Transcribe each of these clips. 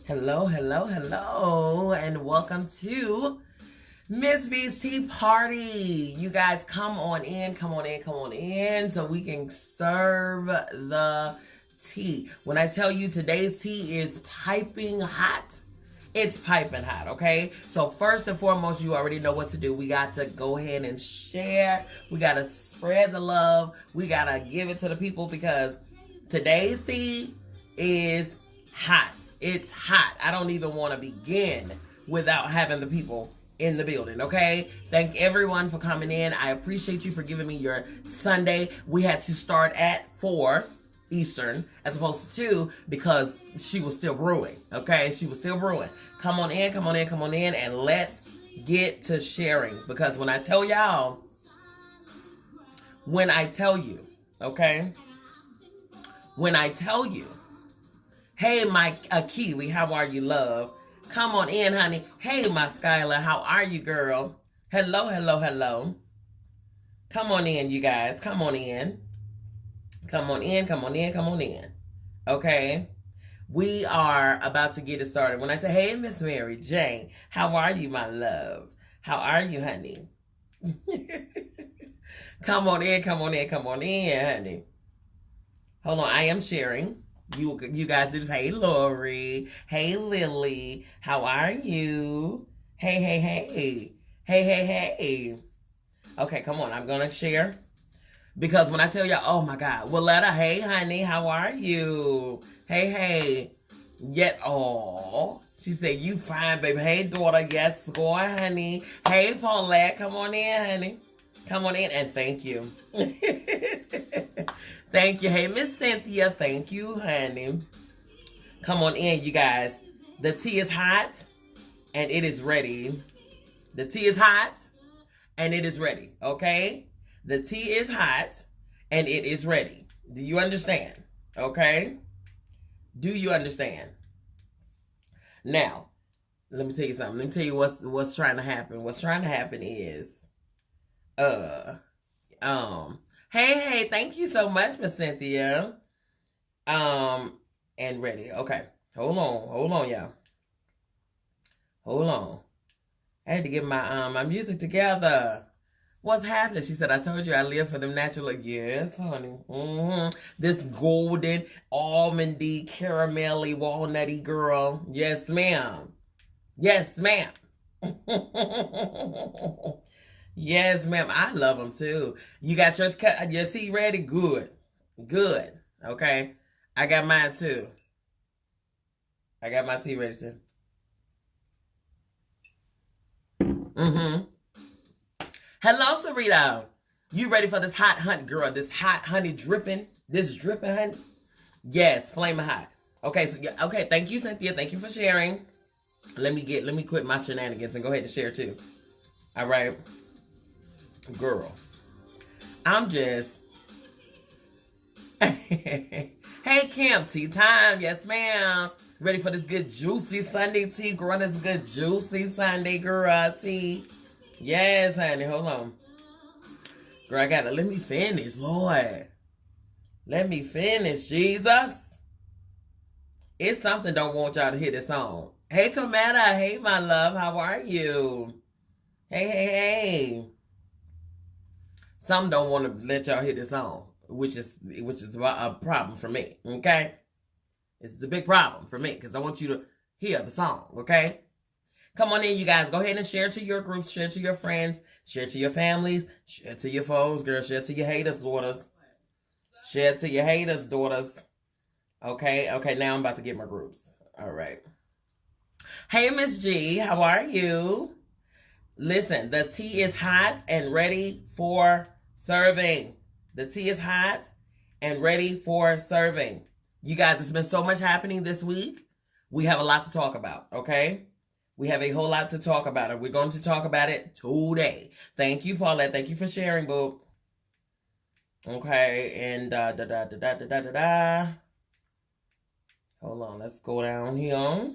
Hello, hello, hello, and welcome to MzBee's Tea Party. You guys come on in, come on in, come on in so we can serve the tea. When I tell you today's tea is piping hot, it's piping hot, okay? So first and foremost, you already know what to do. We got to go ahead and share. We got to spread the love. We got to give it to the people because today's tea is hot. It's hot. I don't even want to begin without having the people in the building, okay? Thank everyone for coming in. I appreciate you for giving me your Sunday. We had to start at 4 Eastern as opposed to 2 because she was still brewing, okay? She was still brewing. Come on in, come on in, come on in, and let's get to sharing because when I tell y'all, okay? When I tell you, hey, my Akili, how are you, love? Come on in, honey. Hey, my Skylar, how are you, girl? Hello, hello, hello. Come on in, you guys. Come on in. Come on in, come on in, come on in. Okay? We are about to get it started. When I say, hey, Miss Mary Jane, how are you, my love? How are you, honey? Come on in, come on in, come on in, honey. Hold on, I am sharing. You guys do this. Hey, Lori. Hey, Lily. How are you? Hey, hey, hey. Hey, hey, hey. Okay, come on. I'm going to share. Because when I tell y'all, oh, my God. Willetta, hey, honey. How are you? Hey, hey. Yet, oh. She said, you fine, baby. Hey, daughter. Yes, go on, honey. Hey, Paulette. Come on in, honey. Come on in. And thank you. Thank you. Hey, Miss Cynthia. Thank you, honey. Come on in, you guys. The tea is hot and it is ready. The tea is hot and it is ready, okay? The tea is hot and it is ready. Do you understand? Okay? Do you understand? Now, let me tell you something. Let me tell you what's trying to happen. What's trying to happen is, hey, thank you so much, Miss Cynthia. And ready. Okay. Hold on, y'all. Hold on. I had to get my music together. What's happening? She said, I told you I live for them natural. Yes, honey. This golden, almondy, caramelly, walnutty girl. Yes, ma'am. Yes, ma'am. Yes, ma'am. I love them too. You got your tea ready? Good. Good. Okay. I got mine too. I got my tea ready too. Hello, Sarita. You ready for this hot honey, girl? This hot honey dripping? This dripping honey? Yes, flaming hot. Okay, so okay, thank you, Cynthia. Thank you for sharing. Let me quit my shenanigans and go ahead and share too. All right. Girl. I'm just hey, Camp, tea time. Yes, ma'am. Ready for this good juicy Sunday tea, girl? This good juicy Sunday, girl, tea. Yes, honey. Hold on. Girl, I gotta let me finish, Lord. Let me finish, Jesus. It's something don't want y'all to hear this song. Hey, Cometa. Hey, my love. How are you? Hey, hey, hey. Some don't want to let y'all hear this song, which is a problem for me, okay? It's a big problem for me because I want you to hear the song, okay? Come on in, you guys. Go ahead and share to your groups, share to your friends, share to your families, share to your foes, girl, share to your haters, daughters. Share to your haters, daughters. Okay, okay, now I'm about to get my groups. All right. Hey, Miss G, how are you? Listen, the tea is hot and ready for serving. The tea is hot and ready for serving. You guys, there's been so much happening this week. We have a lot to talk about, okay? We have a whole lot to talk about, and we're going to talk about it today. Thank you, Paulette. Thank you for sharing, boo. Okay, and Hold on, let's go down here.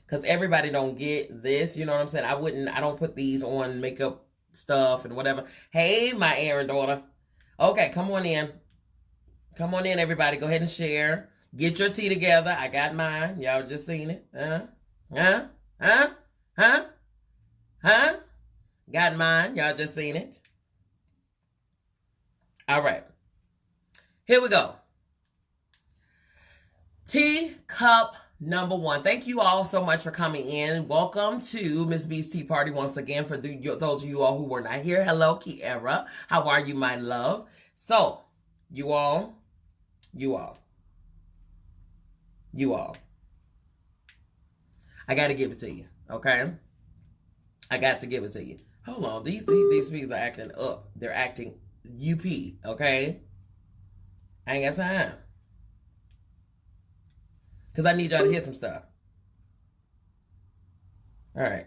Because everybody don't get this, you know what I'm saying? I don't put these on makeup stuff and whatever. Hey, my Aaron daughter. Okay, come on in. Come on in, everybody. Go ahead and share. Get your tea together. I got mine. Y'all just seen it. Huh? Huh? Got mine. Y'all just seen it. All right. Here we go. Teacup number one. Thank you all so much for coming in. Welcome to MzBee's Tea Party once again. For those of you all who were not here, hello, Kiera. How are you, my love? So, you all. I got to give it to you, okay? I got to give it to you. Hold on. These speakers are acting up. They're acting UP, okay? I ain't got time. Because I need y'all to hear some stuff. All right.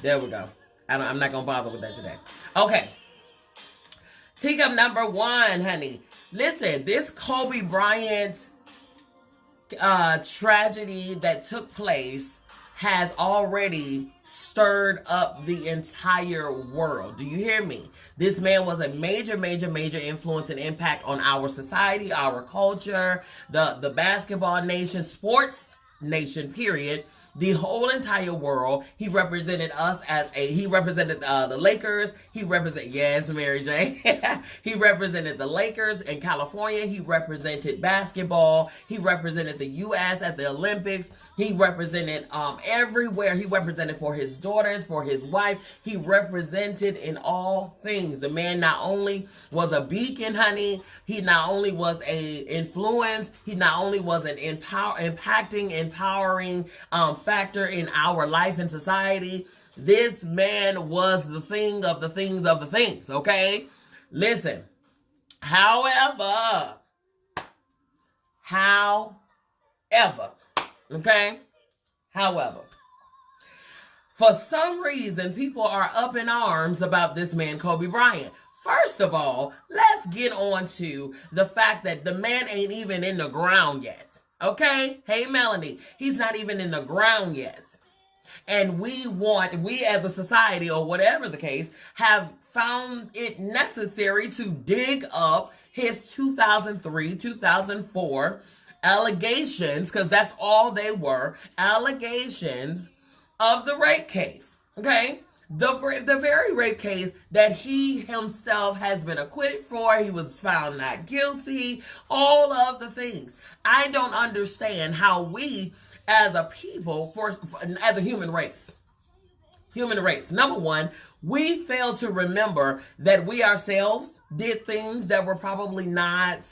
There we go. I'm not going to bother with that today. Okay. Teacup number one, honey. Listen, this Kobe Bryant tragedy that took place has already stirred up the entire world. Do you hear me? This man was a major influence and impact on our society, our culture, the basketball nation, sports nation, period. The whole entire world. He represented us he represented the Lakers. He represented, yes, Mary J. He represented the Lakers in California. He represented basketball. He represented the U.S. at the Olympics. He represented everywhere. He represented for his daughters, for his wife. He represented in all things. The man not only was a beacon, honey, he not only was a influence, he not only was an empowering factor in our life and society. This man was the thing of the things of the things, okay? Listen, however, okay? However, for some reason, people are up in arms about this man, Kobe Bryant. First of all, let's get on to the fact that the man ain't even in the ground yet. Okay? Hey, Melanie, he's not even in the ground yet. And we as a society, or whatever the case, have found it necessary to dig up his 2003, 2004 allegations, because that's all they were, allegations of the rape case. Okay? The very rape case that he himself has been acquitted for. He was found not guilty. All of the things. I don't understand how we, as a people, as a human race, number one, we fail to remember that we ourselves did things that were probably not,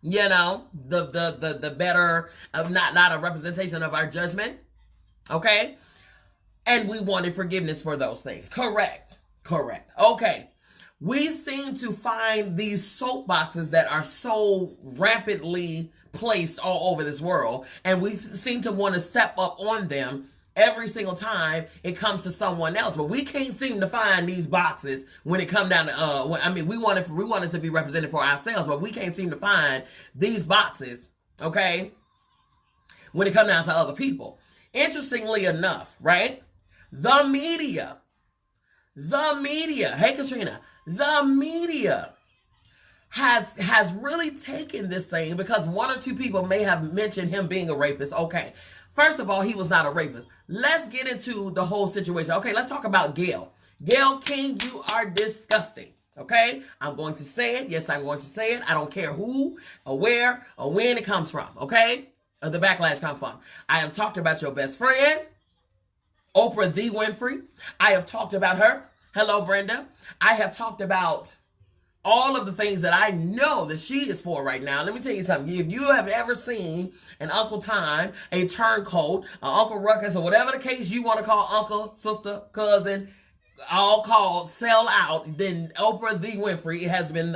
the better of not a representation of our judgment. Okay? And we wanted forgiveness for those things. Correct. Okay. We seem to find these soapboxes that are so rampantly placed all over this world, and we seem to want to step up on them every single time it comes to someone else. But we can't seem to find these boxes when it comes down to, we want it to be represented for ourselves, but we can't seem to find these boxes, okay, when it comes down to other people. Interestingly enough, right? The media, hey Katrina, the media has really taken this thing because one or two people may have mentioned him being a rapist. Okay, first of all, he was not a rapist. Let's get into the whole situation. Okay, let's talk about Gayle. Gayle King, you are disgusting. Okay, I'm going to say it. Yes, I'm going to say it. I don't care who or where or when it comes from. Okay, the backlash comes from. I have talked about your best friend, Oprah the Winfrey. I have talked about her. Hello, Brenda. I have talked about all of the things that I know that she is for right now. Let me tell you something. If you have ever seen an Uncle Time, a turncoat, an Uncle Ruckus, or whatever the case you want to call uncle, sister, cousin, all called sell out, then Oprah the Winfrey has been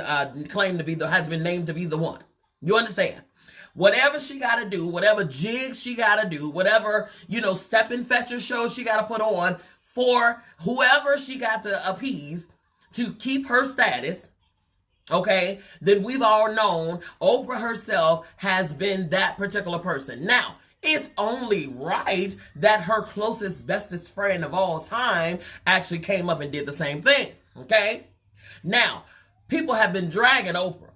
named to be the one. You understand? Whatever she got to do, whatever jig she got to do, whatever, stepping fetcher show she got to put on for whoever she got to appease to keep her status, okay, then we've all known Oprah herself has been that particular person. Now, it's only right that her closest, bestest friend of all time actually came up and did the same thing, okay? Now, People have been dragging Oprah.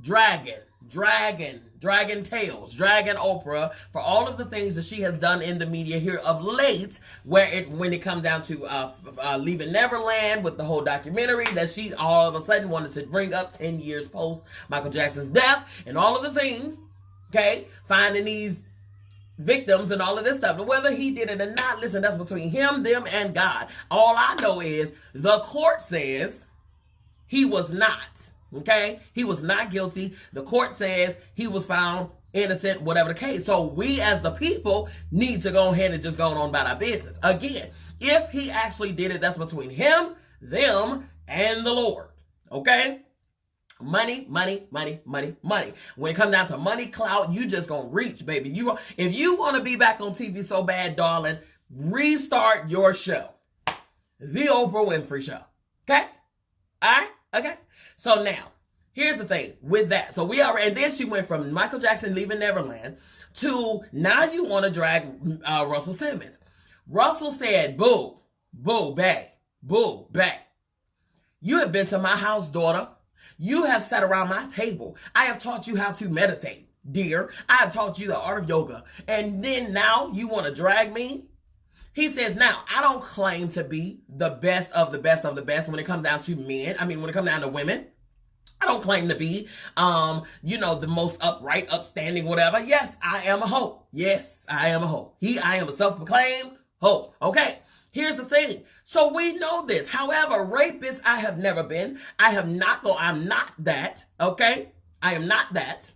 Dragging tails, dragging Oprah for all of the things that she has done in the media here of late, when it comes down to Leaving Neverland with the whole documentary that she all of a sudden wanted to bring up 10 years post Michael Jackson's death and all of the things, okay, finding these victims and all of this stuff. But whether he did it or not, listen, that's between him, them, and God. All I know is the court says he was not. Okay? He was not guilty. The court says he was found innocent, whatever the case. So we as the people need to go ahead and just go on about our business. Again, if he actually did it, that's between him, them, and the Lord. Okay? Money. When it comes down to money, clout, you just gonna reach, baby. If you want to be back on TV so bad, darling, restart your show. The Oprah Winfrey Show. Okay? All right? Okay? So now, here's the thing with that. So and then she went from Michael Jackson Leaving Neverland to now you want to drag Russell Simmons. Russell said, boo, back. You have been to my house, daughter. You have sat around my table. I have taught you how to meditate, dear. I have taught you the art of yoga. And then now you want to drag me? He says, now, I don't claim to be the best of the best of the best when it comes down to men. I mean, when it comes down to women. I don't claim to be, the most upright, upstanding, whatever. Yes, I am a hoe. Yes, I am a hoe. I am a self-proclaimed hoe. Okay, here's the thing. So we know this. However, rapist, I have never been. I'm not that. Okay, I am not that.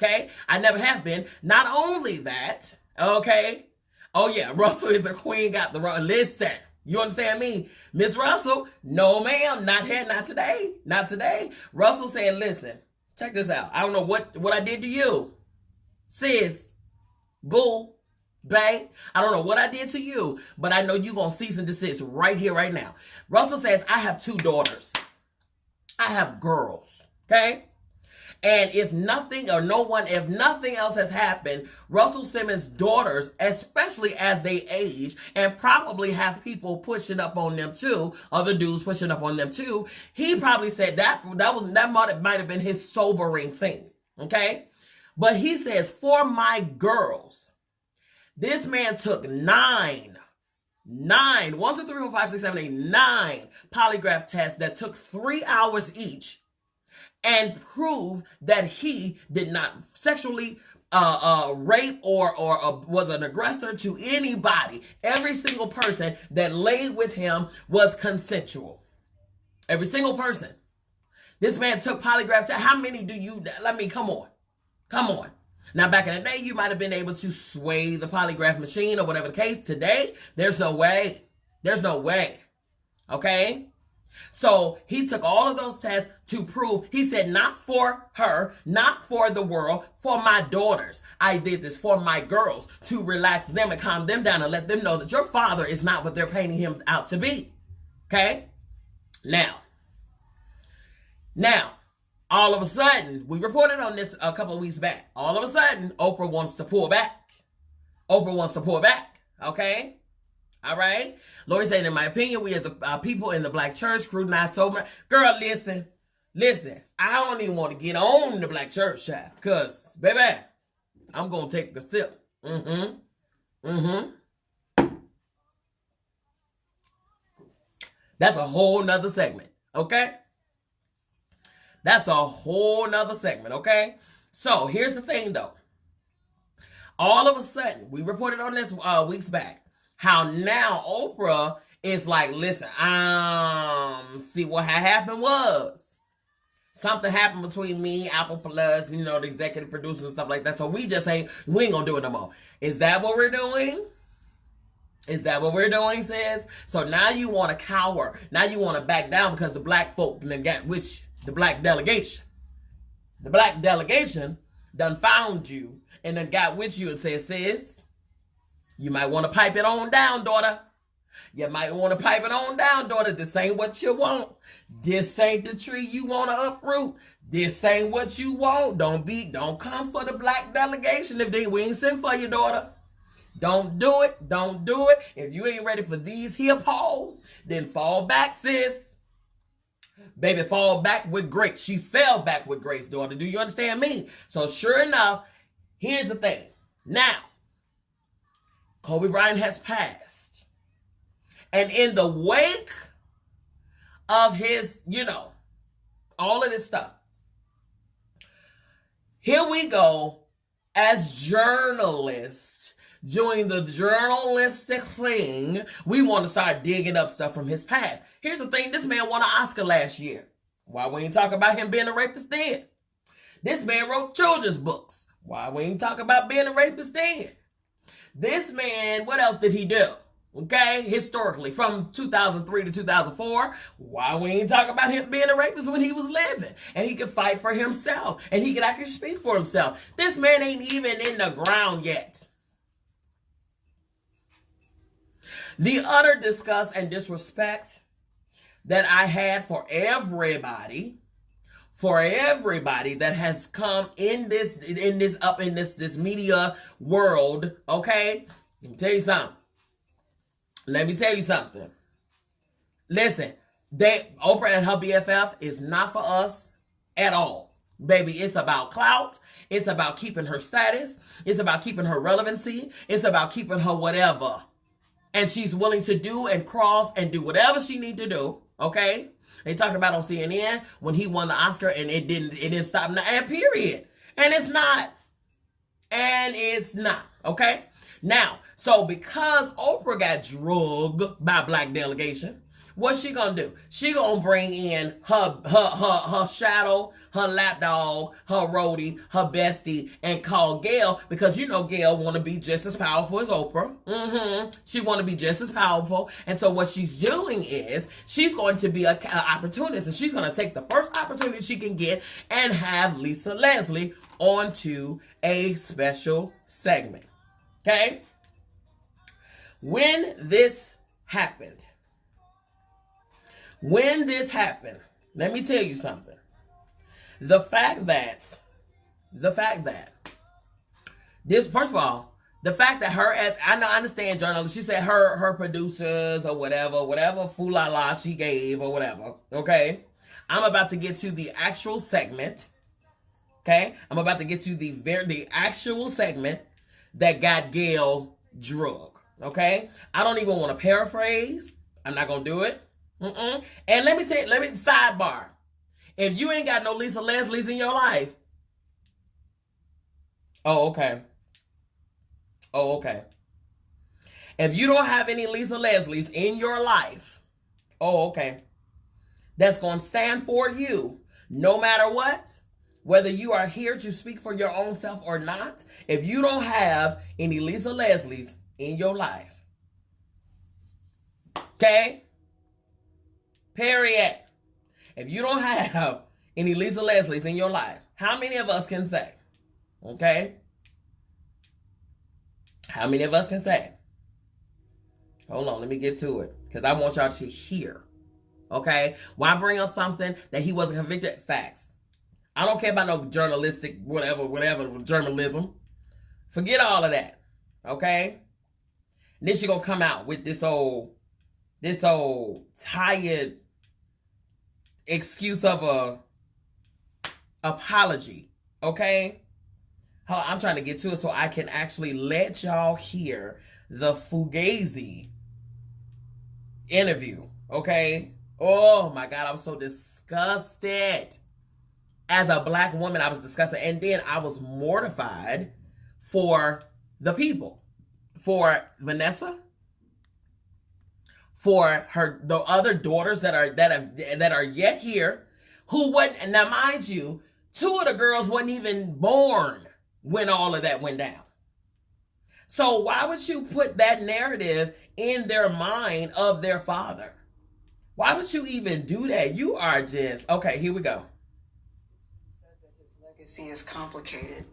Okay, I never have been. Not only that, okay. Oh, yeah, Russell is a queen, got the wrong. Listen, you understand me? Miss Russell, no, ma'am, not here, not today, not today. Russell said, listen, check this out. I don't know what I did to you. Sis, boo, bae, I don't know what I did to you, but I know you're going to cease and desist right here, right now. Russell says, I have 2 daughters. I have girls, okay? And if nothing else has happened, Russell Simmons' daughters, especially as they age and probably have people pushing up on them too, other dudes pushing up on them too, he probably said that might have been his sobering thing. Okay? But he says, for my girls, this man took 9 1, 2, 3, 4, 5, 6, 7, 8, 9 polygraph tests that took 3 hours each, and prove that he did not sexually rape or was an aggressor to anybody. Every single person that laid with him was consensual. Every single person. This man took polygraph tests. How many do you, come on. Now, back in the day, you might have been able to sway the polygraph machine or whatever the case. Today, there's no way. Okay? So he took all of those tests to prove, he said, not for her, not for the world, for my daughters. I did this for my girls to relax them and calm them down and let them know that your father is not what they're painting him out to be. Okay? Now, all of a sudden, we reported on this a couple of weeks back. All of a sudden, Oprah wants to pull back. Okay? All right? Lori said, in my opinion, we as a people in the black church scrutinize so much. Girl, listen. I don't even want to get on the black church, child. Because, baby, I'm going to take a sip. That's a whole nother segment, okay? That's a whole nother segment, okay? So, here's the thing, though. All of a sudden, we reported on this weeks back, how now Oprah is like, listen, see what happened was something happened between me, Apple Plus, the executive producers and stuff like that. So we ain't gonna do it no more. Is that what we're doing? Sis? So now you want to cower. Now you want to back down because the black folk got the black delegation. The black delegation done found you and then got with you and said, sis, you might want to pipe it on down, daughter. This ain't what you want. This ain't the tree you want to uproot. This ain't what you want. Don't come for the black delegation if we ain't sent for you, daughter. Don't do it. If you ain't ready for these here paws, then fall back, sis. Baby, fall back with grace. She fell back with grace, daughter. Do you understand me? So sure enough, here's the thing. Now, Kobe Bryant has passed. And in the wake of his, all of this stuff, here we go as journalists doing the journalistic thing. We want to start digging up stuff from his past. Here's the thing. This man won an Oscar last year. Why we ain't talk about him being a rapist then? This man wrote children's books. Why we ain't talk about being a rapist then? This man, what else did he do? Okay, historically, from 2003 to 2004, why we ain't talk about him being a rapist when he was living? And he could fight for himself. And he could actually speak for himself. This man ain't even in the ground yet. The utter disgust and disrespect that I had for everybody that has come in this media world, okay? Let me tell you something. Listen, Oprah and her BFF is not for us at all. Baby, it's about clout. It's about keeping her status. It's about keeping her relevancy. It's about keeping her whatever. And she's willing to do and cross and do whatever she need to do, okay? They talked about on CNN when he won the Oscar and it didn't stop, and period. And it's not, okay? Now, so because Oprah got drugged by black delegation, what's she gonna do? She gonna bring in her shadow, her lapdog, her roadie, her bestie, and call Gayle, because Gayle want to be just as powerful as Oprah. She want to be just as powerful, and so what she's doing is she's going to be an opportunist, and she's going to take the first opportunity she can get and have Lisa Leslie onto a special segment. Okay? When this happened, let me tell you something. The fact that this, first of all, the fact that her, as I understand journalists, she said her producers or whatever fool-la-la she gave or whatever, okay? I'm about to get to the actual segment, okay? I'm about to get to the actual segment that got Gayle drugged, okay? I don't even want to paraphrase. I'm not going to do it. And let me sidebar. If you ain't got no Lisa Leslie's in your life, okay. If you don't have any Lisa Leslie's in your life, okay. That's going to stand for you no matter what, whether you are here to speak for your own self or not. If you don't have any Lisa Leslie's in your life, okay? Period. If you don't have any Lisa Leslie's in your life, how many of us can say? Okay? How many of us can say? Hold on, let me get to it, because I want y'all to hear. Okay? Why bring up something that he wasn't convicted? Facts. I don't care about no journalistic, whatever, journalism. Forget all of that. Okay? And then she gonna come out with this old tired excuse of a apology. Okay? I'm trying to get to it so I can actually let y'all hear the Fugazi interview. Okay? Oh my God, I was so disgusted. As a black woman, I was disgusted. And then I was mortified for the people. For Vanessa. For the other daughters that are yet here. Who wasn't, now mind you, 2 of the girls wasn't even born when all of that went down. So why would you put that narrative in their mind of their father? Why would you even do that? You are just, okay, here we go. It's said that his legacy is complicated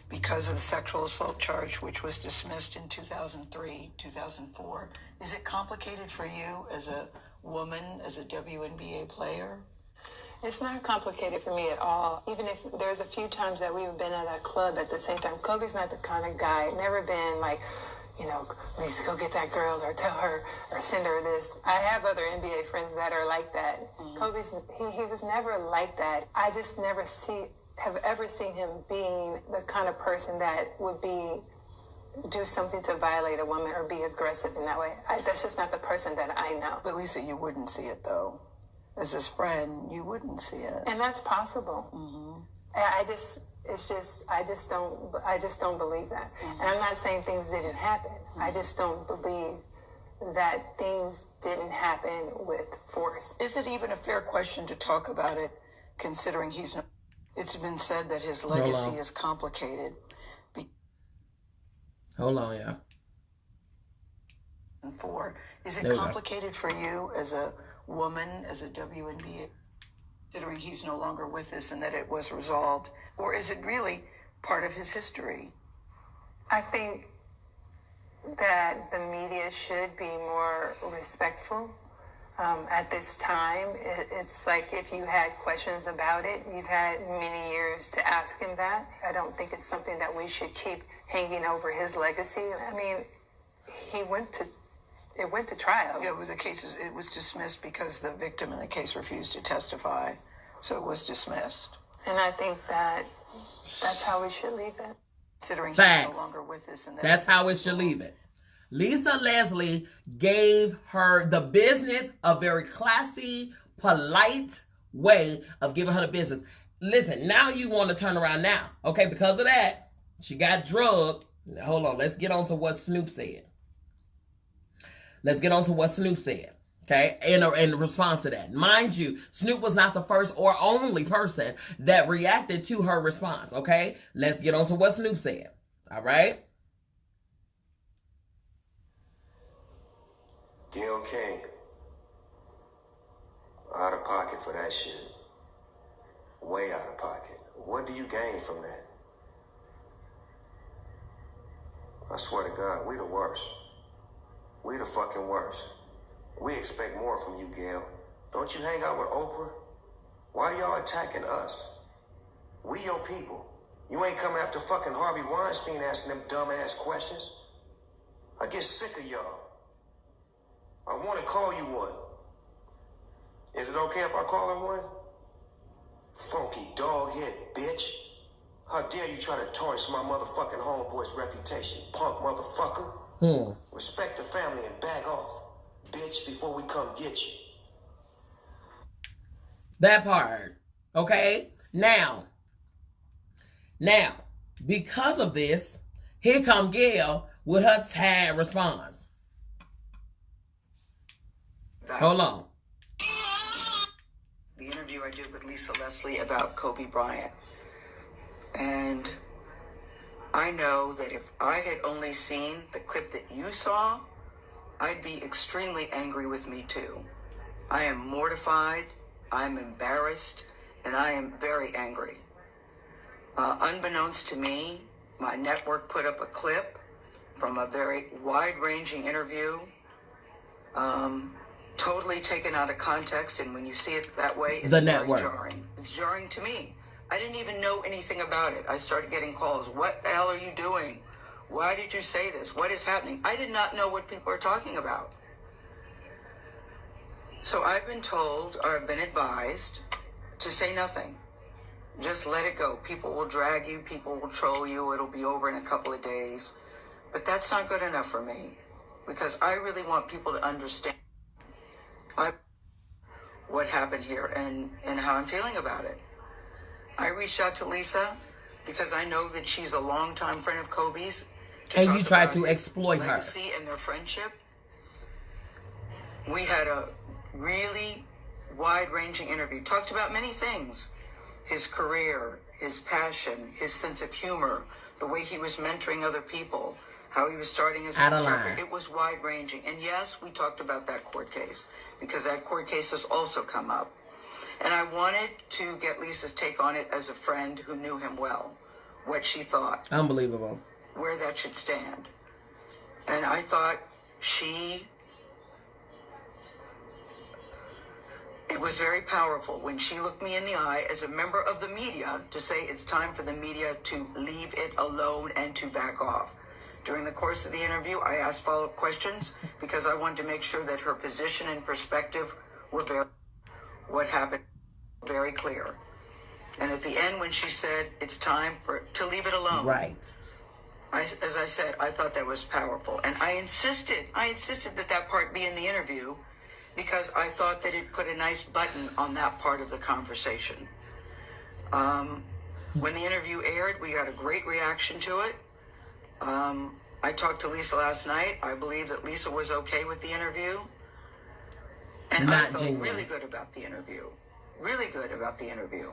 because of the sexual assault charge, which was dismissed in 2003, 2004. Is it complicated for you as a woman, as a WNBA player? It's not complicated for me at all. Even if there's a few times that we've been at a club at the same time. Kobe's not the kind of guy, never been like, you know, Lisa, go get that girl or tell her or send her this. I have other NBA friends that are like that. Kobe's, he was never like that. I just never have ever seen him being the kind of person that would do something to violate a woman or be aggressive in that way. That's just not the person that I know. But Lisa, you wouldn't see it though. As his friend, you wouldn't see it. And that's possible. I just don't believe that. And I'm not saying things didn't happen. I just don't believe that things didn't happen with force. Is it even a fair question to talk about it, considering it's been said that his legacy is complicated? Hold on, yeah. Is it complicated for you as a woman, as a WNBA, considering he's no longer with us and that it was resolved? Or is it really part of his history? I think that the media should be more respectful. At this time, it's like if you had questions about it, you've had many years to ask him that. I don't think it's something that we should keep hanging over his legacy. I mean, it went to trial. Yeah, with the cases, it was dismissed because the victim in the case refused to testify, so it was dismissed. And I think that's how we should leave it. Considering Facts. he's no longer with us, and that's how it should leave it. Lisa Leslie gave her the business, a very classy, polite way of giving her the business. Listen, now you want to turn around now, okay? Because of that, she got drugged. Hold on, let's get on to what Snoop said. Okay, in response to that. Mind you, Snoop was not the first or only person that reacted to her response, okay? Let's get on to what Snoop said, all right? Gayle King, out of pocket for that shit. Way out of pocket. What do you gain from that? I swear to God, we the worst. We the fucking worst. We expect more from you, Gayle. Don't you hang out with Oprah? Why y'all attacking us? We your people. You ain't coming after fucking Harvey Weinstein asking them dumb-ass questions. I get sick of y'all. I want to call you one. Is it okay if I call her one? Funky dog-head bitch. How dare you try to tarnish my motherfucking homeboy's reputation, punk motherfucker? Respect the family and back off, bitch, before we come get you. That part, okay? Now, because of this, here come Gayle with her tag response. Hold on. The interview I did with Lisa Leslie about Kobe Bryant. And I know that if I had only seen the clip that you saw, I'd be extremely angry with me too. I am mortified, I'm embarrassed, and I am very angry. Unbeknownst to me, my network put up a clip from a very wide-ranging interview, totally taken out of context, and when you see it that way, it's very jarring. It's jarring to me. I didn't even know anything about it. I started getting calls. What the hell are you doing? Why did you say this? What is happening? I did not know what people are talking about. So I've been told, or I've been advised, to say nothing. Just let it go. People will drag you. People will troll you. It'll be over in a couple of days. But that's not good enough for me, because I really want people to understand what happened here and how I'm feeling about it. I reached out to Lisa because I know that she's a longtime friend of Kobe's. And you tried to exploit her. Legacy and their friendship. We had a really wide-ranging interview. Talked about many things. His career, his passion, his sense of humor, the way he was mentoring other people, how he was starting his instructor. It was wide-ranging. And yes, we talked about that court case, because that court case has also come up. And I wanted to get Lisa's take on it as a friend who knew him well, what she thought. Unbelievable. Where that should stand. And I thought it was very powerful when she looked me in the eye as a member of the media to say it's time for the media to leave it alone and to back off. During the course of the interview, I asked follow-up questions because I wanted to make sure that her position and perspective were what happened very clear. And at the end, when she said it's time to leave it alone, Right. As I said, I thought that was powerful, and I insisted that part be in the interview because I thought that it put a nice button on that part of the conversation. When the interview aired, we got a great reaction to it. I talked to Lisa last night. I believe that Lisa was okay with the interview. And I felt really good about the interview. Really good about the interview.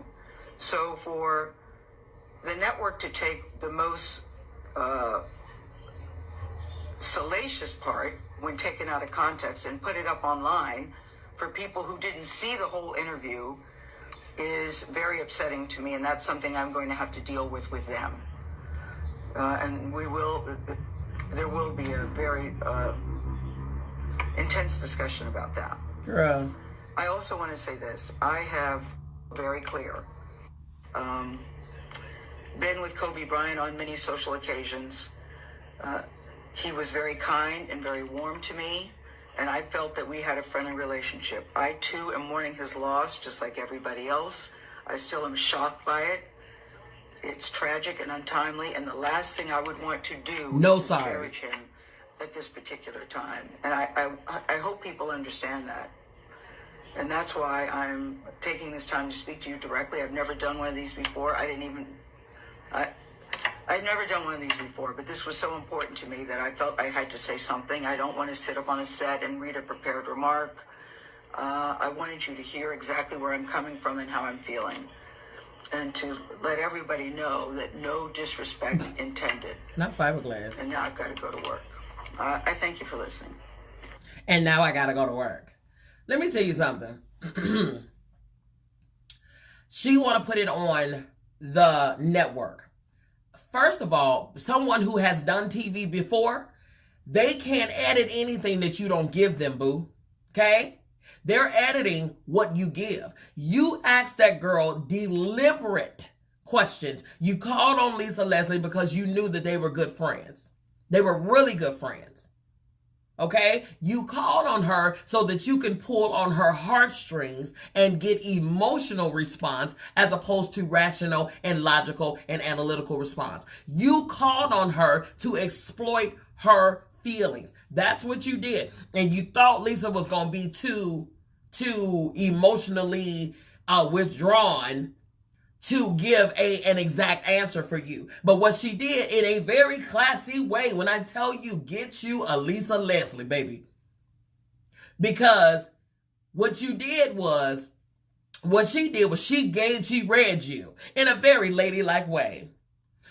So for the network to take the most salacious part when taken out of context and put it up online for people who didn't see the whole interview is very upsetting to me, and that's something I'm going to have to deal with them. And there will be a very intense discussion about that. Girl. I also want to say this. I have very clear been with Kobe Bryant on many social occasions. He was very kind and very warm to me, and I felt that we had a friendly relationship. I, too, am mourning his loss, just like everybody else. I still am shocked by it. It's tragic and untimely, and the last thing I would want to do is disparage him at this particular time. And I hope people understand that. And that's why I'm taking this time to speak to you directly. I've never done one of these before. I'd never done one of these before, but this was so important to me that I felt I had to say something. I don't want to sit up on a set and read a prepared remark. I wanted you to hear exactly where I'm coming from and how I'm feeling, and to let everybody know that no disrespect intended. Not fiberglass. And now I've got to go to work. I thank you for listening. And now I got to go to work. Let me tell you something. She want to put it on the network. First of all, someone who has done TV before, they can't edit anything that you don't give them, boo. Okay? They're editing what you give. You asked that girl deliberate questions. You called on Lisa Leslie because you knew that they were good friends. They were really good friends. Okay? You called on her so that you can pull on her heartstrings and get emotional response as opposed to rational and logical and analytical response. You called on her to exploit her feelings. That's what you did. And you thought Lisa was going to be too emotionally withdrawn to give an exact answer for you. But what she did in a very classy way, when I tell you, get you a Lisa Leslie, baby. Because what she did was she read you in a very ladylike way.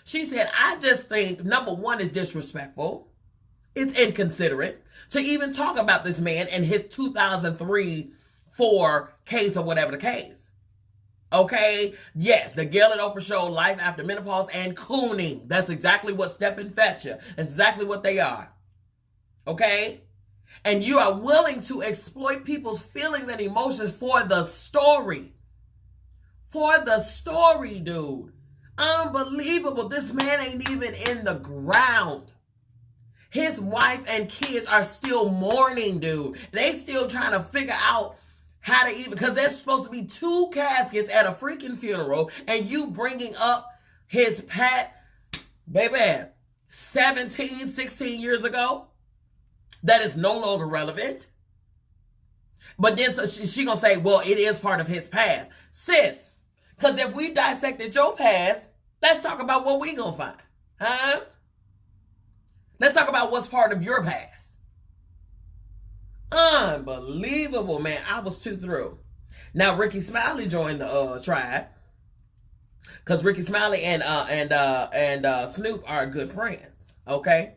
She said, I just think, number one, is disrespectful. It's inconsiderate to even talk about this man and his 2003-4 case or whatever the case. Okay? Yes, the Gayle and Oprah show, Life After Menopause and Cooning. That's exactly what Step and Fetch you. That's exactly what they are. Okay? And you are willing to exploit people's feelings and emotions for the story. For the story, dude. Unbelievable. This man ain't even in the ground. His wife and kids are still mourning, dude. They still trying to figure out how to even, because there's supposed to be 2 caskets at a freaking funeral, and you bringing up his pet, baby, 17, 16 years ago, that is no longer relevant. But then so she gonna say, well, it is part of his past. Sis, because if we dissected your past, let's talk about what we gonna find. Huh? Let's talk about what's part of your past. Unbelievable, man. I was too through. Now Ricky Smiley joined the tribe, because Ricky Smiley and Snoop are good friends. Okay,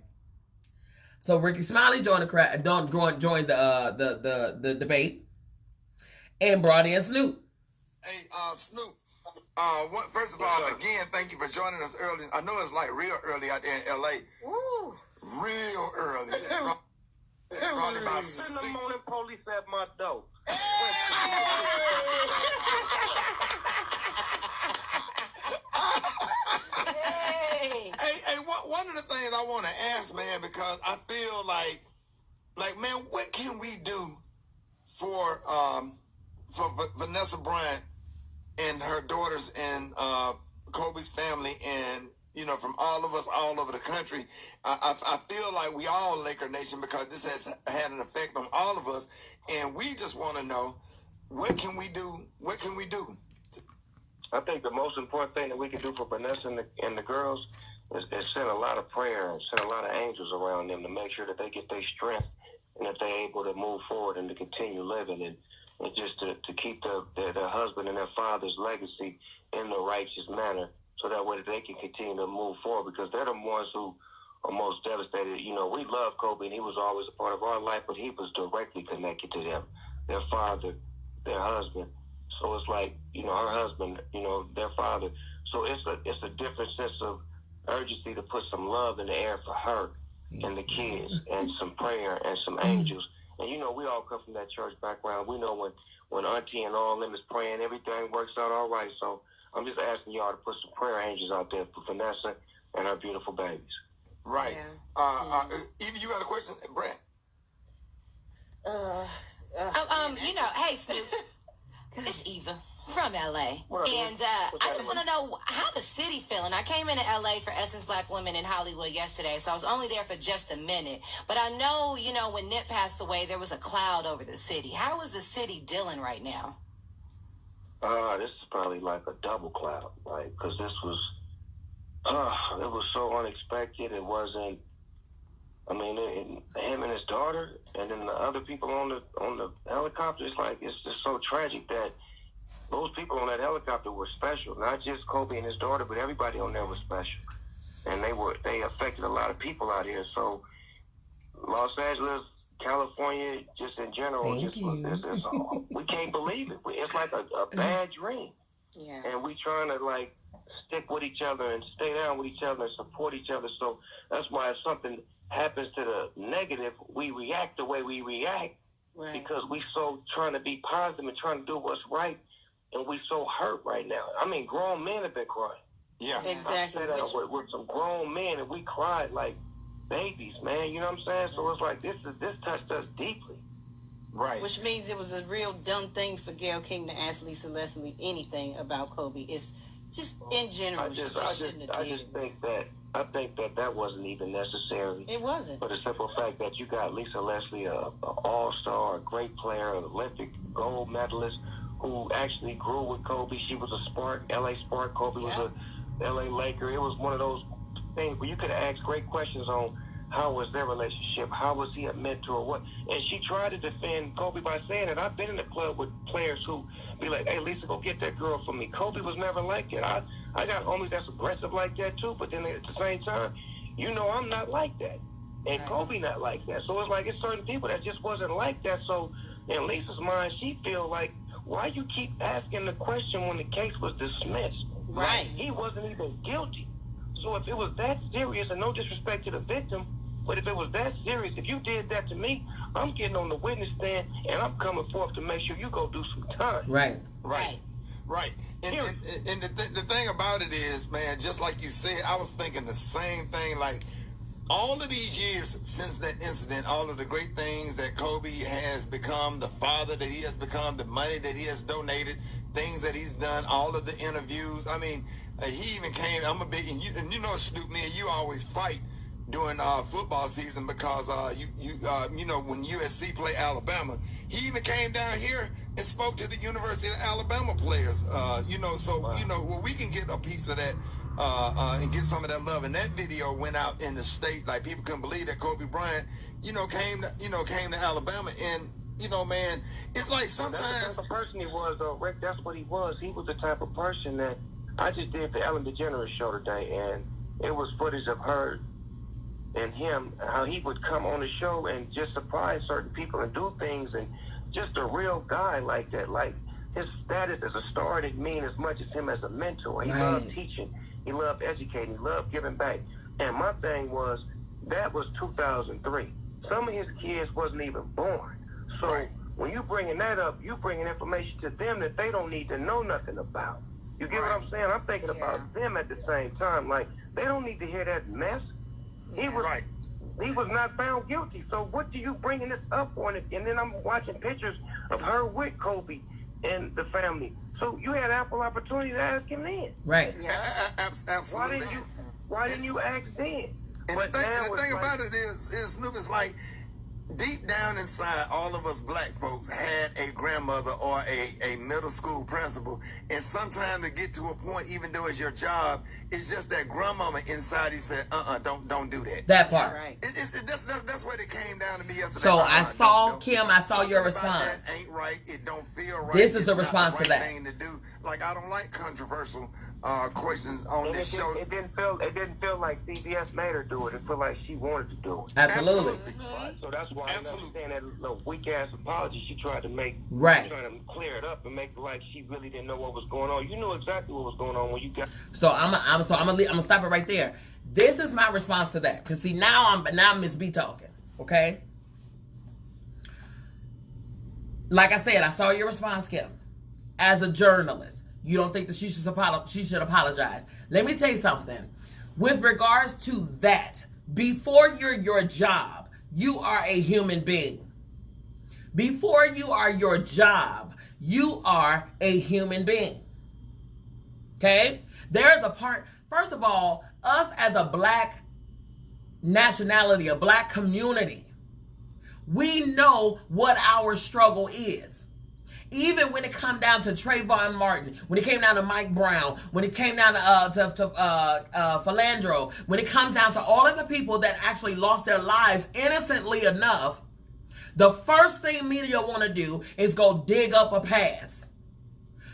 so Ricky Smiley joined the debate and brought in Snoop. Hey, Snoop. First of all, again, thank you for joining us early. I know it's like real early out there in LA. Woo. Real early. Probably about 6. Send the morning police at my door. Hey, one of the things I I want to ask, man, because I feel like, man, what can we do for Vanessa Bryant and her daughters and Kobe's family and, you know, from all of us all over the country? I feel like we all Laker Nation, because this has had an effect on all of us, and we just want to know, what can we do? What can we do? I think the most important thing that we can do for Vanessa and the girls is send a lot of prayer and send a lot of angels around them to make sure that they get their strength and that they're able to move forward and to continue living and just to keep their husband and their father's legacy in the righteous manner, so that way they can continue to move forward, because they're the ones who are most devastated. You know, we love Kobe and he was always a part of our life, but he was directly connected to them, their father, their husband. So it's like, you know, her husband, you know, their father. So it's a different sense of urgency to put some love in the air for her and the kids, and some prayer and some angels. And, you know, we all come from that church background. We know when Auntie and all them is praying, everything works out all right. So I'm just asking y'all to put some prayer angels out there for Vanessa and her beautiful babies. Right. Evie, you got a question, Brett? You know, hey, Snoop, it's Eva from LA. And I just want to know how the city feeling. I came into LA for Essence Black Women in Hollywood yesterday, so I was only there for just a minute. But I know, you know, when Nip passed away, there was a cloud over the city. How is the city dealing right now? This is probably like a double cloud, like, because this was, it was so unexpected. It wasn't. I mean, him and his daughter, and then the other people on the helicopter. It's like, it's just so tragic that those people on that helicopter were special. Not just Kobe and his daughter, but everybody on there was special, and they affected a lot of people out here. So Los Angeles, California, just in general, we can't believe it. It's like a bad dream. Yeah. And we trying to like stick with each other and stay down with each other and support each other. So that's why if something happens to the negative, we react the way we react, because we so trying to be positive and trying to do what's right, and we so hurt right now. I mean, grown men have been crying. Yeah, exactly. I said that with some grown men, and we cried like babies, man. You know what I'm saying? So it's like this touched us deeply. Right. Which means it was a real dumb thing for Gayle King to ask Lisa Leslie anything about Kobe. It's just in general. I think that wasn't even necessary. It wasn't. For the simple fact that you got Lisa Leslie, an all-star, a great player, an Olympic gold medalist, who actually grew with Kobe. She was a Spark, LA Spark. Kobe was a LA Laker. It was one of those things where you could ask great questions on how was their relationship, how was he a mentor, what. And she tried to defend Kobe by saying that I've been in the club with players who be like, hey, Lisa, go get that girl for me. Kobe was never like that. I got homies that's aggressive like that too, but then at the same time, you know I'm not like that. And Kobe not like that. So it's like it's certain people that just wasn't like that. So in Lisa's mind, she feel like, why you keep asking the question when the case was dismissed? Right. He wasn't even guilty. So if it was that serious, and no disrespect to the victim, but if it was that serious, if you did that to me, I'm getting on the witness stand and I'm coming forth to make sure you go do some time. Right. And the thing about it is, man, just like you said, I was thinking the same thing. Like, all of these years since that incident, all of the great things that Kobe has become, the father that he has become, the money that he has donated, things that he's done, all of the interviews. I mean, he even came. I'm a big, and you know, Snoop, me and you always fight during football season, because you know, when USC play Alabama, he even came down here and spoke to the University of Alabama players. You know, so you know, well, we can get a piece of that and get some of that love. And that video went out in the state, like people couldn't believe that Kobe Bryant, you know, came to Alabama. And you know, man, it's like sometimes that's the type of person he was, though, Rick. That's what he was. He was the type of person that I just did the Ellen DeGeneres show today, and it was footage of her and him, how he would come on the show and just surprise certain people and do things, and just a real guy like that. Like, his status as a star didn't mean as much as him as a mentor. He loved teaching. He loved educating. He loved giving back. And my thing was, that was 2003. Some of his kids wasn't even born. So when you bringing that up, you bringing information to them that they don't need to know nothing about. You get what I'm saying? I'm thinking about them at the same time. Like, they don't need to hear that mess. He was Right. He was not found guilty. So what do you bringing this up on it? And then I'm watching pictures of her with Kobe and the family. So you had ample opportunity to ask him then. Right. Yeah. Absolutely. Why didn't you ask then? And But the now thing it's like- about it is Snoop, is like, deep down inside, all of us black folks had a grandmother or a middle school principal. And sometimes to get to a point, even though it's your job, it's just that grandmama inside you said, don't do that. That part. Right. That's what it came down to me yesterday. So I saw, don't. Kim, I saw your Something about response. that ain't right. It don't feel right. This is It's a not the response to right that. thing to do. Like, I don't like controversial questions on And this show. it didn't feel like CBS made her do it. It felt like she wanted to do it. Absolutely. Right. So that's why I Absolutely. understand that little weak ass apology she tried to make. Right. Trying to clear it up and make it like she really didn't know what was going on. You knew exactly what was going on when you got. So I'm gonna stop it right there. This is my response to that. Cause see, now MzBee talking. Okay. Like I said, I saw your response, Kim. As a journalist, you don't think that she should apologize. Let me say something. With regards to that, before you're your job, you are a human being. Before you are your job, you are a human being. Okay? There's a part, first of all, us as a black nationality, a black community, we know what our struggle is. Even when it come down to Trayvon Martin, when it came down to Mike Brown, when it came down to Philandro, when it comes down to all of the people that actually lost their lives innocently enough, the first thing media want to do is go dig up a past.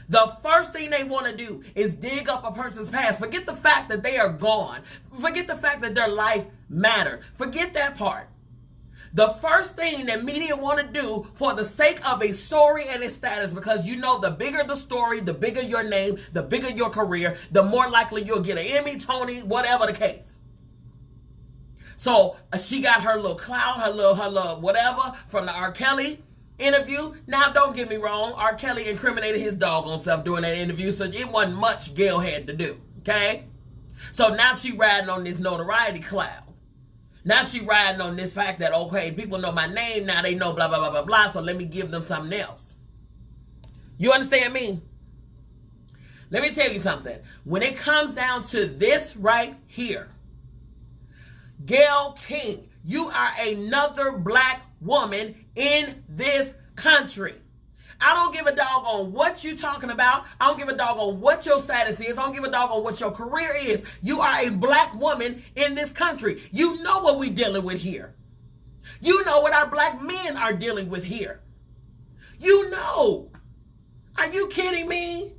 The first thing they want to do is dig up a person's past. Forget the fact that they are gone. Forget the fact that their life mattered. Forget that part. The first thing that media want to do for the sake of a story and its status, because you know the bigger the story, the bigger your name, the bigger your career, the more likely you'll get an Emmy, Tony, whatever the case. So she got her little clout, her little whatever from the R. Kelly interview. Now, don't get me wrong. R. Kelly incriminated his doggone self during that interview, so it wasn't much Gayle had to do, okay? So now she riding on this notoriety cloud. Now she riding on this fact that, okay, people know my name, now they know blah, blah, blah, blah, blah, so let me give them something else. You understand me? Let me tell you something. When it comes down to this right here, Gayle King, you are another black woman in this country. I don't give a dog on what you talking about. I don't give a dog on what your status is. I don't give a dog on what your career is. You are a black woman in this country. You know what we're dealing with here. You know what our black men are dealing with here. You know. Are you kidding me?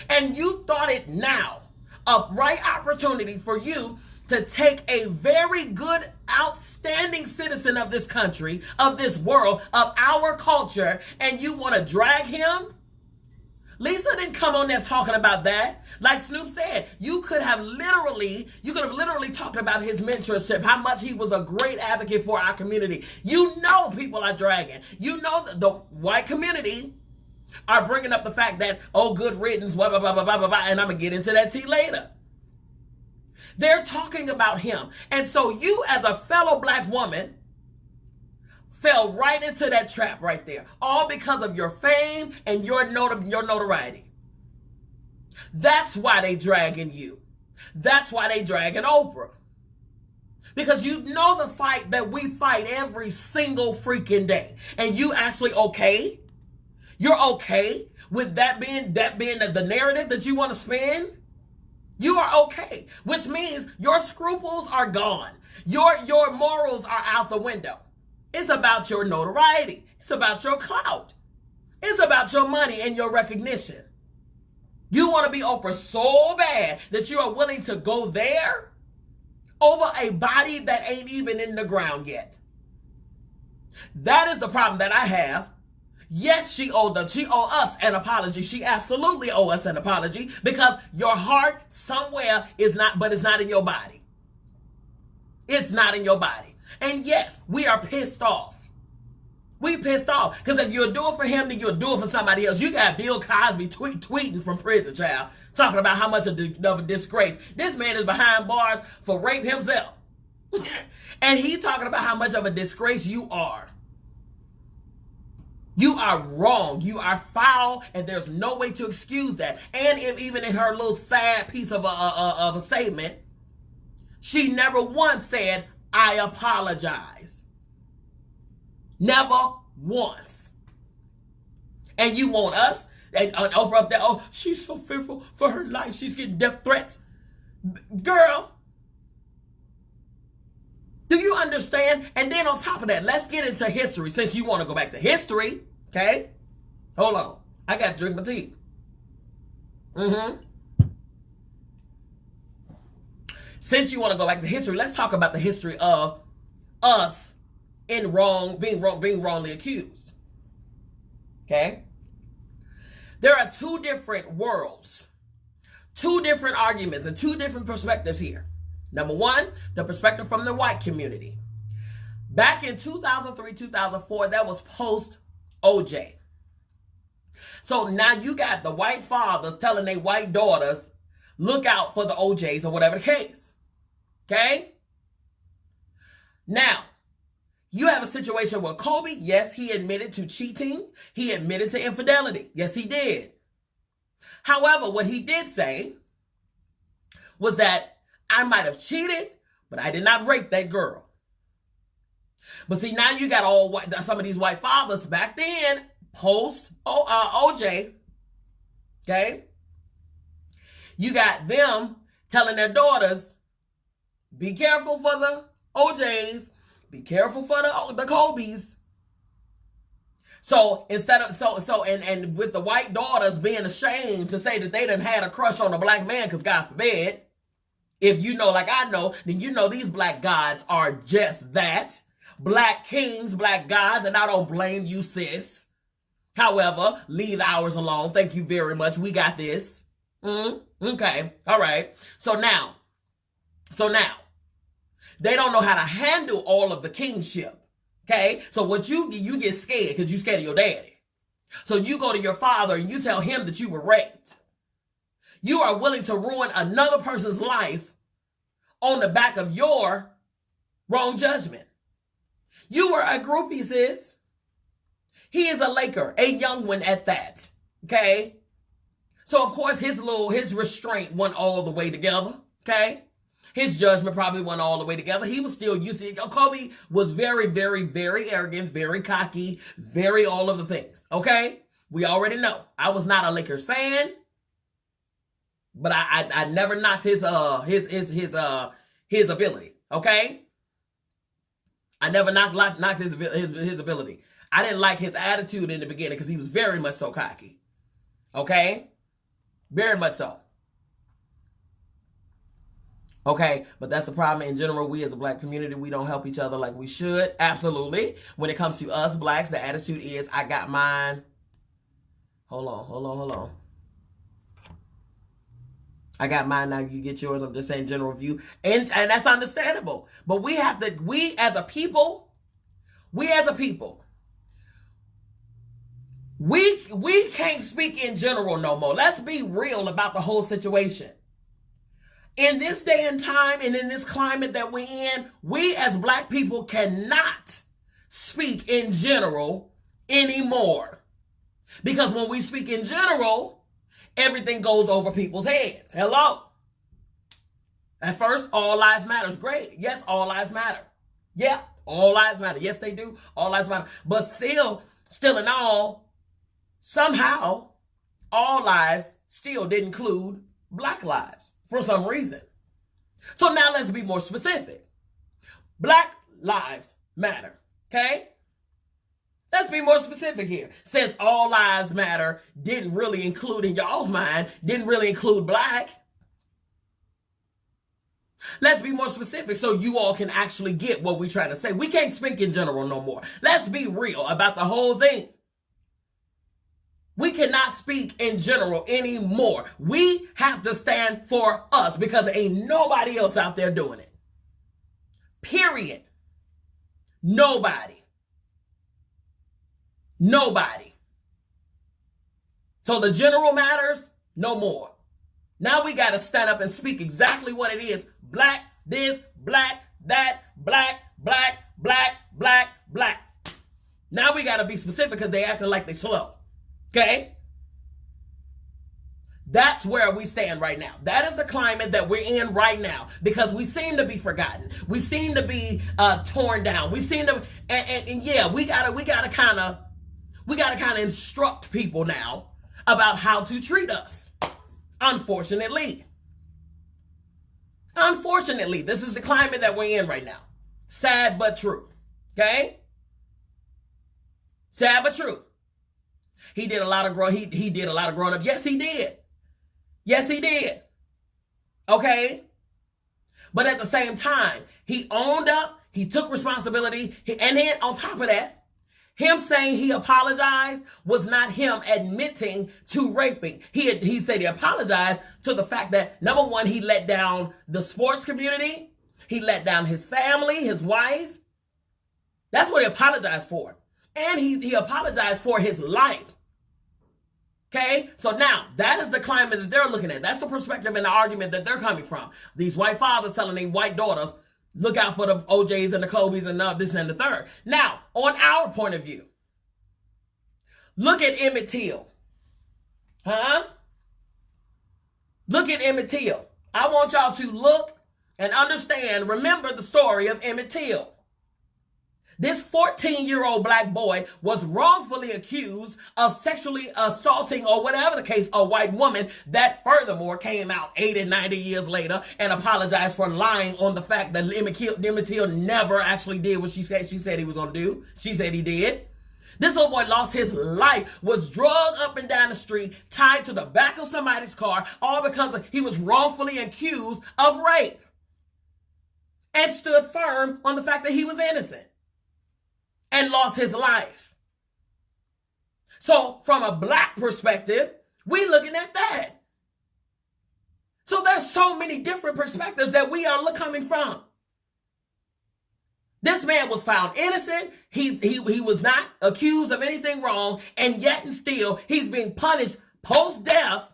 And you thought it now a right opportunity for you to take a very good, outstanding citizen of this country, of this world, of our culture, and you want to drag him? Lisa didn't come on there talking about that. Like Snoop said, you could have literally talked about his mentorship, how much he was a great advocate for our community. You know people are dragging. You know the white community are bringing up the fact that, oh, good riddance, blah, blah, blah, blah, blah, blah, and I'm going to get into that tea later. They're talking about him. And so you, as a fellow black woman, fell right into that trap right there. All because of your fame and your notoriety. That's why they dragging you. That's why they dragging Oprah. Because you know the fight that we fight every single freaking day. And you actually okay? You're okay with that being the narrative that you want to spin? You are okay, which means your scruples are gone. Your morals are out the window. It's about your notoriety. It's about your clout. It's about your money and your recognition. You want to be Oprah so bad that you are willing to go there over a body that ain't even in the ground yet. That is the problem that I have. Yes, she owed us an apology. She absolutely owed us an apology because your heart somewhere is not, but it's not in your body. It's not in your body. And yes, we are pissed off. We pissed off because if you'll do it for him, then you'll do it for somebody else. You got Bill Cosby tweeting from prison, child, talking about how much of a disgrace. This man is behind bars for rape himself. And he talking about how much of a disgrace you are. You are wrong. You are foul, and there's no way to excuse that. And if, even in her little sad piece of a statement, she never once said, I apologize. Never once. And you want us, and Oprah up there, oh, she's so fearful for her life. She's getting death threats. Girl, do you understand? And then on top of that, let's get into history. Since you want to go back to history, okay? Hold on. I got to drink my tea. Since you want to go back to history, let's talk about the history of us being wrongly accused. Okay? There are two different worlds, two different arguments, and two different perspectives here. Number one, the perspective from the white community. Back in 2003, 2004, that was post OJ. So now you got the white fathers telling their white daughters, look out for the OJs or whatever the case. Okay? Now, you have a situation where Kobe, yes, he admitted to cheating. He admitted to infidelity. Yes, he did. However, what he did say was that I might have cheated, but I did not rape that girl. But see, now you got some of these white fathers back then, post OJ, okay? You got them telling their daughters, be careful for the OJs, be careful for the Kobes. So instead of and with the white daughters being ashamed to say that they done had a crush on a black man, because God forbid, if you know like I know, then you know these black gods are just that. Black kings, black gods, and I don't blame you, sis. However, leave ours alone. Thank you very much. We got this. Okay. All right. So now, they don't know how to handle all of the kingship. Okay? So what you get scared because you scared of your daddy. So you go to your father and you tell him that you were raped. You are willing to ruin another person's life on the back of your wrong judgment. You were a groupie, sis. He is a Laker, a young one at that. Okay? So of course his restraint went all the way together. Okay? His judgment probably went all the way together. He was still used to it. Kobe was very, very, very arrogant, very cocky, very all of the things. Okay? We already know. I was not a Lakers fan. But I never knocked his ability, okay? I never knocked his ability. I didn't like his attitude in the beginning because he was very much so cocky, okay? Very much so. Okay, but that's the problem in general. We as a black community, we don't help each other like we should. Absolutely. When it comes to us blacks, the attitude is, I got mine. Hold on. I got mine, now you get yours. I'm just saying general view. And that's understandable. But we as a people, we can't speak in general no more. Let's be real about the whole situation. In this day and time and in this climate that we're in, we as black people cannot speak in general anymore. Because when we speak in general, everything goes over people's heads. Hello. At first, all lives matter. Great. Yes, all lives matter. Yeah, all lives matter. Yes, they do. All lives matter. But still in all, somehow, all lives still did include black lives for some reason. So now let's be more specific. Black lives matter. Okay? Let's be more specific here. Since all lives matter didn't really include, in y'all's mind, didn't really include black. Let's be more specific so you all can actually get what we're trying to say. We can't speak in general no more. Let's be real about the whole thing. We cannot speak in general anymore. We have to stand for us because ain't nobody else out there doing it. Period. Nobody. So the general matters no more. Now we got to stand up and speak exactly what it is. Black this, black that, black, black, black, black, black. Now we got to be specific because they acting like they slow. Okay? That's where we stand right now. That is the climate that we're in right now because we seem to be forgotten. We seem to be torn down. We seem to, and yeah, we gotta kind of instruct people now about how to treat us. Unfortunately, this is the climate that we're in right now. Sad but true. Okay? Sad but true. He did a lot of growing up. Yes, he did. Yes, he did. Okay? But at the same time, he owned up, he took responsibility, and then on top of that, him saying he apologized was not him admitting to raping. He said he apologized to the fact that, number one, he let down the sports community. He let down his family, his wife. That's what he apologized for. And he apologized for his life. Okay, so now that is the climate that they're looking at. That's the perspective and the argument that they're coming from. These white fathers telling their white daughters, look out for the OJs and the Kobe's and this and the third. Now, on our point of view, look at Emmett Till. Look at Emmett Till. I want y'all to look and understand, remember the story of Emmett Till. This 14-year-old black boy was wrongfully accused of sexually assaulting, or whatever the case, a white woman that furthermore came out 80, 90 years later and apologized for lying on the fact that Emmett Till never actually did what she said he was going to do. She said he did. This little boy lost his life, was drugged up and down the street, tied to the back of somebody's car, all because he was wrongfully accused of rape, and stood firm on the fact that he was innocent. And lost his life. So from a black perspective, we looking at that. So there's so many different perspectives that we are coming from. This man was found innocent. He was not accused of anything wrong, and yet and still he's being punished post-death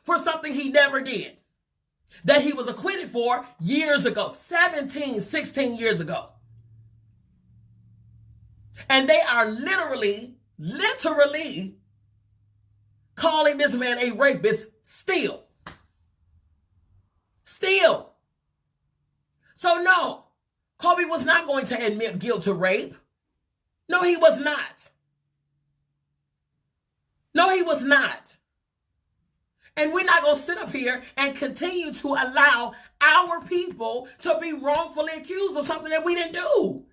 for something he never did, that he was acquitted for years ago, 17, 16 years ago. And they are literally calling this man a rapist still. So no, Kobe was not going to admit guilt to rape. No, he was not. And we're not going to sit up here and continue to allow our people to be wrongfully accused of something that we didn't do.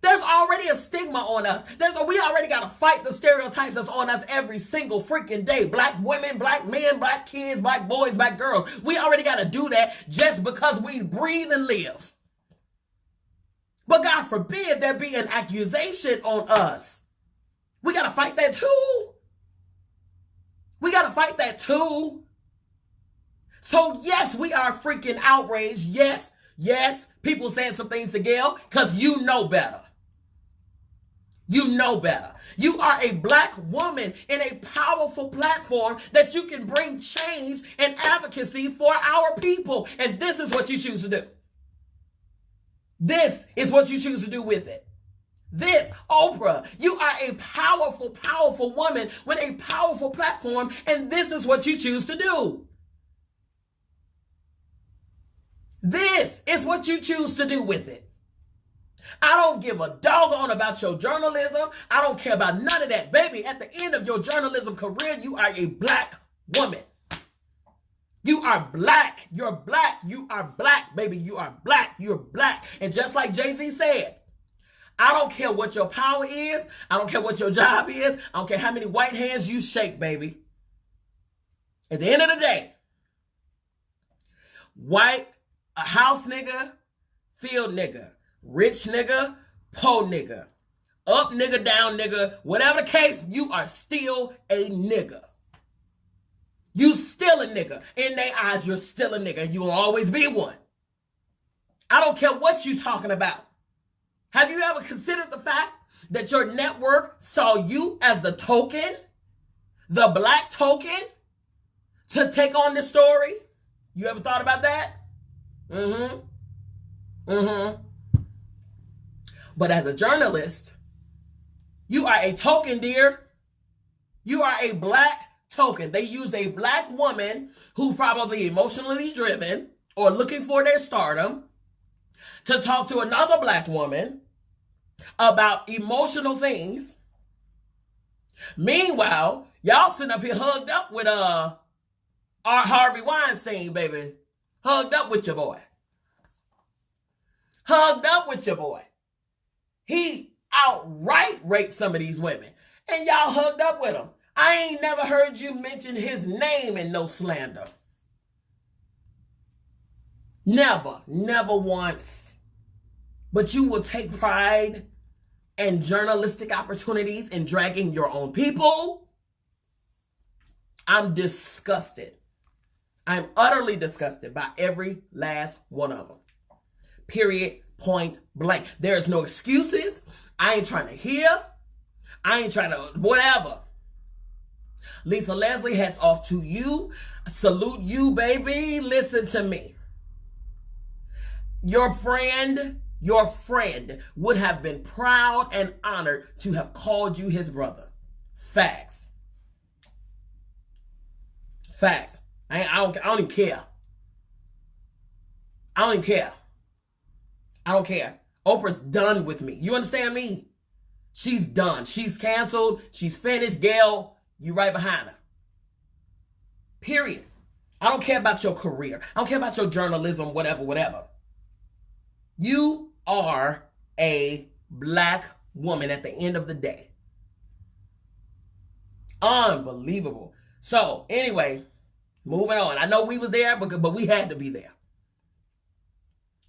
There's already a stigma on us. We already got to fight the stereotypes that's on us every single freaking day. Black women, black men, black kids, black boys, black girls. We already got to do that just because we breathe and live. But God forbid there be an accusation on us. We got to fight that too. So yes, we are freaking outraged. Yes, people saying some things to Gayle because you know better. You are a black woman in a powerful platform that you can bring change and advocacy for our people. And this is what you choose to do. This is what you choose to do with it. This, Oprah, you are a powerful, powerful woman with a powerful platform, and this is what you choose to do. This is what you choose to do with it. I don't give a doggone about your journalism. I don't care about none of that. Baby, at the end of your journalism career, you are a black woman. You are black. You're black. You are black, baby. You are black. You're black. And just like Jay-Z said, I don't care what your power is. I don't care what your job is. I don't care how many white hands you shake, baby. At the end of the day, white, a house nigga, field nigga, rich nigga, poor nigga, up nigga, down nigga, whatever the case, you are still a nigga. You still a nigga. In their eyes, you're still a nigga. You will always be one. I don't care what you talking about. Have you ever considered the fact that your network saw you as the token, the black token, to take on this story? You ever thought about that? But as a journalist, you are a token, dear. You are a black token. They used a black woman who's probably emotionally driven or looking for their stardom to talk to another black woman about emotional things. Meanwhile, y'all sitting up here hugged up with Harvey Weinstein, baby. Hugged up with your boy. Hugged up with your boy. He outright raped some of these women. And y'all hugged up with him. I ain't never heard you mention his name in no slander. Never. Never once. But you will take pride in journalistic opportunities and dragging your own people. I'm disgusted. I'm utterly disgusted by every last one of them. Period. Point blank. There's no excuses. I ain't trying to hear. I ain't trying to whatever. Lisa Leslie, hats off to you. Salute you, baby. Listen to me. Your friend would have been proud and honored to have called you his brother. Facts. Facts. I don't even care. I don't even care. I don't care. Oprah's done with me. You understand me? She's done. She's canceled. She's finished. Gayle, you right behind her. Period. I don't care about your career. I don't care about your journalism, whatever. You are a black woman at the end of the day. Unbelievable. So, anyway, moving on. I know we was there, but we had to be there.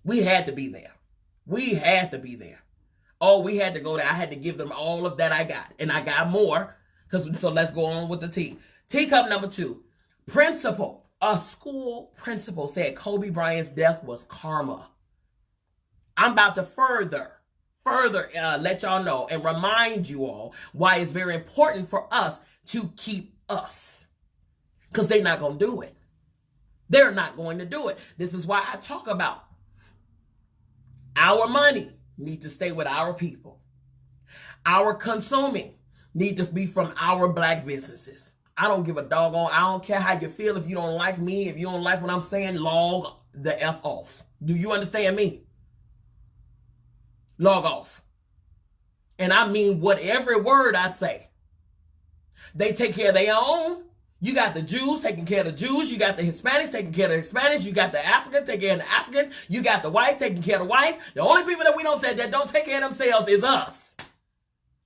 We had to be there. We had to be there. Oh, we had to go there. I had to give them all of that I got. And I got more. So let's go on with the tea. Teacup number 2. Principal. A school principal said Kobe Bryant's death was karma. I'm about to further let y'all know and remind you all why it's very important for us to keep us. Because they're not going to do it. They're not going to do it. This is why I talk about our money need to stay with our people. Our consuming need to be from our black businesses. I don't give a doggone. I don't care how you feel. If you don't like me, if you don't like what I'm saying, log the F off. Do you understand me? Log off. And I mean what every word I say. They take care of their own. You got the Jews taking care of the Jews. You got the Hispanics taking care of the Hispanics. You got the Africans taking care of the Africans. You got the whites taking care of the whites. The only people that don't take care of themselves is us.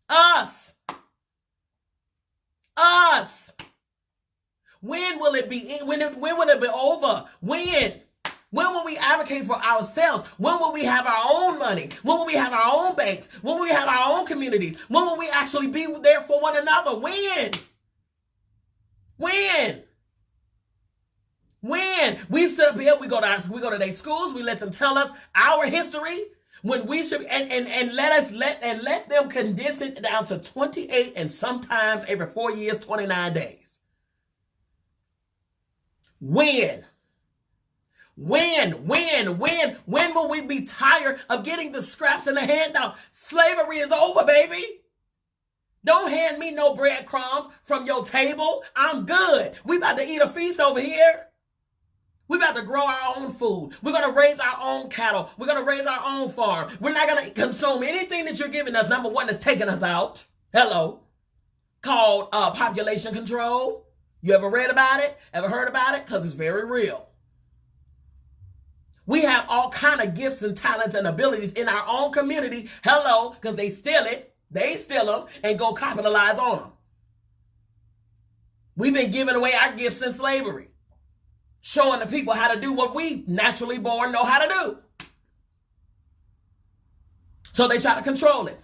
Us. Us. When will it be? When will it be over? When? When will we advocate for ourselves? When will we have our own money? When will we have our own banks? When will we have our own communities? When will we actually be there for one another? When? When we sit up here, we go to their schools, we let them tell us our history when we should and let them condense it down to 28 and sometimes every 4 years, 29 days. When will we be tired of getting the scraps and the handout? Slavery is over, baby. Don't hand me no breadcrumbs from your table. I'm good. We about to eat a feast over here. We about to grow our own food. We're going to raise our own cattle. We're going to raise our own farm. We're not going to consume anything that you're giving us. Number one, that's taking us out. Hello. Called population control. You ever read about it? Ever heard about it? Because it's very real. We have all kind of gifts and talents and abilities in our own community. Hello. Because they steal it. They steal them and go capitalize on them. We've been giving away our gifts since slavery. Showing the people how to do what we naturally born know how to do. So they try to control it.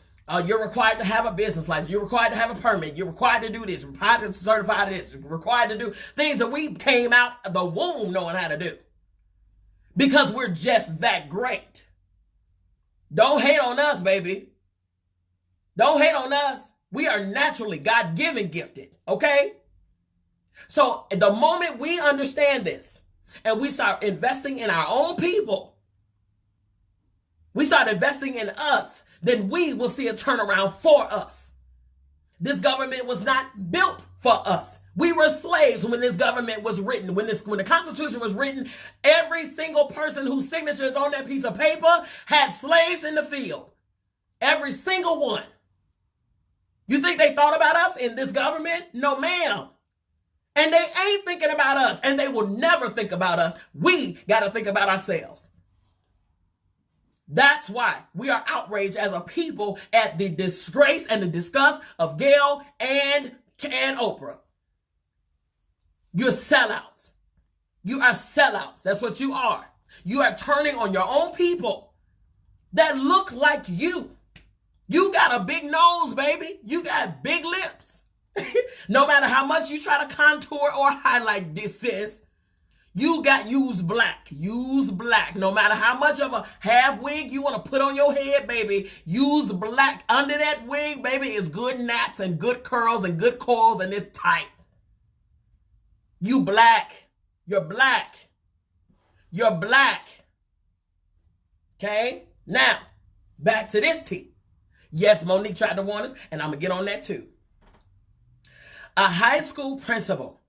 You're required to have a business license. You're required to have a permit. You're required to do this. You're required to certify this. You're required to do things that we came out of the womb knowing how to do. Because we're just that great. Don't hate on us, baby. Don't hate on us. We are naturally God-given gifted, okay? So the moment we understand this and we start investing in our own people, we start investing in us, then we will see a turnaround for us. This government was not built for us. We were slaves when this government was written. When the Constitution was written, every single person whose signature is on that piece of paper had slaves in the field. Every single one. You think they thought about us in this government? No, ma'am. And they ain't thinking about us, and they will never think about us. We got to think about ourselves. That's why we are outraged as a people at the disgrace and the disgust of Gayle and Oprah. You're sellouts. You are sellouts. That's what you are. You are turning on your own people that look like you. You got a big nose, baby. You got big lips. No matter how much you try to contour or highlight this, sis, you got use black. Use black. No matter how much of a half wig you want to put on your head, baby, use black. Under that wig, baby, is good naps and good curls and good coils, and it's tight. You black. You're black. You're black. Okay? Now, back to this tea. Yes, Monique tried to warn us, and I'm going to get on that too. A high school principal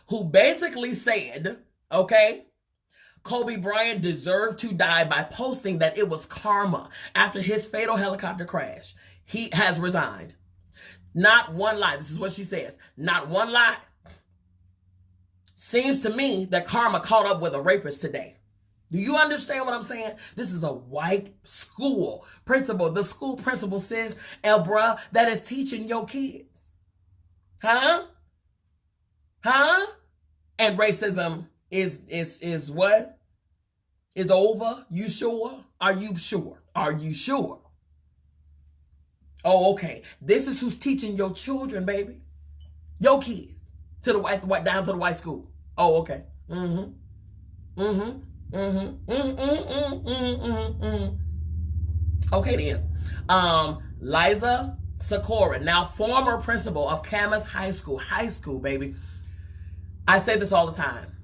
who basically said, okay, Kobe Bryant deserved to die by posting that it was karma after his fatal helicopter crash. He has resigned. Not one lie. This is what she says. Not one lie. Seems to me that karma caught up with a rapist today. Do you understand what I'm saying? This is a white school principal. The school principal says, bruh, that is teaching your kids. Huh? And racism is what? Is over? You sure? Are you sure? Are you sure? Oh, okay. This is who's teaching your children, baby. Your kids. To the white, down to the white school. Oh, okay. Okay then. Liza Sakura, now former principal of Camas High School, baby. I say this all the time.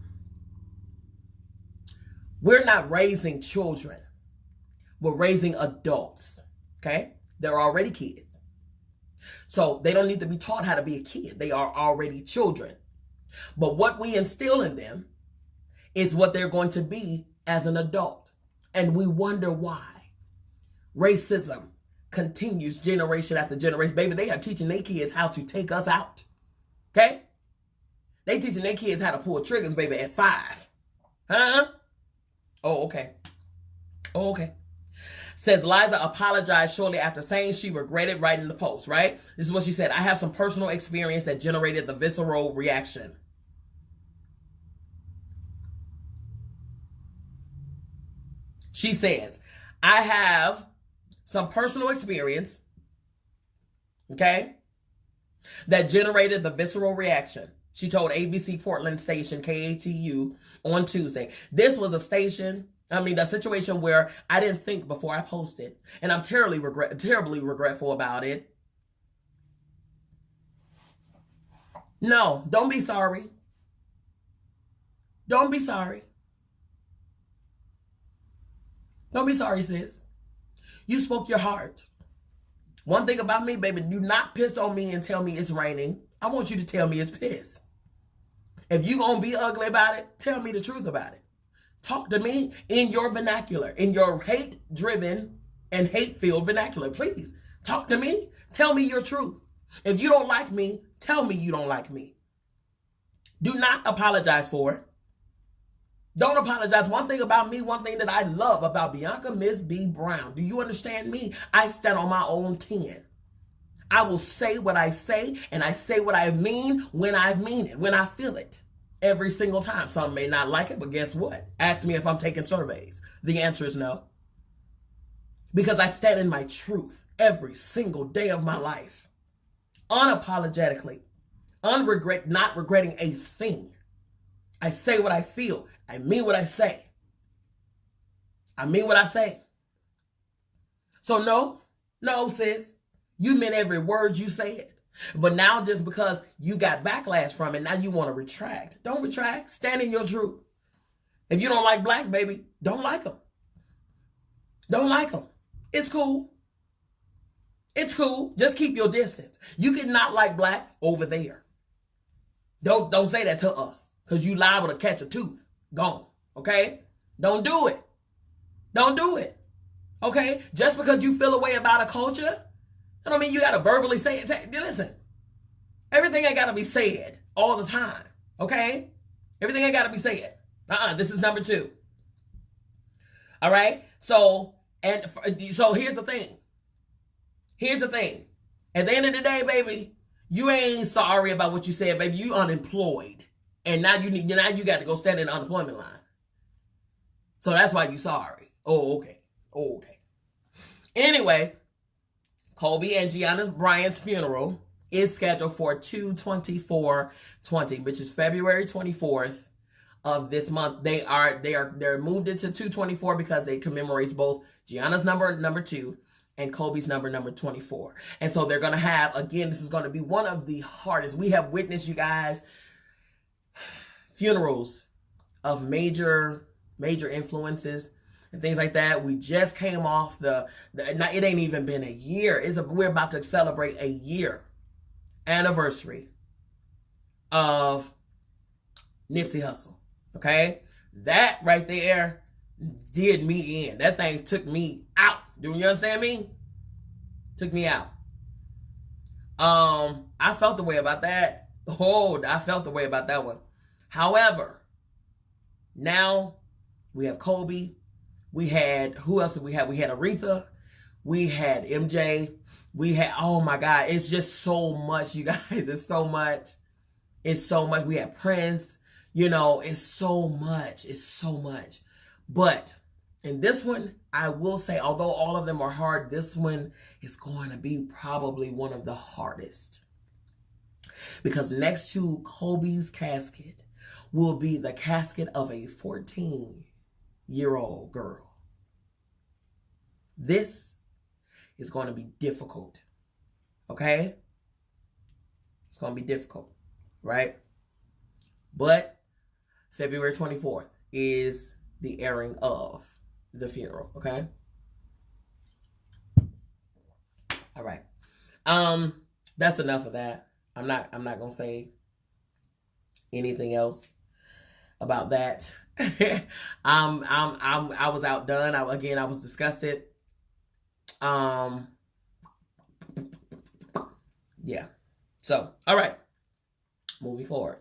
We're not raising children. We're raising adults, okay? They're already kids. So they don't need to be taught how to be a kid. They are already children. But what we instill in them is what they're going to be as an adult. And we wonder why. Racism continues generation after generation. Baby, they are teaching their kids how to take us out. Okay? They teaching their kids how to pull triggers, baby, at 5. Huh? Oh, okay. Oh, okay. Says Liza apologized shortly after saying she regretted writing the post, right? This is what she said. I have some personal experience that generated the visceral reaction. She says, I have some personal experience, okay, that generated the visceral reaction. She told ABC Portland station KATU on Tuesday. This was a situation where I didn't think before I posted. And I'm terribly regretful about it. No, don't be sorry. Don't be sorry. Don't be sorry, sis. You spoke your heart. One thing about me, baby, do not piss on me and tell me it's raining. I want you to tell me it's piss. If you gonna be ugly about it, tell me the truth about it. Talk to me in your vernacular, in your hate-driven and hate-filled vernacular. Please, talk to me. Tell me your truth. If you don't like me, tell me you don't like me. Do not apologize for it. Don't apologize. One thing about me, one thing that I love about Bianca MzBee Brown. Do you understand me? I stand on my own 10. I will say what I say, and I say what I mean when I mean it, when I feel it. Every single time. Some may not like it, but guess what? Ask me if I'm taking surveys. The answer is no. Because I stand in my truth every single day of my life. Unapologetically. Not regretting a thing. I say what I feel. I mean what I say. I mean what I say. So no, sis. You meant every word you said. But now just because you got backlash from it, now you want to retract. Don't retract. Stand in your truth. If you don't like blacks, baby, don't like them. Don't like them. It's cool. It's cool. Just keep your distance. You cannot like blacks over there. Don't say that to us, because you liable to catch a tooth. Gone. Okay? Don't do it. Don't do it. Okay? Just because you feel a way about a culture, I don't mean you got to verbally say it. Listen, everything ain't got to be said all the time. Okay? Everything ain't got to be said. This is number 2. All right? So here's the thing. Here's the thing. At the end of the day, baby, you ain't sorry about what you said, baby. You unemployed. And now you got to go stand in the unemployment line. So that's why you sorry. Oh, okay. Oh, okay. Anyway, Kobe and Gianna Bryant's funeral is scheduled for 2/24/20, which is February 24th of this month. They're moved it to 2/24 because it commemorates both Gianna's number 2 and Kobe's number 24. And so they're going to have, again, this is going to be one of the hardest. We have witnessed, you guys, funerals of major influences and things like that. We just came off it ain't even been a year. We're about to celebrate a year anniversary of Nipsey Hussle. Okay? That right there did me in. That thing took me out. Do you understand me? Took me out. I felt the way about that. Oh, I felt the way about that one. However, now we have Kobe. We had, who else did we have? We had Aretha. We had MJ. We had, oh my God, it's just so much, you guys. It's so much. It's so much. We had Prince. You know, it's so much. It's so much. But in this one, I will say, although all of them are hard, this one is going to be probably one of the hardest. Because next to Kobe's casket will be the casket of a 14-year-old girl. This is going to be difficult. Okay? It's going to be difficult, right? But February 24th is the airing of the funeral, okay? All right. That's enough of that. I'm not gonna say anything else about that. I was outdone. I was disgusted. Yeah. So, all right. Moving forward.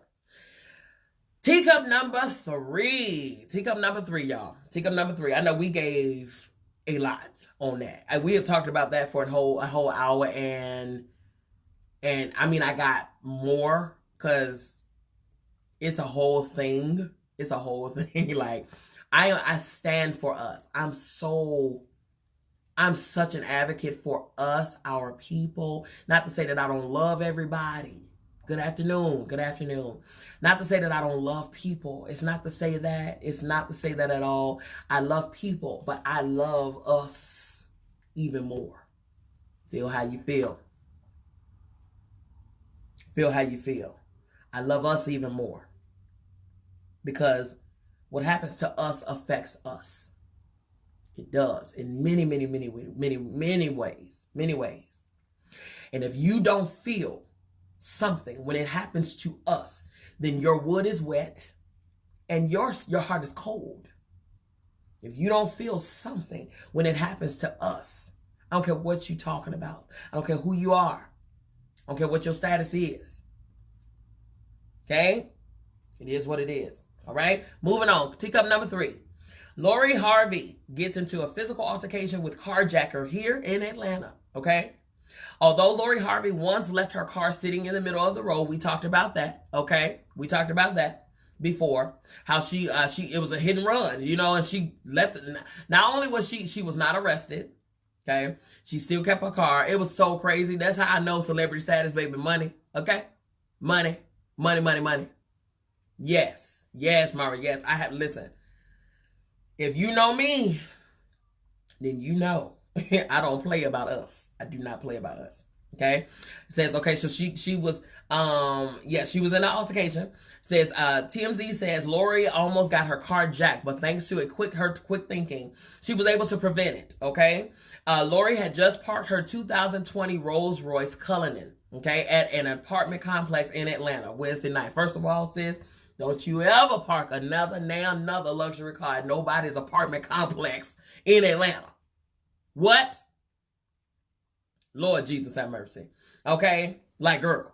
Teacup number 3. Teacup number 3, y'all. Teacup number 3. I know we gave a lot on that. We have talked about that for a whole hour, and I mean, I got more because it's a whole thing. It's a whole thing. Like, I stand for us. I'm such an advocate for us, our people. Not to say that I don't love everybody. Good afternoon. Good afternoon. Not to say that I don't love people. It's not to say that. It's not to say that at all. I love people, but I love us even more. Feel how you feel. Feel how you feel. I love us even more. Because what happens to us affects us. It does in many, many, many, many, many ways. Many ways. And if you don't feel something when it happens to us, then your wood is wet and your heart is cold. If you don't feel something when it happens to us, I don't care what you're talking about. I don't care who you are. I don't care what your status is. Okay? It is what it is. All right? Moving on. Teacup number 3. Lori Harvey gets into a physical altercation with carjacker here in Atlanta. Okay? Although Lori Harvey once left her car sitting in the middle of the road, we talked about that, okay? We talked about that before. How it was a hit and run, you know, and she left it. Not only was she was not arrested, okay? She still kept her car. It was so crazy. That's how I know celebrity status, baby. Money, okay? Money, money, money, money. Yes, yes, Mara, yes. Listen, if you know me, then you know. I don't play about us. I do not play about us. Okay? It says, okay, so she was Yeah, she was in an altercation. Says TMZ says Lori almost got her car jacked, but thanks to her quick thinking, she was able to prevent it. Okay, Lori had just parked her 2020 Rolls Royce Cullinan, okay, at an apartment complex in Atlanta Wednesday night. First of all, sis, don't you ever park another luxury car at nobody's apartment complex in Atlanta. What? Lord Jesus have mercy. Okay, like girl,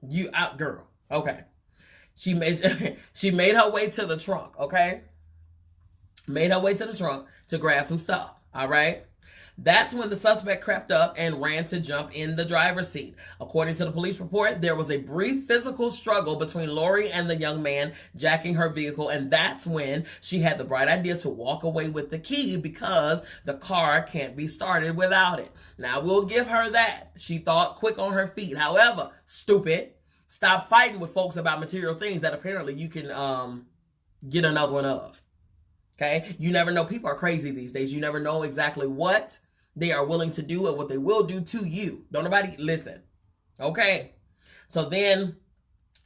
you out, girl. Okay. She made her way to the trunk, okay? Made her way to the trunk to grab some stuff, all right? That's when the suspect crept up and ran to jump in the driver's seat. According to the police report, there was a brief physical struggle between Lori and the young man jacking her vehicle, and that's when she had the bright idea to walk away with the key because the car can't be started without it. Now, we'll give her that. She thought quick on her feet. However, stupid. Stop fighting with folks about material things that apparently you can get another one of. Okay? You never know. People are crazy these days. You never know exactly what they are willing to do and what they will do to you. Don't nobody listen. Okay? So then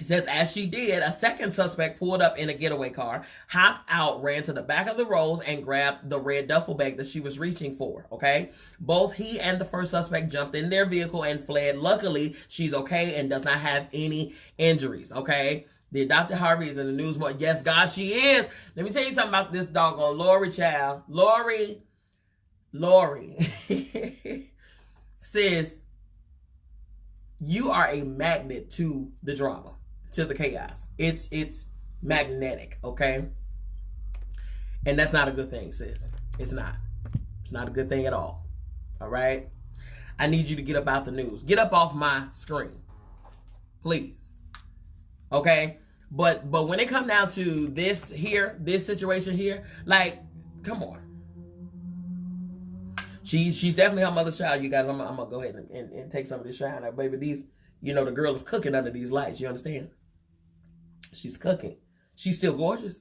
it says, as she did, a second suspect pulled up in a getaway car, hopped out, ran to the back of the rows, and grabbed the red duffel bag that she was reaching for, okay? Both he and the first suspect jumped in their vehicle and fled. Luckily, she's okay and does not have any injuries, okay? The adopted Harvey is in the news more. Yes, God, she is. Let me tell you something about this doggone Lori child. Lori. Sis, you are a magnet to the drama, to the chaos. It's magnetic, okay? And that's not a good thing, sis. It's not. It's not a good thing at all. All right? I need you to get up out the news. Get up off my screen. Please. Okay? But when it come down to this here, this situation here, like, come on. She's definitely her mother's child, you guys. I'm gonna go ahead and take some of this shine. Like, baby, these, the girl is cooking under these lights. You understand? She's cooking. She's still gorgeous,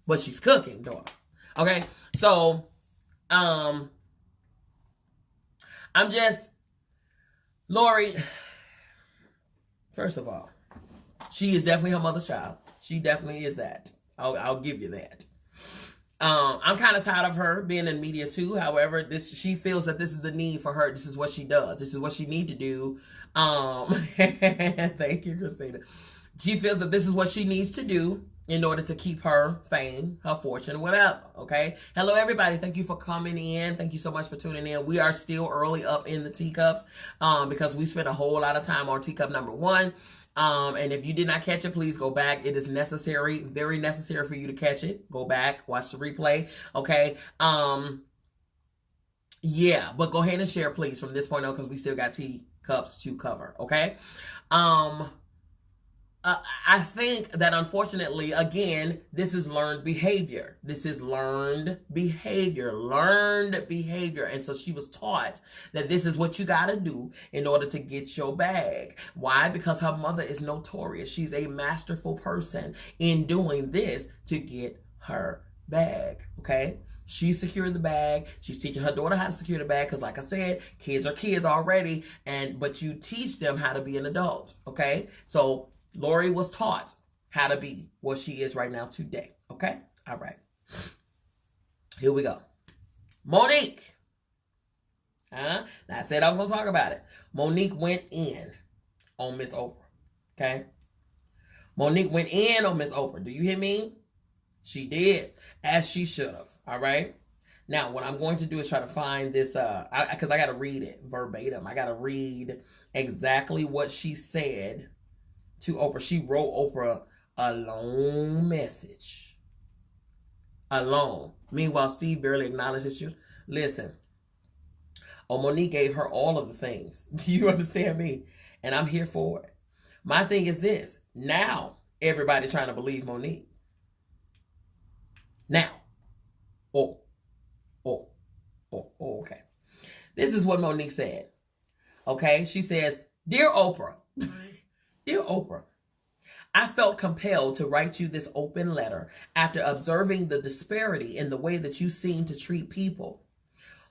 but she's cooking, daughter. Okay, so I'm just, Lori. First of all, she is definitely her mother's child. She definitely is that. I'll give you that. I'm kind of tired of her being in media too. However, she feels that this is a need for her. This is what she does. This is what she need to do. Thank you, Christina. She feels that this is what she needs to do in order to keep her fame, her fortune, whatever. Okay. Hello, everybody. Thank you for coming in. Thank you so much for tuning in. We are still early up in the teacups because we spent a whole lot of time on teacup number 1. And if you did not catch it, please go back. It is necessary, very necessary for you to catch it. Go back, watch the replay. Okay. Yeah, but go ahead and share, please, from this point on, because we still got teacups to cover. Okay. I think that unfortunately, again, this is learned behavior. This is learned behavior. And so she was taught that this is what you got to do in order to get your bag. Why? Because her mother is notorious. She's a masterful person in doing this to get her bag. Okay? She secured the bag. She's teaching her daughter how to secure the bag because, like I said, kids are kids already. But you teach them how to be an adult. Okay? So Lori was taught how to be what she is right now today. Okay? All right. Here we go. Monique. Now, I said I was going to talk about it. Monique went in on Miss Oprah. Okay? Monique went in on Miss Oprah. Do you hear me? She did, as she should have. All right? Now, what I'm going to do is try to find this, because I got to read it verbatim. I got to read exactly what she said to Oprah. She wrote Oprah a long message. Alone. Meanwhile, Steve barely acknowledged his shoes. Listen. Monique gave her all of the things. Do you understand me? And I'm here for it. My thing is this. Now, everybody trying to believe Monique. Now. Okay. This is what Monique said. Okay? She says, Dear Oprah. Dear Oprah, I felt compelled to write you this open letter after observing the disparity in the way that you seem to treat people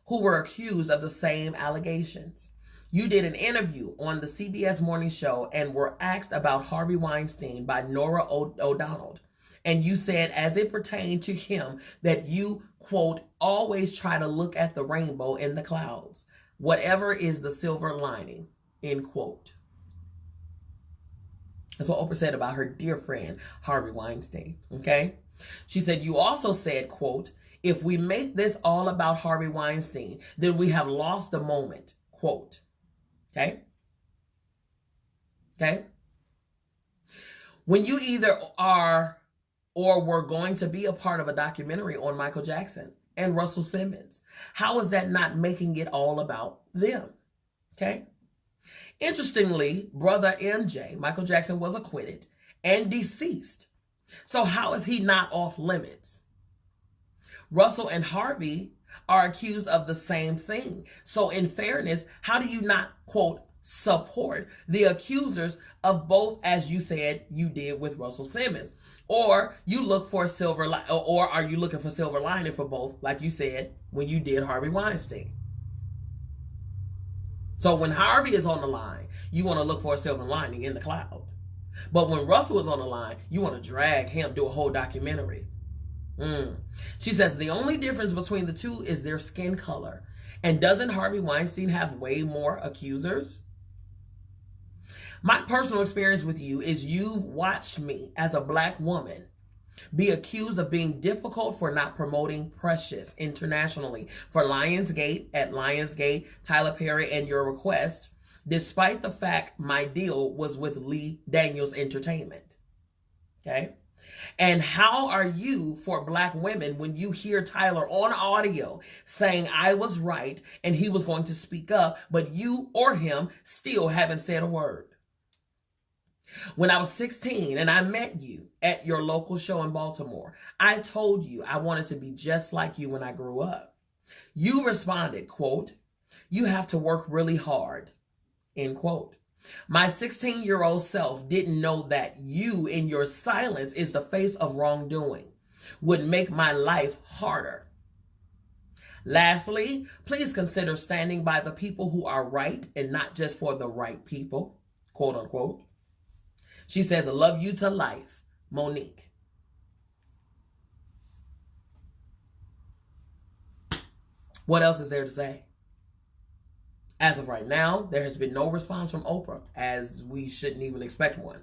who were accused of the same allegations. You did an interview on the CBS Morning Show and were asked about Harvey Weinstein by Norah O'Donnell. And you said, as it pertained to him, that you, quote, always try to look at the rainbow in the clouds. Whatever is the silver lining, end quote. That's what Oprah said about her dear friend, Harvey Weinstein, okay? She said, you also said, quote, if we make this all about Harvey Weinstein, then we have lost the moment, quote. Okay? Okay? When you either are or were going to be a part of a documentary on Michael Jackson and Russell Simmons, how is that not making it all about them? Okay? Interestingly, brother MJ, Michael Jackson, was acquitted and deceased. So how is he not off limits? Russell and Harvey are accused of the same thing. So in fairness, how do you not, quote, support the accusers of both, as you said you did with Russell Simmons? Or you look for or are you looking for silver lining for both, like you said when you did Harvey Weinstein? So when Harvey is on the line, you want to look for a silver lining in the cloud. But when Russell is on the line, you want to drag him, do a whole documentary. She says the only difference between the two is their skin color. And doesn't Harvey Weinstein have way more accusers? My personal experience with you is you've watched me as a Black woman be accused of being difficult for not promoting Precious internationally for Lionsgate, Tyler Perry, and Your Request, despite the fact my deal was with Lee Daniels Entertainment. Okay? And how are you for Black women when you hear Tyler on audio saying I was right and he was going to speak up, but you or him still haven't said a word? When I was 16 and I met you at your local show in Baltimore, I told you I wanted to be just like you when I grew up. You responded, quote, you have to work really hard, end quote. My 16-year-old self didn't know that you in your silence is the face of wrongdoing, would make my life harder. Lastly, please consider standing by the people who are right and not just for the right people, quote unquote. She says, I love you to life, Monique. What else is there to say? As of right now, there has been no response from Oprah, as we shouldn't even expect one.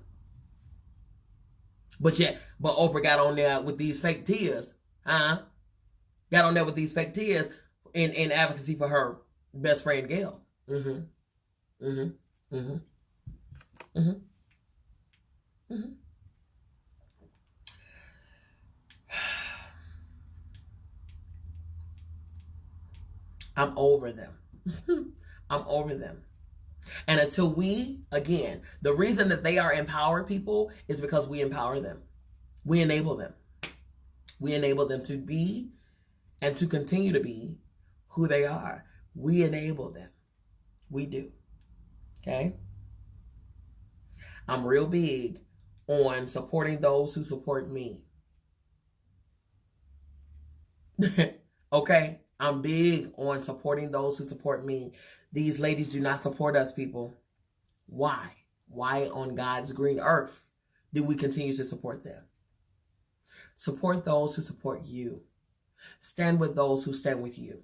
But Oprah got on there with these fake tears, Got on there with these fake tears in advocacy for her best friend, Gayle. I'm over them. I'm over them. And until we, again, the reason that they are empowered people is because we empower them. We enable them. We enable them to be and to continue to be who they are. We enable them. We do. Okay? I'm real big on supporting those who support me. Okay? I'm big on supporting those who support me. These ladies do not support us, people. Why? Why on God's green earth do we continue to support them? Support those who support you. Stand with those who stand with you.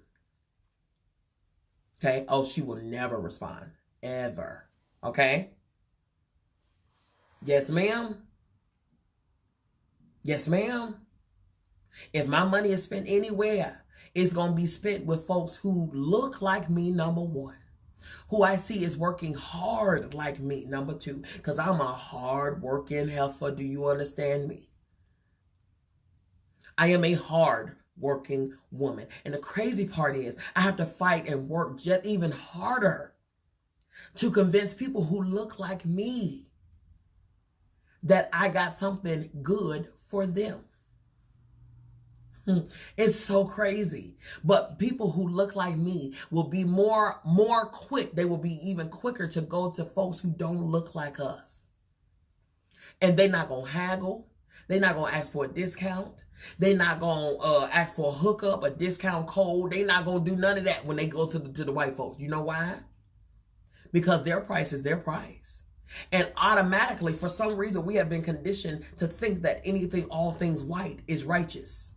Okay? Oh, she will never respond. Ever. Okay? Yes, ma'am. Yes, ma'am. If my money is spent anywhere, it's going to be spent with folks who look like me, number one. Who I see is working hard like me, number two. Because I'm a hard-working heifer. Do you understand me? I am a hard-working woman. And the crazy part is I have to fight and work just even harder to convince people who look like me that I got something good for them. It's so crazy. But people who look like me will be more quick. They will be even quicker to go to folks who don't look like us. And they're not going to haggle. They're not going to ask for a discount. They're not going to ask for a hookup, a discount code. They're not going to do none of that when they go to the white folks. You know why? because their price is their price. And automatically, for some reason, we have been conditioned to think that all things white is righteous.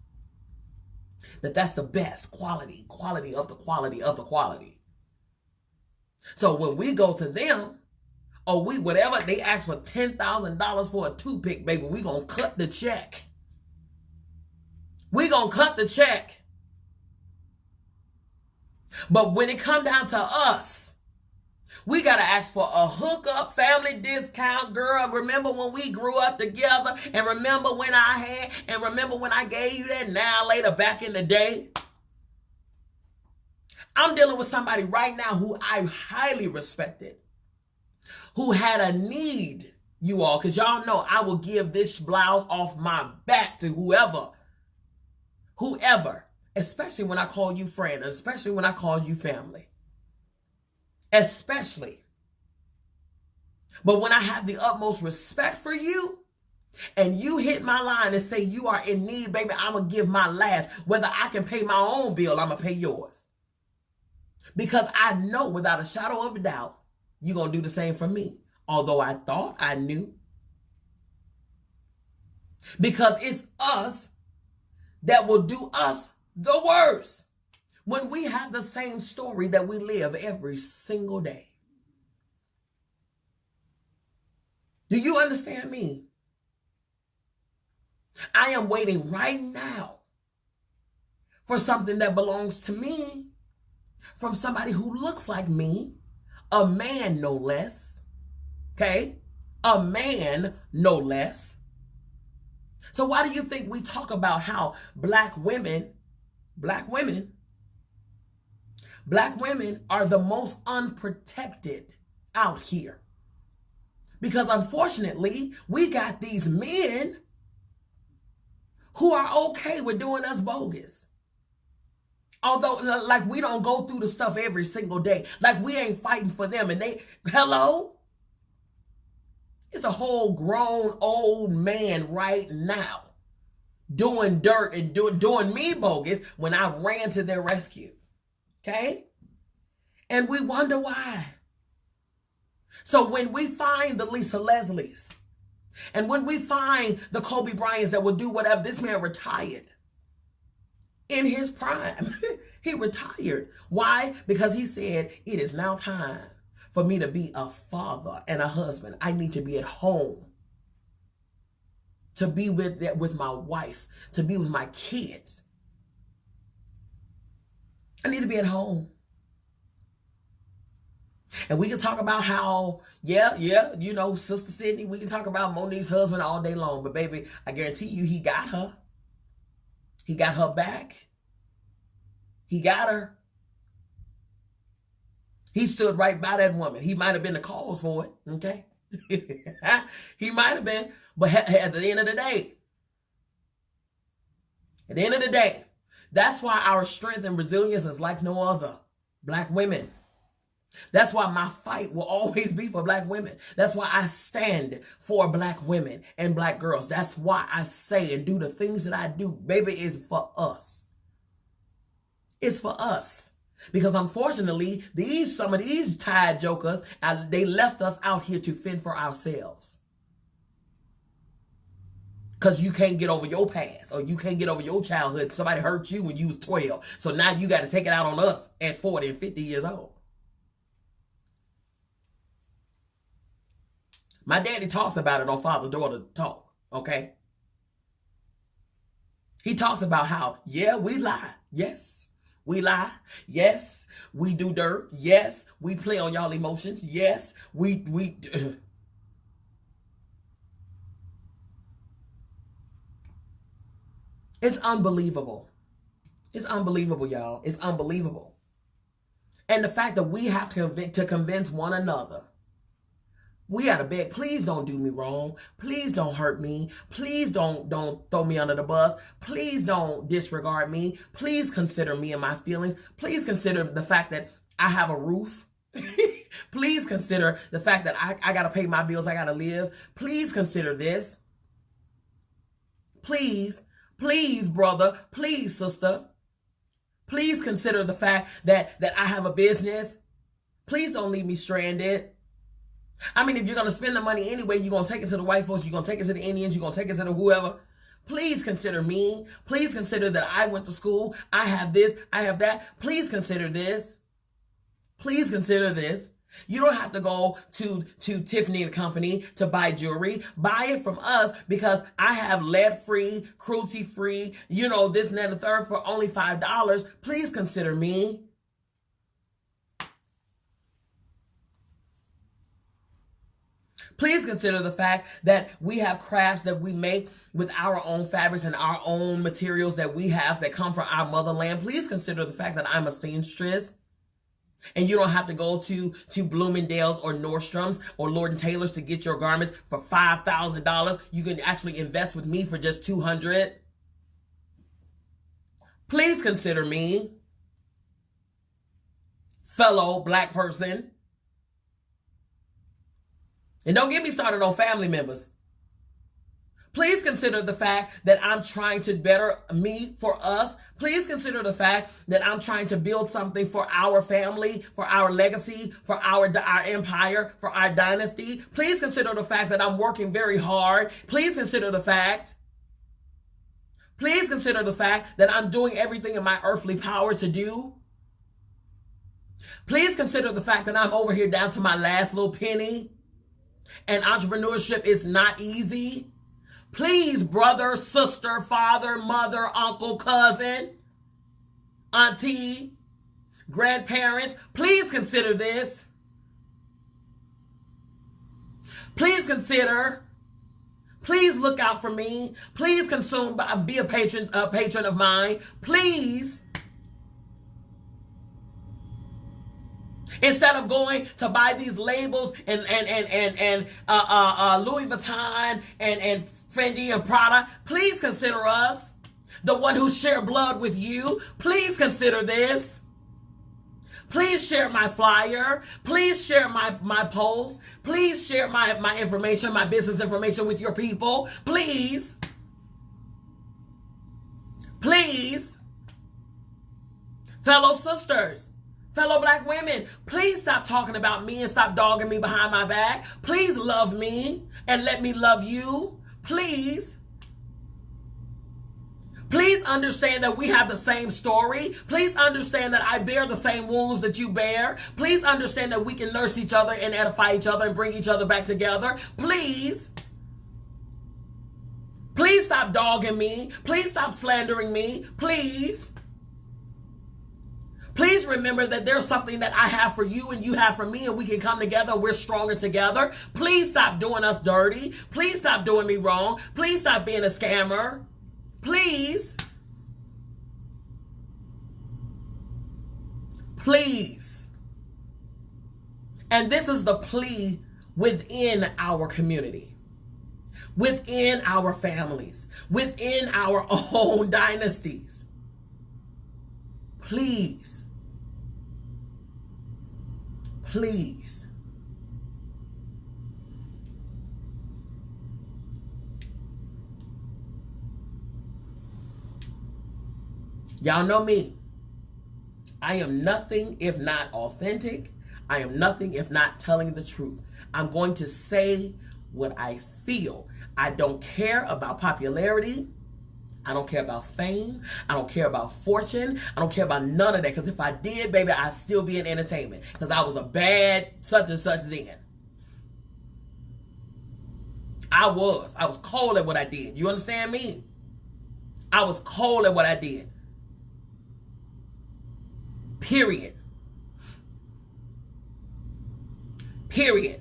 That's the best quality of the quality of the quality. So when we go to them, or whatever, they ask for $10,000 for a toothpick, baby, we gonna cut the check. We gonna cut the check. But when it come down to us, we got to ask for a hookup, family discount, girl. Remember when we grew up together? And remember when remember when I gave you that now later back in the day? I'm dealing with somebody right now who I highly respected, who had a need, you all, because y'all know I will give this blouse off my back to whoever, especially when I call you friend, especially when I call you family. Especially. But when I have the utmost respect for you, and you hit my line and say you are in need, baby, I'm going to give my last. Whether I can pay my own bill, I'm going to pay yours. Because I know without a shadow of a doubt, you're going to do the same for me. Although I thought I knew. Because it's us that will do us the worst. When we have the same story that we live every single day. Do you understand me? I am waiting right now for something that belongs to me from somebody who looks like me, a man no less, okay? A man no less. So why do you think we talk about how black women are the most unprotected out here? Because unfortunately, we got these men who are okay with doing us bogus. Although, like, we don't go through the stuff every single day. Like, we ain't fighting for them. And hello? It's a whole grown old man right now doing dirt and doing me bogus when I ran to their rescue. Okay? And we wonder why. So when we find the Lisa Leslies, and when we find the Kobe Bryants that will do whatever, this man retired in his prime. He retired. Why? Because he said, it is now time for me to be a father and a husband. I need to be at home. To be with my wife. To be with my kids. I need to be at home. And we can talk about how, you know, Sister Sydney, we can talk about Monique's husband all day long. But baby, I guarantee you he got her. He got her back. He got her. He stood right by that woman. He might have been the cause for it, okay? He might have been. But at the end of the day, that's why our strength and resilience is like no other. Black women. That's why my fight will always be for black women. That's why I stand for black women and black girls. That's why I say and do the things that I do. Baby, it's for us. It's for us. Because unfortunately, some of these tired jokers, they left us out here to fend for ourselves. Because you can't get over your past, or you can't get over your childhood. Somebody hurt you when you was 12. So now you got to take it out on us at 40 and 50 years old. My daddy talks about it on Father-Daughter Talk, okay? He talks about how, we lie. Yes, we lie. Yes, we do dirt. Yes, we play on y'all emotions. Yes, we It's unbelievable. It's unbelievable, y'all. It's unbelievable. And the fact that we have to convince one another. We gotta beg, please don't do me wrong. Please don't hurt me. Please don't throw me under the bus. Please don't disregard me. Please consider me and my feelings. Please consider the fact that I have a roof. Please consider the fact that I gotta pay my bills. I gotta live. Please consider this. Please, brother. Please, sister. Please consider the fact that I have a business. Please don't leave me stranded. I mean, if you're going to spend the money anyway, you're going to take it to the white folks, you're going to take it to the Indians, you're going to take it to the whoever. Please consider me. Please consider that I went to school. I have this, I have that. Please consider this. Please consider this. You don't have to go to Tiffany & Company to buy jewelry. Buy it from us because I have lead-free, cruelty-free, this and that and the third for only $5. Please consider me. Please consider the fact that we have crafts that we make with our own fabrics and our own materials that we have that come from our motherland. Please consider the fact that I'm a seamstress. And you don't have to go to Bloomingdale's or Nordstrom's or Lord & Taylor's to get your garments for $5,000. You can actually invest with me for just $200. Please consider me, fellow Black person. And don't get me started on family members. Please consider the fact that I'm trying to better me for us. Please consider the fact that I'm trying to build something for our family, for our legacy, for our empire, for our dynasty. Please consider the fact that I'm working very hard. Please consider the fact. Please consider the fact that I'm doing everything in my earthly power to do. Please consider the fact that I'm over here down to my last little penny. And entrepreneurship is not easy. Please, brother, sister, father, mother, uncle, cousin, auntie, grandparents, please consider this. Please consider. Please look out for me. Please be a patron of mine. Please. Instead of going to buy these labels and Louis Vuitton and Fendi and Prada, please consider us, the one who share blood with you. Please consider this. Please share my flyer. Please share my post. Please share my information, my business information with your people. Please. Please. Fellow sisters, fellow Black women, please stop talking about me and stop dogging me behind my back. Please love me and let me love you. Please. Please understand that we have the same story. Please understand that I bear the same wounds that you bear. Please understand that we can nurse each other and edify each other and bring each other back together. Please. Please stop dogging me. Please stop slandering me. Please. Please remember that there's something that I have for you and you have for me, and we can come together. We're stronger together. Please stop doing us dirty. Please stop doing me wrong. Please stop being a scammer. Please. Please. And this is the plea within our community, within our families, within our own dynasties. Please. Please. Y'all know me. I am nothing if not authentic. I am nothing if not telling the truth. I'm going to say what I feel. I don't care about popularity. I don't care about fame. I don't care about fortune. I don't care about none of that. Because if I did, baby, I'd still be in entertainment. Because I was a bad such and such then. I was cold at what I did. You understand me? I was cold at what I did. Period. Period.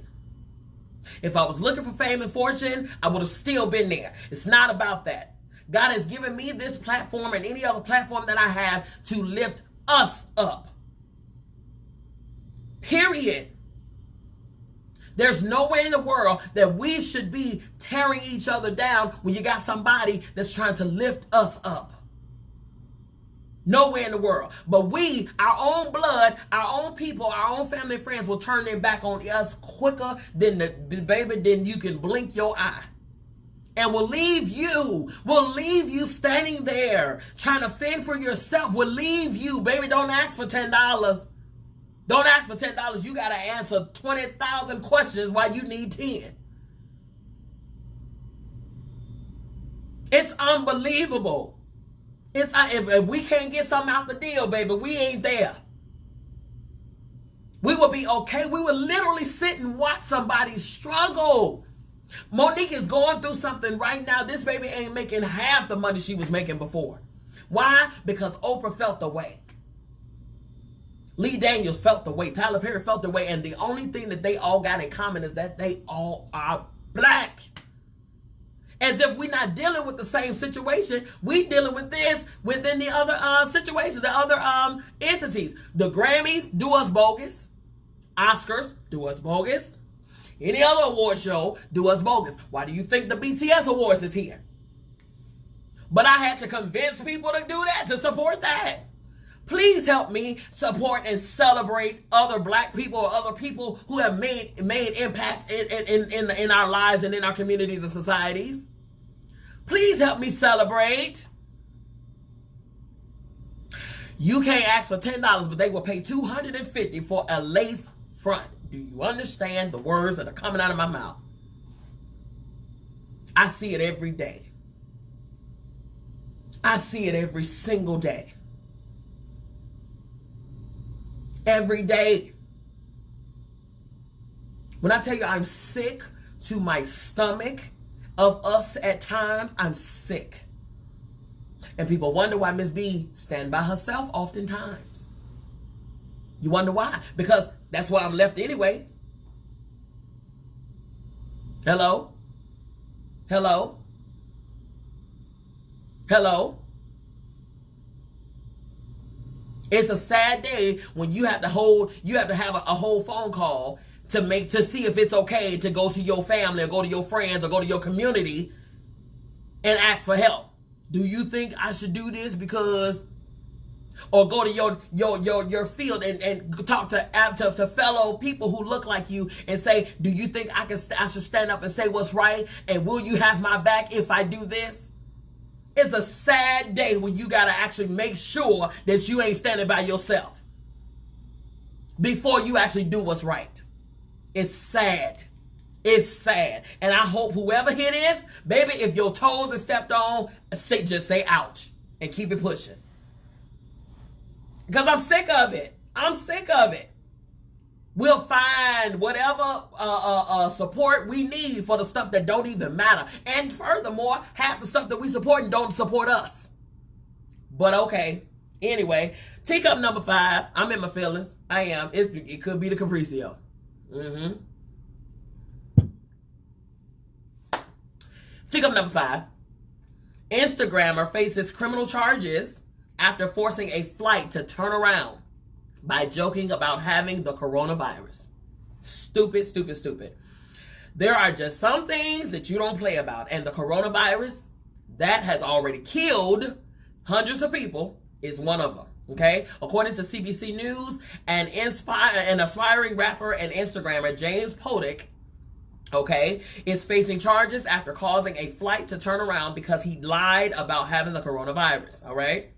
If I was looking for fame and fortune, I would have still been there. It's not about that. God has given me this platform and any other platform that I have to lift us up. Period. There's no way in the world that we should be tearing each other down when you got somebody that's trying to lift us up. Nowhere in the world. But we, our own blood, our own people, our own family and friends will turn their back on us quicker than than you can blink your eye. And we'll leave you standing there trying to fend for yourself. We'll leave you, baby. Don't ask for $10. Don't ask for $10. You got to answer 20,000 questions why you need 10. It's unbelievable. If we can't get something out the deal, baby, we ain't there. We will be okay. We will literally sit and watch somebody struggle. Monique is going through something right now. This baby ain't making half the money she was making before. Why? Because Oprah felt the way. Lee Daniels felt the way. Tyler Perry felt the way. And the only thing that they all got in common is that they all are black. As if we're not dealing with the same situation. We dealing with this within the other situations, the other entities. The Grammys do us bogus. Oscars do us bogus. Any other award show do us bogus. Why do you think the BTS Awards is here? But I had to convince people to do that, to support that. Please help me support and celebrate other black people or other people who have made impacts in our lives and in our communities and societies. Please help me celebrate. You can't ask for $10, but they will pay $250 for a lace front. Do you understand the words that are coming out of my mouth? I see it every day. I see it every single day. Every day. When I tell you I'm sick to my stomach of us at times, I'm sick. And people wonder why MzBee stand by herself oftentimes. You wonder why? Because that's why I'm left anyway. Hello? Hello? Hello? It's a sad day when you have to have a whole phone call to see if it's okay to go to your family or go to your friends or go to your community and ask for help. Do you think I should do this because, or go to your field and talk to fellow people who look like you and say, do you think I should stand up and say what's right, and will you have my back if I do this? It's a sad day when you got to actually make sure that you ain't standing by yourself before you actually do what's right. It's sad. It's sad. And I hope whoever hit is, baby, if your toes are stepped on, just say ouch and keep it pushing. Because I'm sick of it. I'm sick of it. We'll find whatever support we need for the stuff that don't even matter. And furthermore, half the stuff that we support and don't support us. But okay. Anyway, teacup number 5. I'm in my feelings. I am. It could be the Capriccio. Teacup number 5. Instagrammer faces criminal charges after forcing a flight to turn around by joking about having the coronavirus. Stupid, stupid, stupid. There are just some things that you don't play about. And the coronavirus, that has already killed hundreds of people, is one of them. Okay? According to CBC News, an aspiring rapper and Instagrammer, James Podek, okay, is facing charges after causing a flight to turn around because he lied about having the coronavirus. All right?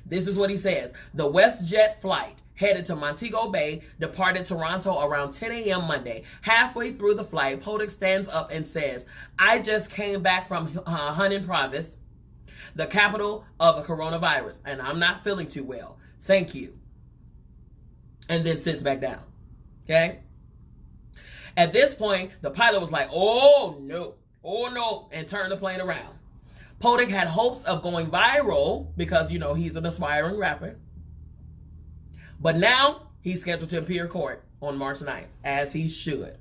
This is what he says. The WestJet flight headed to Montego Bay departed Toronto around 10 a.m. Monday. Halfway through the flight, Podek stands up and says, I just came back from Hunan Province, the capital of the coronavirus, and I'm not feeling too well. Thank you. And then sits back down. Okay? At this point, the pilot was like, oh no, and turned the plane around. Podek had hopes of going viral because, you know, he's an aspiring rapper. But now he's scheduled to appear in court on March 9th, as he should,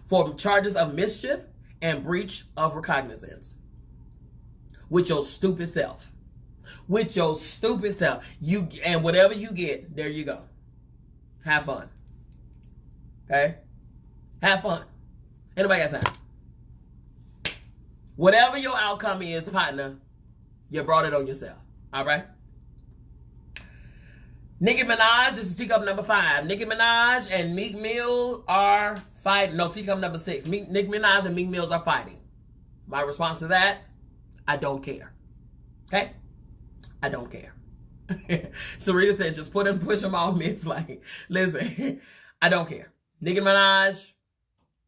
for charges of mischief and breach of recognizance. With your stupid self. With your stupid self. And whatever you get, there you go. Have fun. Okay? Have fun. Anybody got time? Whatever your outcome is, partner, you brought it on yourself. All right? Nicki Minaj, this is teacup number 5. Nicki Minaj and Meek Mill are fighting. No, teacup number 6. Nicki Minaj and Meek Mills are fighting. My response to that, I don't care. Okay? I don't care. Sarita said, just push him off mid-flight. Listen, I don't care. Nicki Minaj,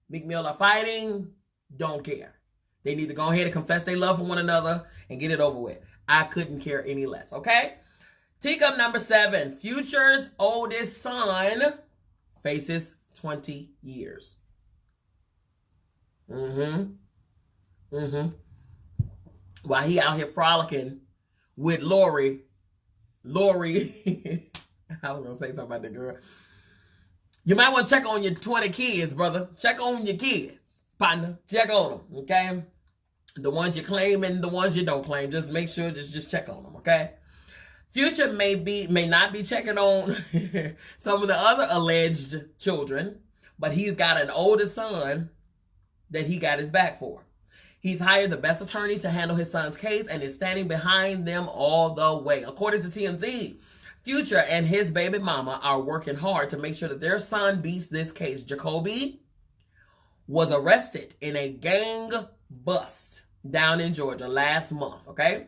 Meek Mill are fighting. Don't care. They need to go ahead and confess their love for one another and get it over with. I couldn't care any less, okay? Teacup number 7. Future's oldest son faces 20 years. While he out here frolicking with Lori, I was going to say something about that girl. You might want to check on your 20 kids, brother. Check on your kids, partner. Check on them, okay? The ones you claim and the ones you don't claim. Just make sure, just check on them, okay? Future may not be checking on some of the other alleged children, but he's got an older son that he got his back for. He's hired the best attorneys to handle his son's case and is standing behind them all the way. According to TMZ, Future and his baby mama are working hard to make sure that their son beats this case. Jacoby was arrested in a gang bust down in Georgia last month, okay?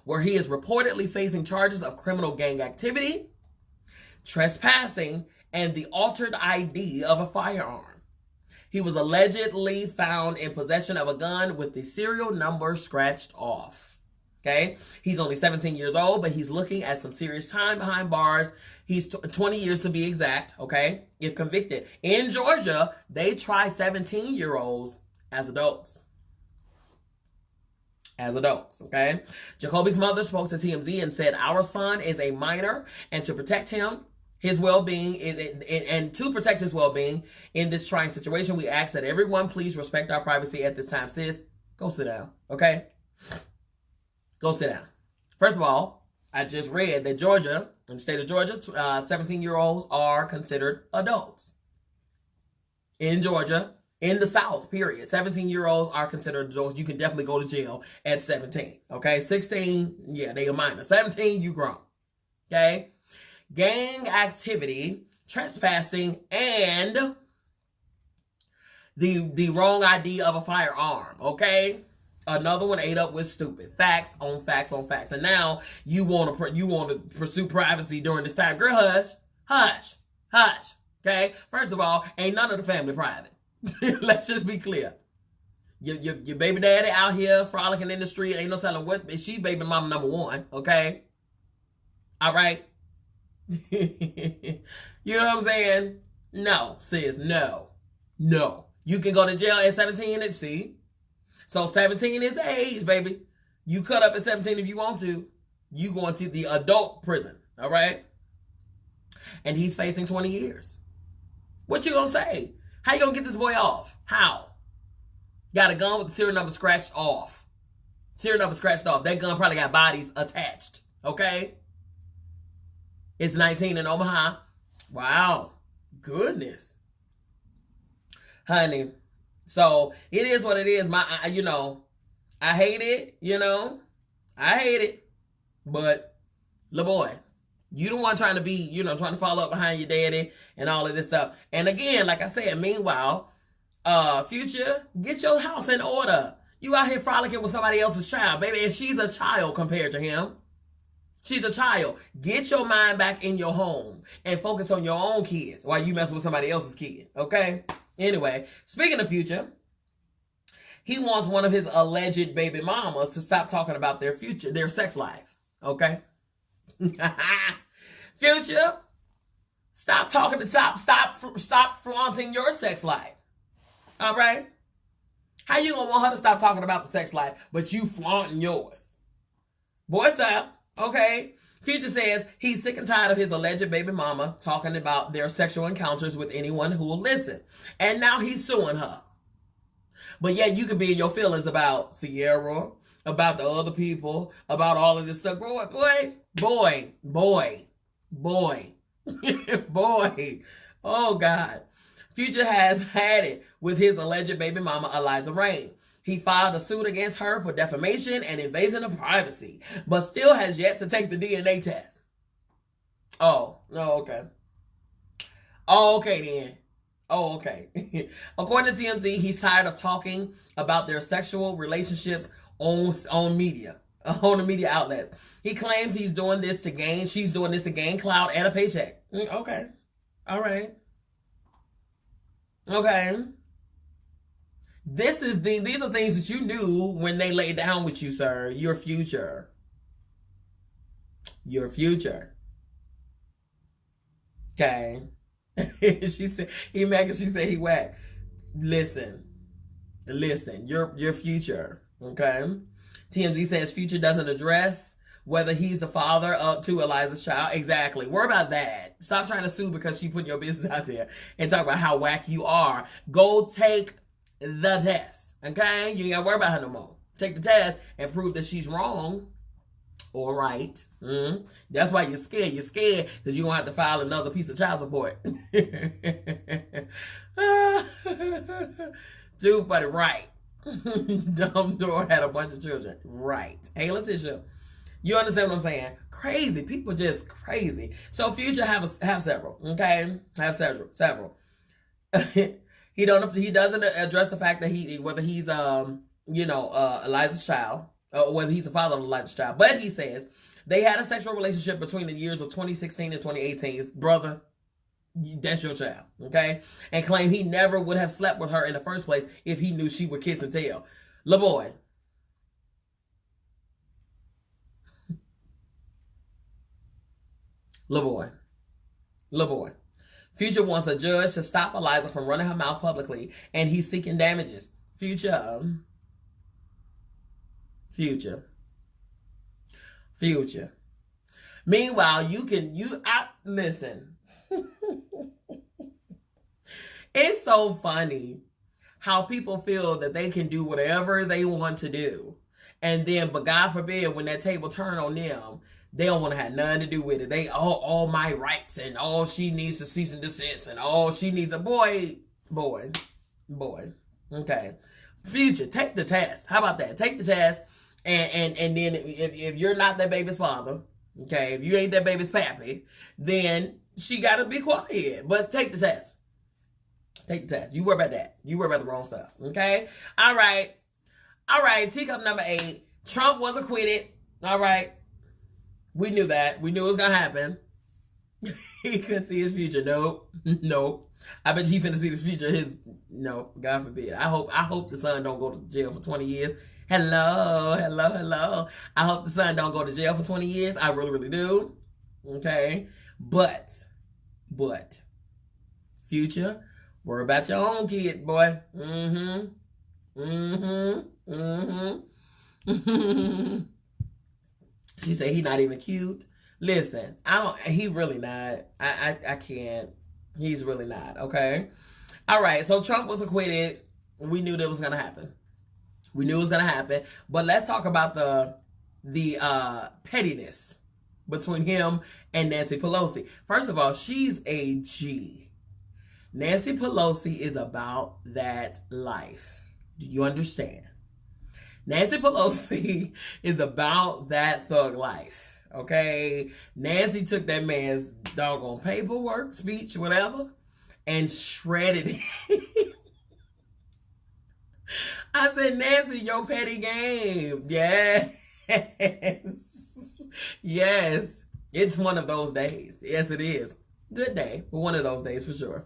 Where he is reportedly facing charges of criminal gang activity, trespassing, and the altered ID of a firearm. He was allegedly found in possession of a gun with the serial number scratched off. Okay? He's only 17 years old, but he's looking at some serious time behind bars. He's 20 years to be exact, okay? If convicted. In Georgia, they try 17-year-olds as adults. Okay? Jacoby's mother spoke to TMZ and said, our son is a minor, and to protect him, his well-being, and to protect his well-being in this trying situation, we ask that everyone please respect our privacy at this time. Sis, go sit down, okay? Go sit down. First of all, I just read that Georgia, in the state of Georgia, 17-year-olds are considered adults. In Georgia, in the South, period. 17-year-olds are considered adults. You can definitely go to jail at 17. Okay? 16, yeah, they a minor. 17, you grown. Okay? Gang activity, trespassing, and the wrong ID of a firearm. Okay? Another one ate up with stupid. Facts on facts on facts. And now you want to pursue privacy during this time. Girl, hush. Okay? First of all, ain't none of the family private. Let's just be clear. Your baby daddy out here frolicking in the street. Ain't no telling what. She baby mama number 1. Okay? All right? You know what I'm saying? No, sis. No. You can go to jail at 17 and see. So 17 is the age, baby. You cut up at 17 if you want to. You going to the adult prison, all right? And he's facing 20 years. What you gonna say? How you gonna get this boy off? How? Got a gun with the serial number scratched off. That gun probably got bodies attached, okay? It's 19 in Omaha. Wow. Goodness. Honey. So, it is what it is. I hate it, I hate it. But, little boy, you the one trying to be, trying to follow up behind your daddy and all of this stuff. And again, like I said, meanwhile, Future, get your house in order. You out here frolicking with somebody else's child, baby. And she's a child compared to him. She's a child. Get your mind back in your home and focus on your own kids while you mess with somebody else's kid, okay? Anyway, speaking of Future, he wants one of his alleged baby mamas to stop talking about their sex life, okay? Future, stop flaunting your sex life, all right? How you gonna want her to stop talking about the sex life, but you flaunting yours? Boy, stop. Okay, Future says he's sick and tired of his alleged baby mama talking about their sexual encounters with anyone who will listen. And now he's suing her. But yeah, you could be in your feelings about Sierra, about the other people, about all of this stuff. Boy. Oh, God. Future has had it with his alleged baby mama, Eliza Reign. He filed a suit against her for defamation and invasion of privacy, but still has yet to take the DNA test. Oh, okay. Oh, okay then. Oh, okay. According to TMZ, he's tired of talking about their sexual relationships on media. on the media outlets. He claims she's doing this to gain clout and a paycheck. Okay. All right. Okay. These are things that you knew when they laid down with you, sir. Your future. Your future. Okay. She said he mad because she said he whack. Listen, your future. Okay. TMZ says Future doesn't address whether he's the father to Eliza's child. Exactly. Worry about that. Stop trying to sue because she put your business out there and talk about how whack you are. Go take the test. Okay? You ain't got to worry about her no more. Take the test and prove that she's wrong or right. That's why you're scared. You're scared because you're going to have to file another piece of child support. Too funny. Right. Dumbledore had a bunch of children. Right. Hey, Letitia. You understand what I'm saying? Crazy. People just crazy. So Future have several. Okay? Have several. He doesn't address the fact that whether he's Eliza's child, or whether he's the father of Eliza's child. But he says they had a sexual relationship between the years of 2016 and 2018. His brother, that's your child, okay? And claim he never would have slept with her in the first place if he knew she would kiss and tell. LaBoy. LaBoy. Future wants a judge to stop Eliza from running her mouth publicly, and he's seeking damages. Future. Meanwhile, listen. It's so funny how people feel that they can do whatever they want to do. And then, but God forbid, when that table turn on them, they don't want to have nothing to do with it. They all my rights, and all she needs is cease and desist, and all she needs a boy. Okay. Future, take the test. How about that? Take the test, and then if you're not that baby's father, okay, if you ain't that baby's pappy, then she gotta be quiet. But take the test. Take the test. You worry about that. You worry about the wrong stuff. Okay? All right. Teacup number 8. Trump was acquitted. All right. We knew that. We knew it was going to happen. He couldn't see his future. Nope. I bet you he finna see his future. No, God forbid. I hope the son don't go to jail for 20 years. Hello. I hope the son don't go to jail for 20 years. I really, really do. Okay? But, Future, worry about your own kid, boy. She said he not even cute. Listen, he really not. I can't. He's really not, okay? All right, so Trump was acquitted. We knew that was going to happen. But let's talk about the pettiness between him and Nancy Pelosi. First of all, she's a G. Nancy Pelosi is about that life. Do you understand? Nancy Pelosi is about that thug life, okay? Nancy took that man's doggone paperwork, speech, whatever, and shredded it. I said, Nancy, your petty game. Yes. Yes. It's one of those days. Yes, it is. Good day, but one of those days for sure.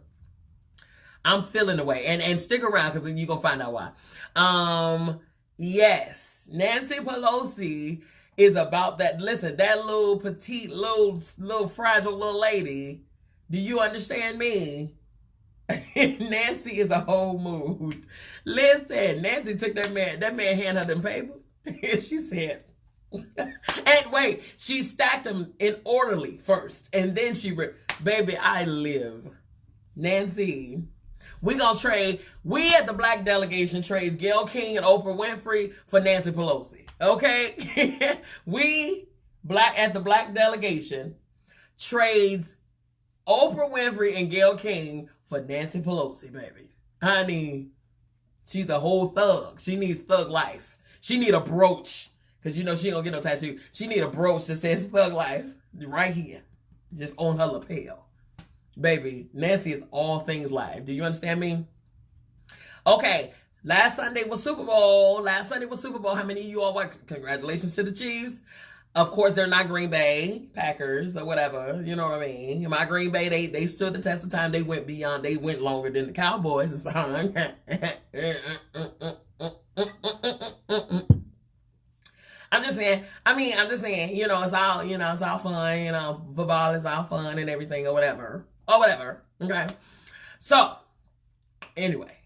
I'm feeling the way. And stick around because you're going to find out why. Yes, Nancy Pelosi is about that. Listen, that little petite, little fragile little lady. Do you understand me? Nancy is a whole mood. Listen, Nancy took that man handed her them papers. And she said, and wait, she stacked them in orderly first. And then she baby, I live. Nancy, we gonna trade. We at the Black Delegation trades Gayle King and Oprah Winfrey for Nancy Pelosi. Okay? We at the Black Delegation trades Oprah Winfrey and Gayle King for Nancy Pelosi, baby. Honey, she's a whole thug. She needs thug life. She need a brooch. Because you know she ain't gonna get no tattoo. She need a brooch that says thug life right here. Just on her lapel. Baby, Nancy is all things live. Do you understand me? Okay, Last Sunday was Super Bowl. How many of you all watched? Congratulations to the Chiefs. Of course, they're not Green Bay Packers or whatever. You know what I mean? My Green Bay, they stood the test of time. They went beyond. They went longer than the Cowboys. I'm just saying, it's all fun, football is all fun and everything or whatever. Okay. So, anyway.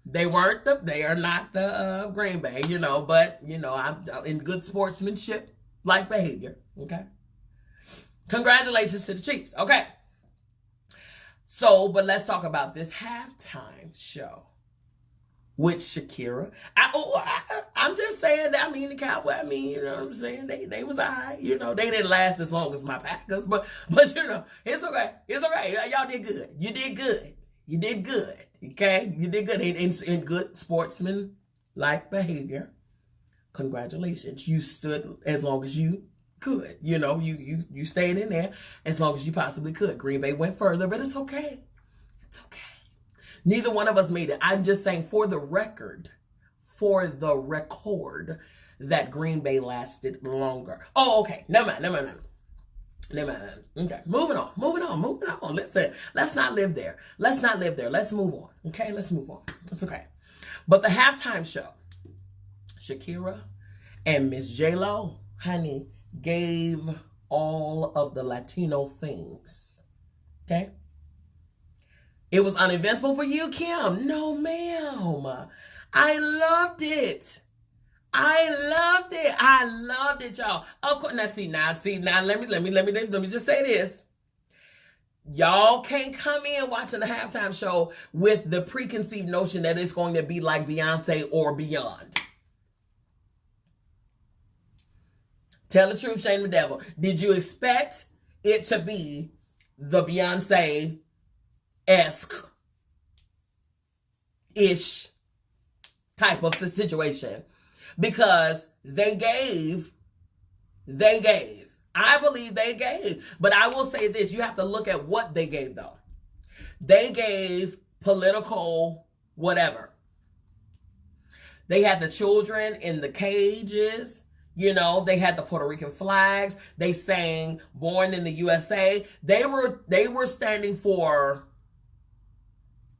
They are not the Green Bay, but, I'm in good sportsmanship like behavior. Okay. Congratulations to the Chiefs. Okay. So, but let's talk about this halftime show with Shakira. I'm just saying that, the Cowboy, you know what I'm saying? They was all right. They didn't last as long as my Packers, but it's okay. It's okay. Y'all did good. You did good. Okay? You did good in good sportsman-like behavior. Congratulations. You stood as long as you could. You stayed in there as long as you possibly could. Green Bay went further, but it's okay. It's okay. Neither one of us made it. I'm just saying for the record, that Green Bay lasted longer. Oh, okay. Never mind. Okay, moving on. Listen, let's not live there. Let's move on. Okay, let's move on. It's okay. But the halftime show, Shakira and Miss J-Lo, honey, gave all of the Latino things. Okay? It was uneventful for you, Kim? No, ma'am. I loved it. Y'all. Of course, now, let me just say this. Y'all can't come in watching the halftime show with the preconceived notion that it's going to be like Beyonce or beyond. Tell the truth, shame the devil. Did you expect it to be the Beyonce-esque-ish type of situation? Because they gave. I believe they gave. But I will say this. You have to look at what they gave, though. They gave political whatever. They had the children in the cages. They had the Puerto Rican flags. They sang Born in the USA. They were standing for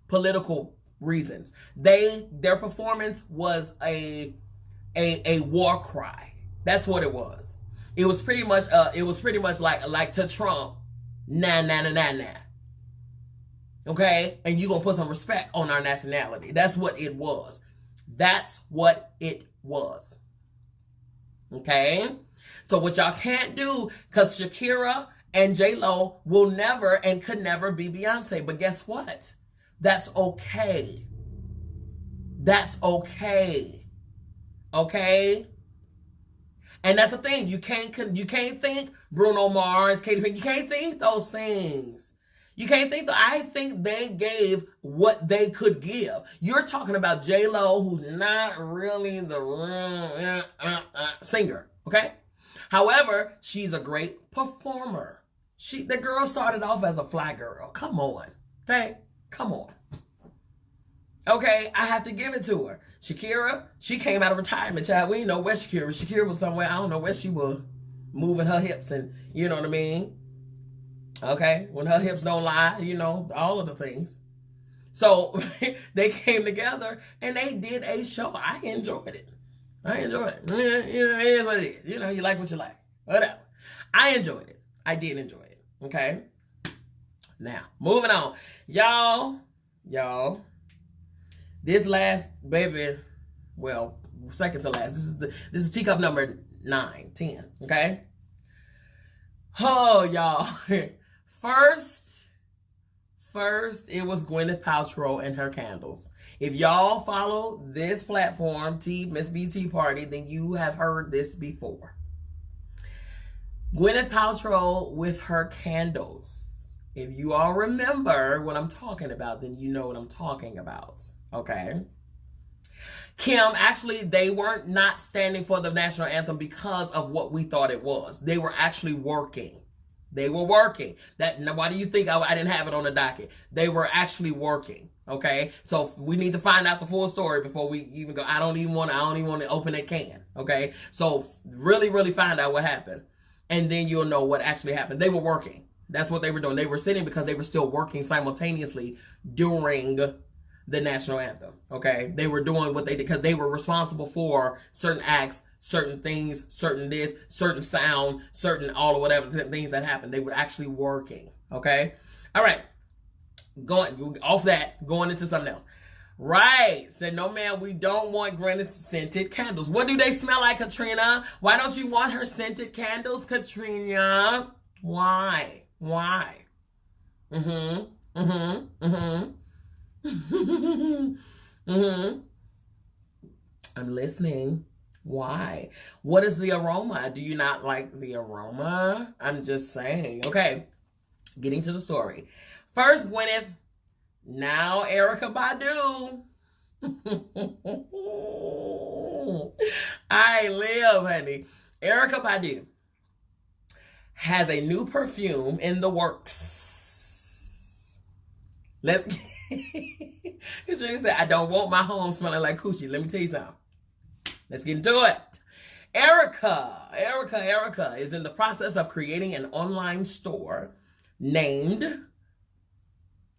political reasons. Their performance was a war cry. That's what it was. It was pretty much like to Trump, nah. Okay? And you gonna put some respect on our nationality. That's what it was. Okay? So what y'all can't do, because Shakira and J-Lo will never and could never be Beyonce. But guess what? That's okay. Okay? And that's the thing. You can't think Bruno Mars, Katy Perry. You can't think those things. I think they gave what they could give. You're talking about J-Lo, who's not really the real singer. Okay? However, she's a great performer. The girl started off as a fly girl. Come on. Okay? Come on. Okay, I have to give it to her. Shakira, she came out of retirement, child. We didn't know where Shakira was. Shakira was somewhere, I don't know where she was, moving her hips and, you know what I mean? Okay, when her hips don't lie, all of the things. So, they came together and they did a show. I enjoyed it. It is what it is. You like what you like. Whatever. I enjoyed it. I did enjoy it. Okay? Now, moving on. Y'all. This last, baby, well, second to last. This is teacup number 9, 10, okay? Oh, y'all. First, it was Gwyneth Paltrow and her candles. If y'all follow this platform, MzBee Tea Party, then you have heard this before. Gwyneth Paltrow with her candles. If you all remember what I'm talking about, then you know what I'm talking about. Okay. Kim, actually, they weren't not standing for the national anthem because of what we thought it was. They were actually working. They were working. Now, why do you think I didn't have it on the docket? They were actually working. Okay, so we need to find out the full story before we even go. I don't even want to open that can. Okay, so really find out what happened, and then you'll know what actually happened. They were working. That's what they were doing. They were sitting because they were still working simultaneously during the national anthem. Okay, they were doing what they did because they were responsible for certain acts, certain things, certain this, certain sound, certain all of whatever things that happened. They were actually working. Okay, all right. Going off that, going into something else. Right. Said, no, man, we don't want Granny's scented candles. What do they smell like, Katrina? Why don't you want her scented candles, Katrina? Why? I'm listening. Why? What is the aroma? Do you not like the aroma? I'm just saying. Okay. Getting to the story. First, Gwyneth, now Erykah Badu. I live, honey. Erykah Badu has a new perfume in the works. Let's get... She said, I don't want my home smelling like coochie. Let me tell you something. Let's get into it. Erykah is in the process of creating an online store named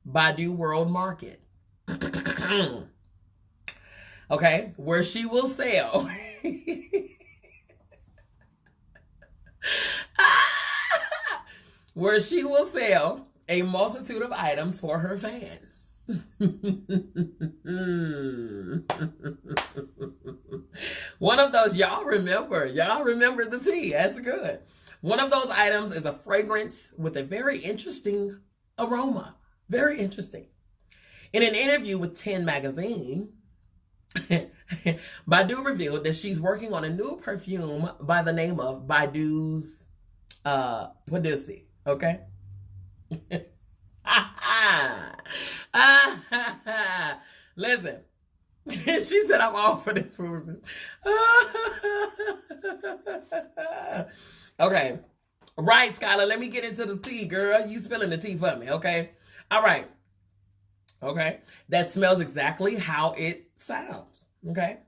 Badu World Market. Okay, where she will sell a multitude of items for her fans. One of those, y'all remember the tea. That's good. One of those items is a fragrance with a very interesting aroma. Very interesting. In an interview with 10 magazine, Badu revealed that she's working on a new perfume by the name of Badu's Pussy. Okay? Listen. She said, I'm all for this food. Okay. Right, Skylar, let me get into the tea, girl. You spilling the tea for me, okay? All right. Okay. That smells exactly how it sounds, okay?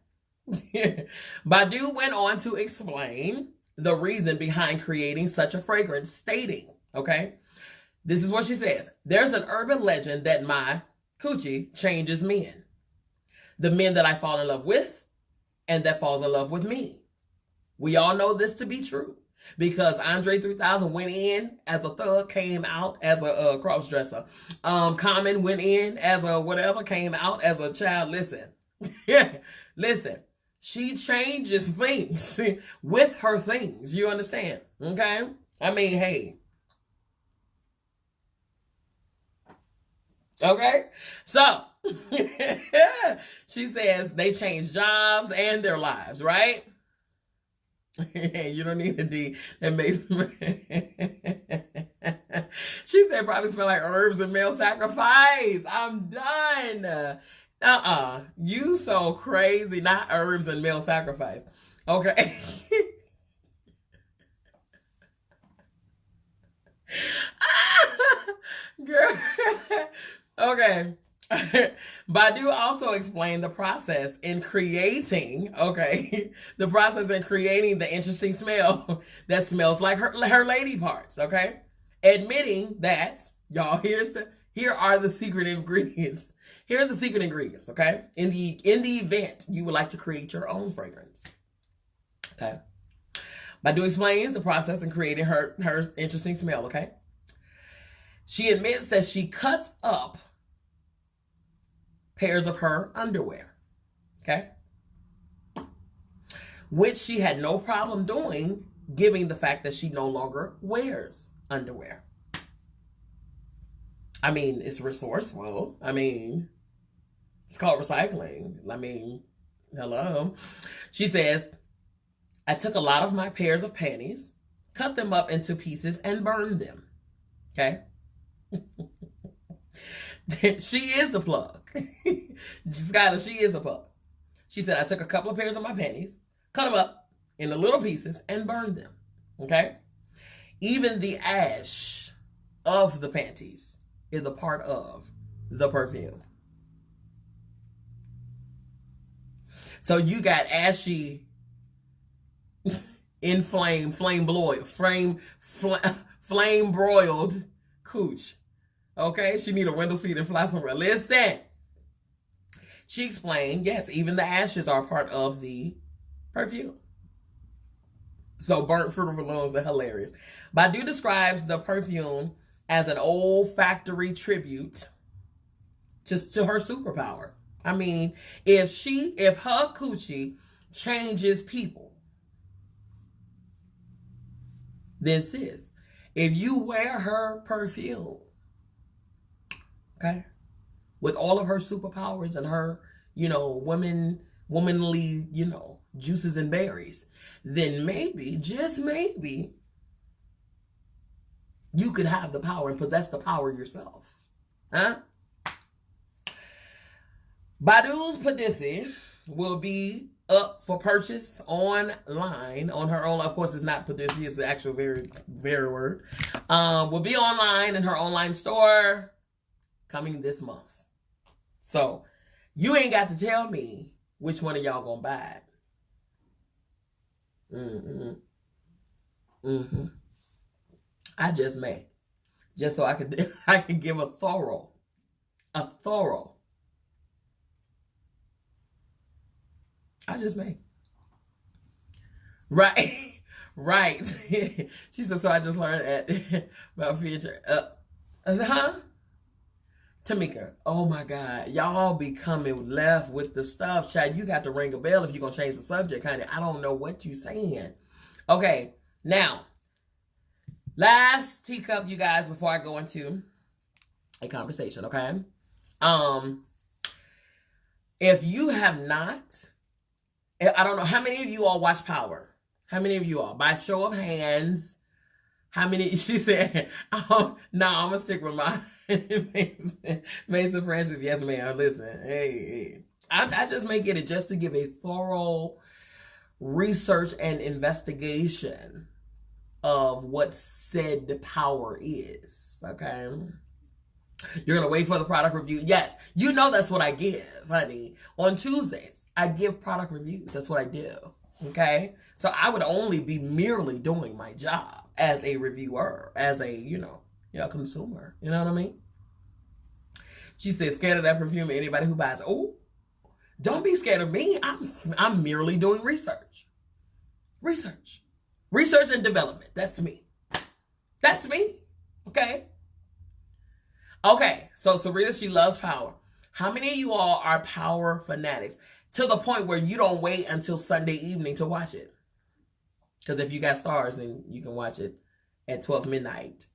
Badu went on to explain the reason behind creating such a fragrance, stating, okay? This is what she says. There's an urban legend that my coochie changes men. The men that I fall in love with and that falls in love with me. We all know this to be true because Andre 3000 went in as a thug, came out as a cross-dresser. Common went in as a whatever, came out as a child. Listen, listen, she changes things with her things. You understand? Okay? I mean, hey. Okay? So, she says they change jobs and their lives, right? You don't need a D. That makes She said probably smell like herbs and male sacrifice. I'm done. You so crazy. Not herbs and male sacrifice. Okay. Girl. Okay. Badu also explained the process in creating, the interesting smell that smells like her lady parts, okay? Admitting that, y'all, here are the secret ingredients. Here are the secret ingredients, okay? In the event you would like to create your own fragrance, okay? Badu explains the process in creating her interesting smell, okay? She admits that she cuts up pairs of her underwear, okay? Which she had no problem doing, given the fact that she no longer wears underwear. I mean, it's resourceful. I mean, it's called recycling. I mean, hello. She says, I took a lot of my pairs of panties, cut them up into pieces, and burned them, okay? She is the plug. Skylar, she is a plug. She said, I took a couple of pairs of my panties, cut them up into little pieces, and burned them. Okay? Even the ash of the panties is a part of the perfume. So you got ashy, inflamed, flame broiled cooch. Okay, she need a window seat and fly somewhere. Listen. She explained, yes, even the ashes are part of the perfume. So burnt fruitful balloons are hilarious. Badu describes the perfume as an olfactory tribute to her superpower. I mean, if her coochie changes people, then sis, if you wear her perfume, okay, with all of her superpowers and her, womanly, juices and berries, then maybe, just maybe, you could have the power and possess the power yourself. Huh? Badu's Padisi will be up for purchase online on her own. Of course, it's not Padisi, it's the actual very, very word. Will be online in her online store coming this month. So, you ain't got to tell me which one of y'all gonna buy it. I just may. Just so I could give a thorough. I just may. Right. Right. She said, so I just learned about future. Tamika, oh my God. Y'all be coming left with the stuff. Chad, you got to ring a bell if you're going to change the subject, honey. I don't know what you saying. Okay, now, last teacup, you guys, before I go into a conversation, okay? If you have not, I don't know, how many of you all watch Power? How many of you all? By show of hands, how many? She said, no, I'm going to stick with my Mason Francis. Yes, ma'am. Listen, hey. I just may get it just to give a thorough research and investigation of what said Power is, okay? You're going to wait for the product review? Yes. You know that's what I give, honey. On Tuesdays, I give product reviews. That's what I do, okay? So I would only be merely doing my job as a reviewer, as a, consumer. You know what I mean? She said, scared of that perfume, anybody who buys. Oh, don't be scared of me. I'm merely doing research. Research and development. That's me. Okay? Okay, so Sarita, she loves Power. How many of you all are Power fanatics? To the point where you don't wait until Sunday evening to watch it. Because if you got Stars, then you can watch it at 12 midnight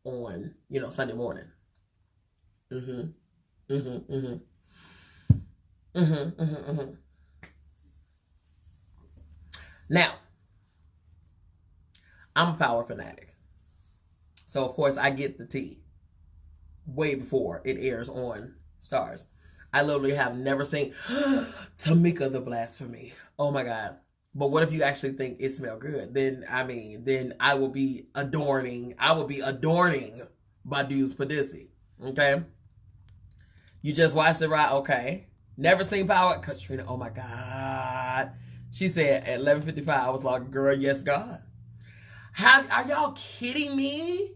on, Sunday morning. Now, I'm a Power fanatic. So, of course, I get the tea way before it airs on Stars. I literally have never seen Tamika the Blasphemy. Oh, my God. But what if you actually think it smelled good? Then I will be adorning Badu's Padisi. Okay? You just watched it, right? Okay. Never seen Power? Katrina, oh my God. She said at 11:55, I was like, girl, yes, God. Are y'all kidding me?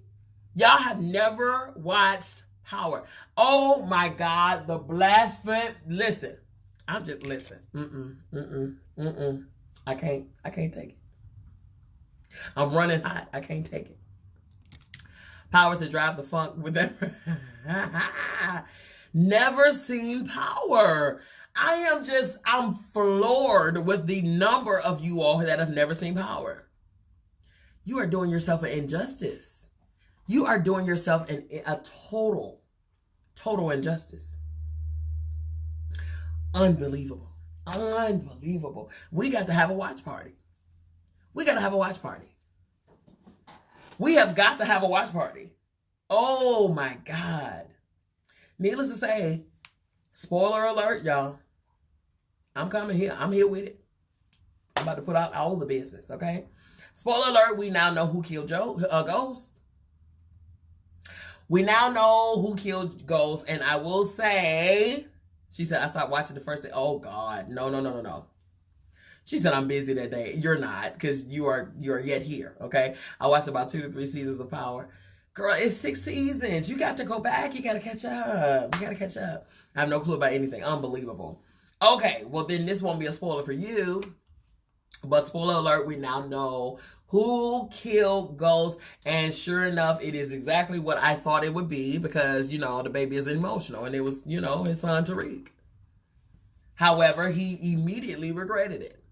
Y'all have never watched Power. Oh my God, the blasphemy. Listen. I can't take it. I'm running hot. I can't take it. Power to drive the funk with that. Never seen Power. I'm floored with the number of you all that have never seen Power. You are doing yourself an injustice. You are doing yourself a total injustice. Unbelievable. We got to have a watch party. We have got to have a watch party. Oh my God. Needless to say, spoiler alert, y'all. I'm coming here. I'm here with it. I'm about to put out all the business, okay? Spoiler alert, we now know who killed Ghost. We now know who killed Ghost, and I will say, she said, I stopped watching the first day. Oh, God. No. She said, I'm busy that day. You're not, because you are yet here, okay? I watched about 2 to 3 seasons of Power. Girl, it's 6 seasons. You got to go back. You got to catch up. I have no clue about anything. Unbelievable. Okay, well, then this won't be a spoiler for you. But spoiler alert, we now know who killed Ghost. And sure enough, it is exactly what I thought it would be because, the baby is emotional. And it was, his son Tariq. However, he immediately regretted it.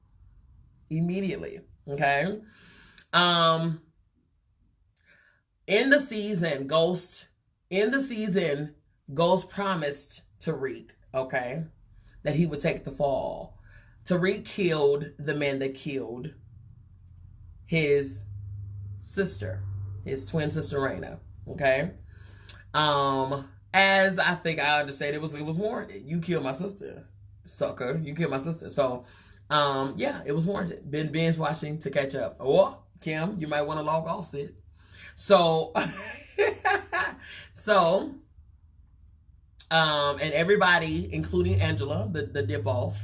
Immediately. Okay? In the season, Ghost promised Tariq, okay, that he would take the fall. Tariq killed the man that killed his sister, his twin sister Raina, okay? As I think I understand, it was warranted. You killed my sister, sucker. You killed my sister. So, yeah, it was warranted. Been binge watching to catch up. Or, Kim, you might want to log off, sis. So, and everybody, including Angela, the dip-off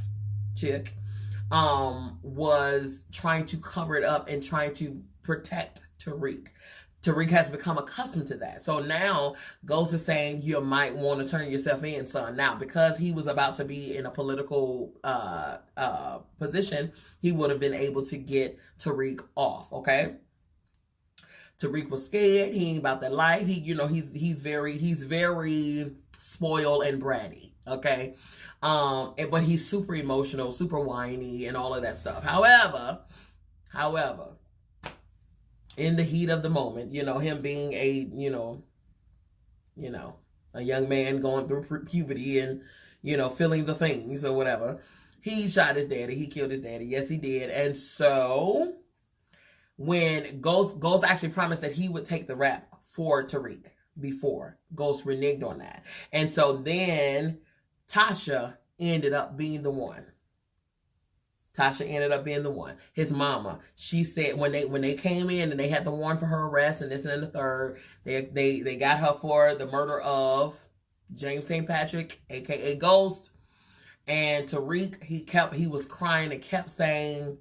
chick, was trying to cover it up and trying to protect Tariq. Tariq has become accustomed to that. So now Ghost is saying you might want to turn yourself in, son. Now, because he was about to be in a political position, he would have been able to get Tariq off, okay? Tariq was scared. He ain't about that life. He's very spoiled and bratty, okay? But he's super emotional, super whiny, and all of that stuff. However, in the heat of the moment, him being a young man going through puberty and, feeling the things or whatever, he shot his daddy. He killed his daddy. Yes, he did. And so when Ghost actually promised that he would take the rap for Tariq before, Ghost reneged on that. And so then Tasha ended up being the one. His mama. She said when they came in and they had the warrant for her arrest and this and the third, they got her for the murder of James St. Patrick, aka Ghost. And Tariq, he was crying and kept saying,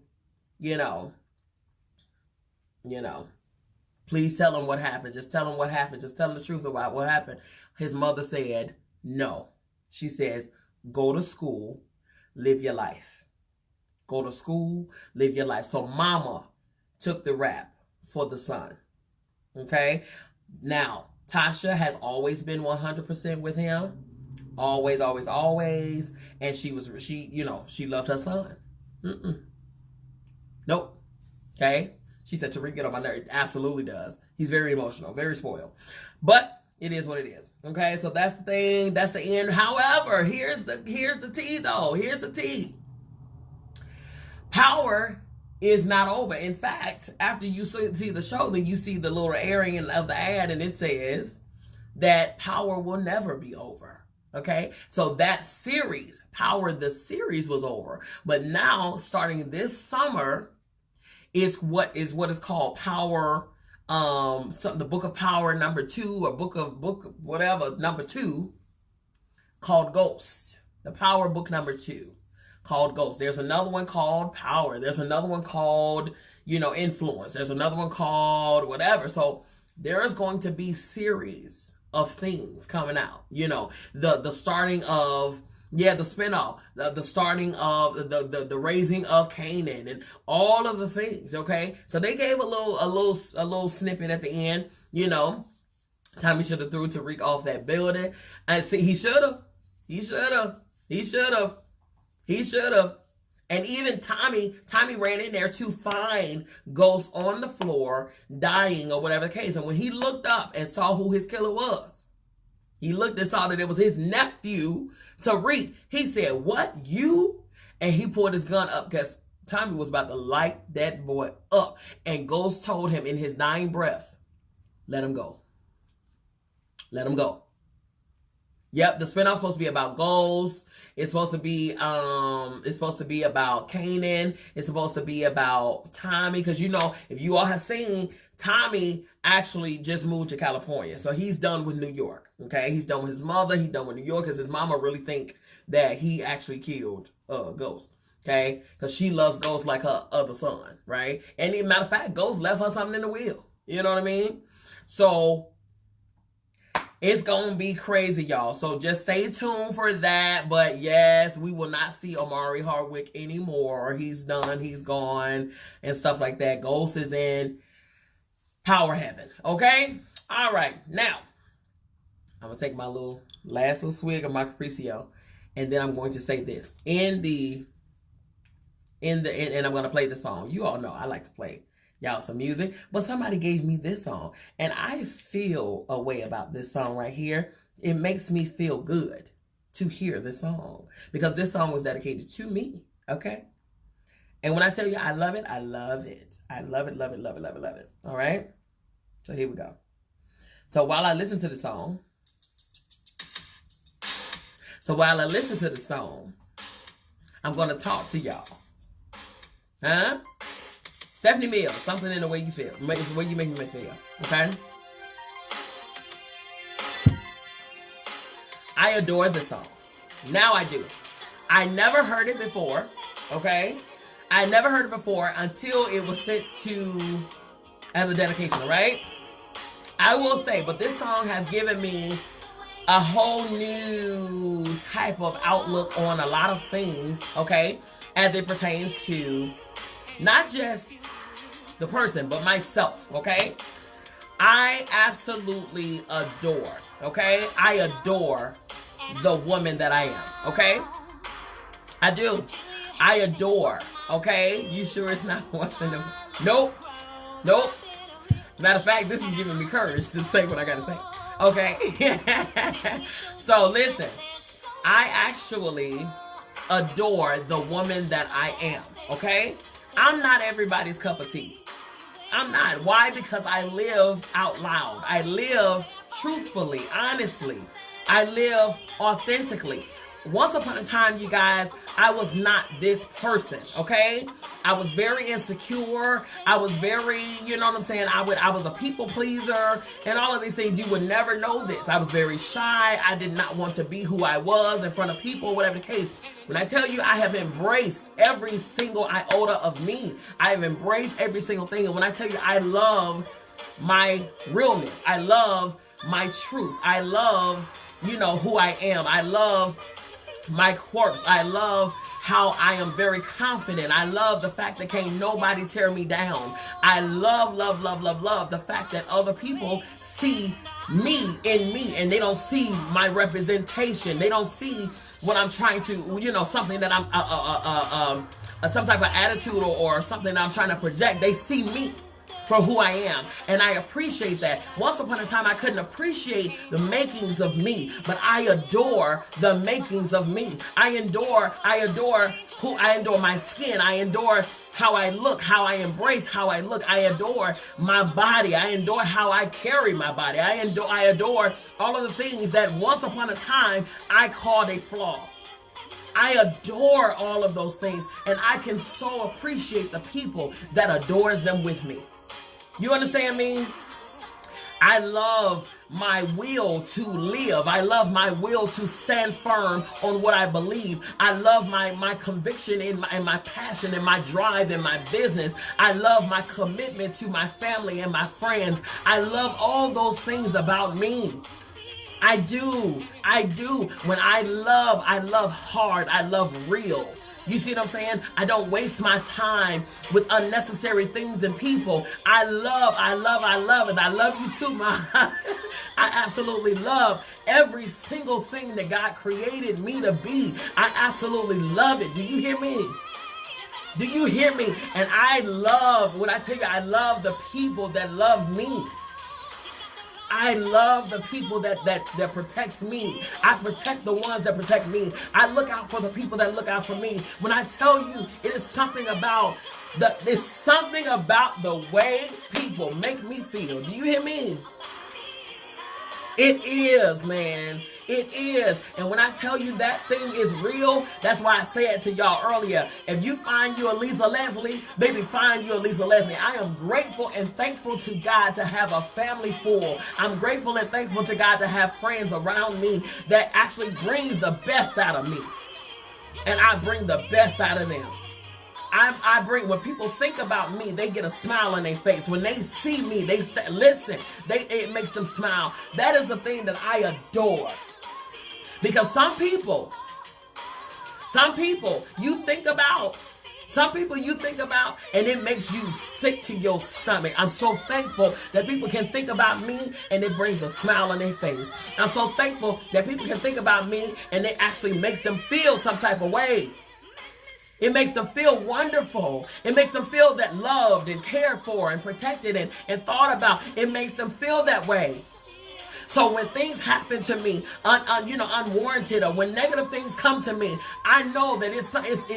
please tell him what happened. Just tell him what happened. Just tell him the truth about what happened. His mother said, no. She says, go to school, live your life. Go to school, live your life. So mama took the rap for the son. Okay? Now, Tasha has always been 100% with him. Always. And she loved her son. Nope. Okay? She said, Tariq, get on my nerves. Absolutely does. He's very emotional, very spoiled. But it is what it is. Okay, so that's the thing. That's the end. However, here's the tea, though. Here's the tea. Power is not over. In fact, after you see the show, then you see the little airing of the ad, and it says that Power will never be over. Okay, so that series, Power, the series was over. But now, starting this summer, is what is called Power, the Book of Power number 2 or book whatever number 2, called Ghost. The Power book number 2 called Ghost. There's another one called Power. There's another one called, Influence. There's another one called whatever. So there's going to be series of things coming out. The starting of the spinoff, the starting of the raising of Canaan and all of the things. Okay, so they gave a little snippet at the end. Tommy should have threw Tariq off that building. And see, he should have. And even Tommy ran in there to find Ghost on the floor, dying or whatever the case. And when he looked up and saw who his killer was, he looked and saw that it was his nephew, Tariq. He said, "What, you?" And he pulled his gun up because Tommy was about to light that boy up. And Ghost told him in his dying breaths, let him go. Let him go. Yep, the spinoff's supposed to be about Ghost. It's supposed to be about Kanan. It's supposed to be about Tommy, because you know, if you all have seen, Tommy actually just moved to California. So he's done with New York. Okay, he's done with his mother, he's done with New York, because his mama really think that he actually killed Ghost. Okay, because she loves Ghost like her other son, right? And as a matter of fact, Ghost left her something in the will. You know what I mean? So it's going to be crazy, y'all. So just stay tuned for that. But yes, we will not see Omari Hardwick anymore. He's done. He's gone and stuff like that. Ghost is in power heaven. Okay? All right. Now, I'm going to take my last little swig of my Capriccio. And then I'm going to say this. And I'm going to play the song. You all know I like to play y'all some music, but somebody gave me this song, and I feel a way about this song right here. It makes me feel good to hear this song, because this song was dedicated to me, okay? And when I tell you I love it, I love it. I love it, love it, love it, love it, love it. All right? So here we go. So while I listen to the song, I'm going to talk to y'all. Huh? Stephanie Mills, something in the way you feel. The way you make me feel. Okay? I adore this song. Now I do. I never heard it before. Okay? I never heard it before until it was sent to as a dedication, right? I will say, but this song has given me a whole new type of outlook on a lot of things, okay? As it pertains to not just the person, but myself, okay? I absolutely adore, okay? I adore the woman that I am, okay? I do. I adore, okay? You sure it's not what's in the... Nope. Matter of fact, this is giving me courage to say what I gotta say, okay? So listen, I actually adore the woman that I am, okay? I'm not everybody's cup of tea. I'm not. Why? Because I live out loud. I live truthfully, honestly. I live authentically. Once upon a time, you guys, I was not this person, okay? I was very insecure. I was very, you know what I'm saying? I was a people pleaser and all of these things. You would never know this. I was very shy. I did not want to be who I was in front of people, whatever the case. When I tell you I have embraced every single iota of me, I have embraced every single thing. And when I tell you I love my realness, I love my truth, I love, you know, who I am, I love my quirks, I love how I am very confident. I love the fact that can't nobody tear me down. I love the fact that other people see me in me and they don't see my representation. They don't see what I'm trying to, you know, something that I'm, some type of attitude or something that I'm trying to project. They see me for who I am, and I appreciate that. Once upon a time, I couldn't appreciate the makings of me, but I adore the makings of me. I adore my skin. I adore how I look, how I embrace how I look. I adore my body. I adore how I carry my body. I adore all of the things that once upon a time I called a flaw. I adore all of those things, and I can so appreciate the people that adores them with me. You understand me? I love my will to live. I love my will to stand firm on what I believe. I love my conviction and my passion and my drive in my business. I love my commitment to my family and my friends. I love all those things about me. I do. When I love hard. I love real. You see what I'm saying? I don't waste my time with unnecessary things and people. I love, and I love you too, Ma. I absolutely love every single thing that God created me to be. I absolutely love it. Do you hear me? Do you hear me? And I love, when I tell you, I love the people that love me. I love the people that protects me. I protect the ones that protect me. I look out for the people that look out for me. When I tell you, it is something about the way people make me feel. Do you hear me? It is, man. It is. And when I tell you that thing is real, that's why I said to y'all earlier, if you find you a Lisa Leslie, baby, find you a Lisa Leslie. I am grateful and thankful to God to have a family full. I'm grateful and thankful to God to have friends around me that actually brings the best out of me. And I bring the best out of them. I bring, when people think about me, they get a smile on their face. When they see me, they say, listen, it makes them smile. That is the thing that I adore. Because some people you think about, and it makes you sick to your stomach. I'm so thankful that people can think about me and it brings a smile on their face. I'm so thankful that people can think about me and it actually makes them feel some type of way. It makes them feel wonderful. It makes them feel that loved and cared for and protected and thought about. It makes them feel that way. So when things happen to me, unwarranted, or when negative things come to me, I know that it's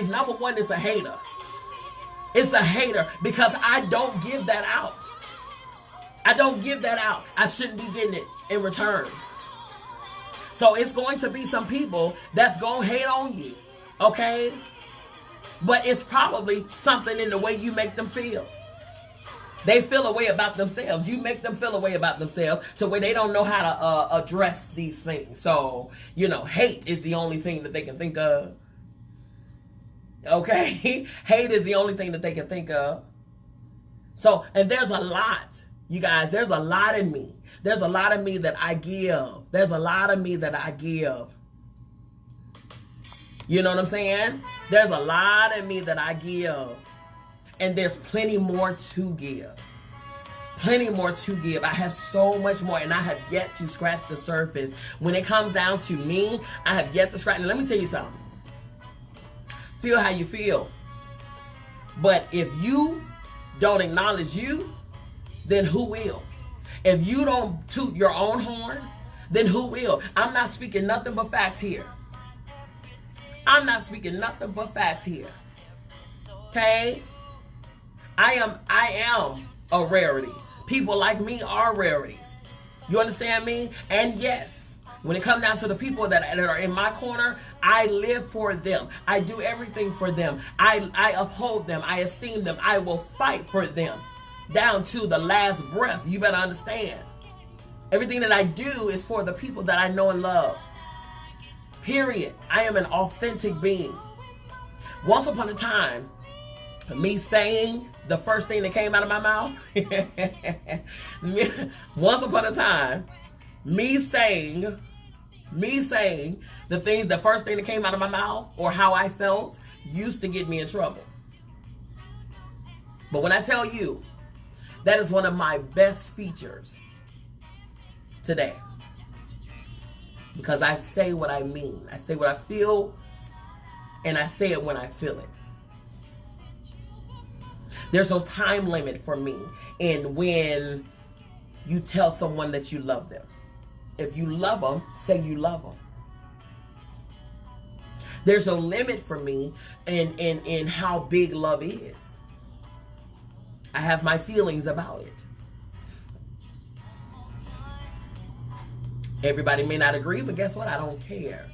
number one, it's a hater. It's a hater because I don't give that out. I don't give that out. I shouldn't be getting it in return. So it's going to be some people that's going to hate on you, okay? But it's probably something in the way you make them feel. They feel a way about themselves. You make them feel a way about themselves to where they don't know how to address these things. So, hate is the only thing that they can think of. Okay? Hate is the only thing that they can think of. So, and there's a lot, you guys. There's a lot in me. There's a lot of me that I give. There's a lot of me that I give. You know what I'm saying? There's a lot of me that I give. And there's plenty more to give. Plenty more to give. I have so much more, and I have yet to scratch the surface. When it comes down to me, I have yet to scratch. And let me tell you something. Feel how you feel. But if you don't acknowledge you, then who will? If you don't toot your own horn, then who will? I'm not speaking nothing but facts here. I'm not speaking nothing but facts here. Okay? I am a rarity. People like me are rarities. You understand me? And yes, when it comes down to the people that are in my corner, I live for them. I do everything for them. I uphold them. I esteem them. I will fight for them down to the last breath. You better understand. Everything that I do is for the people that I know and love. Period. I am an authentic being. Once upon a time, me saying the first thing that came out of my mouth, once upon a time, me saying the first thing that came out of my mouth or how I felt used to get me in trouble. But when I tell you, that is one of my best features today. Because I say what I mean. I say what I feel, and I say it when I feel it. There's no time limit for me in when you tell someone that you love them. If you love them, say you love them. There's no limit for me in how big love is. I have my feelings about it. Everybody may not agree, but guess what? I don't care.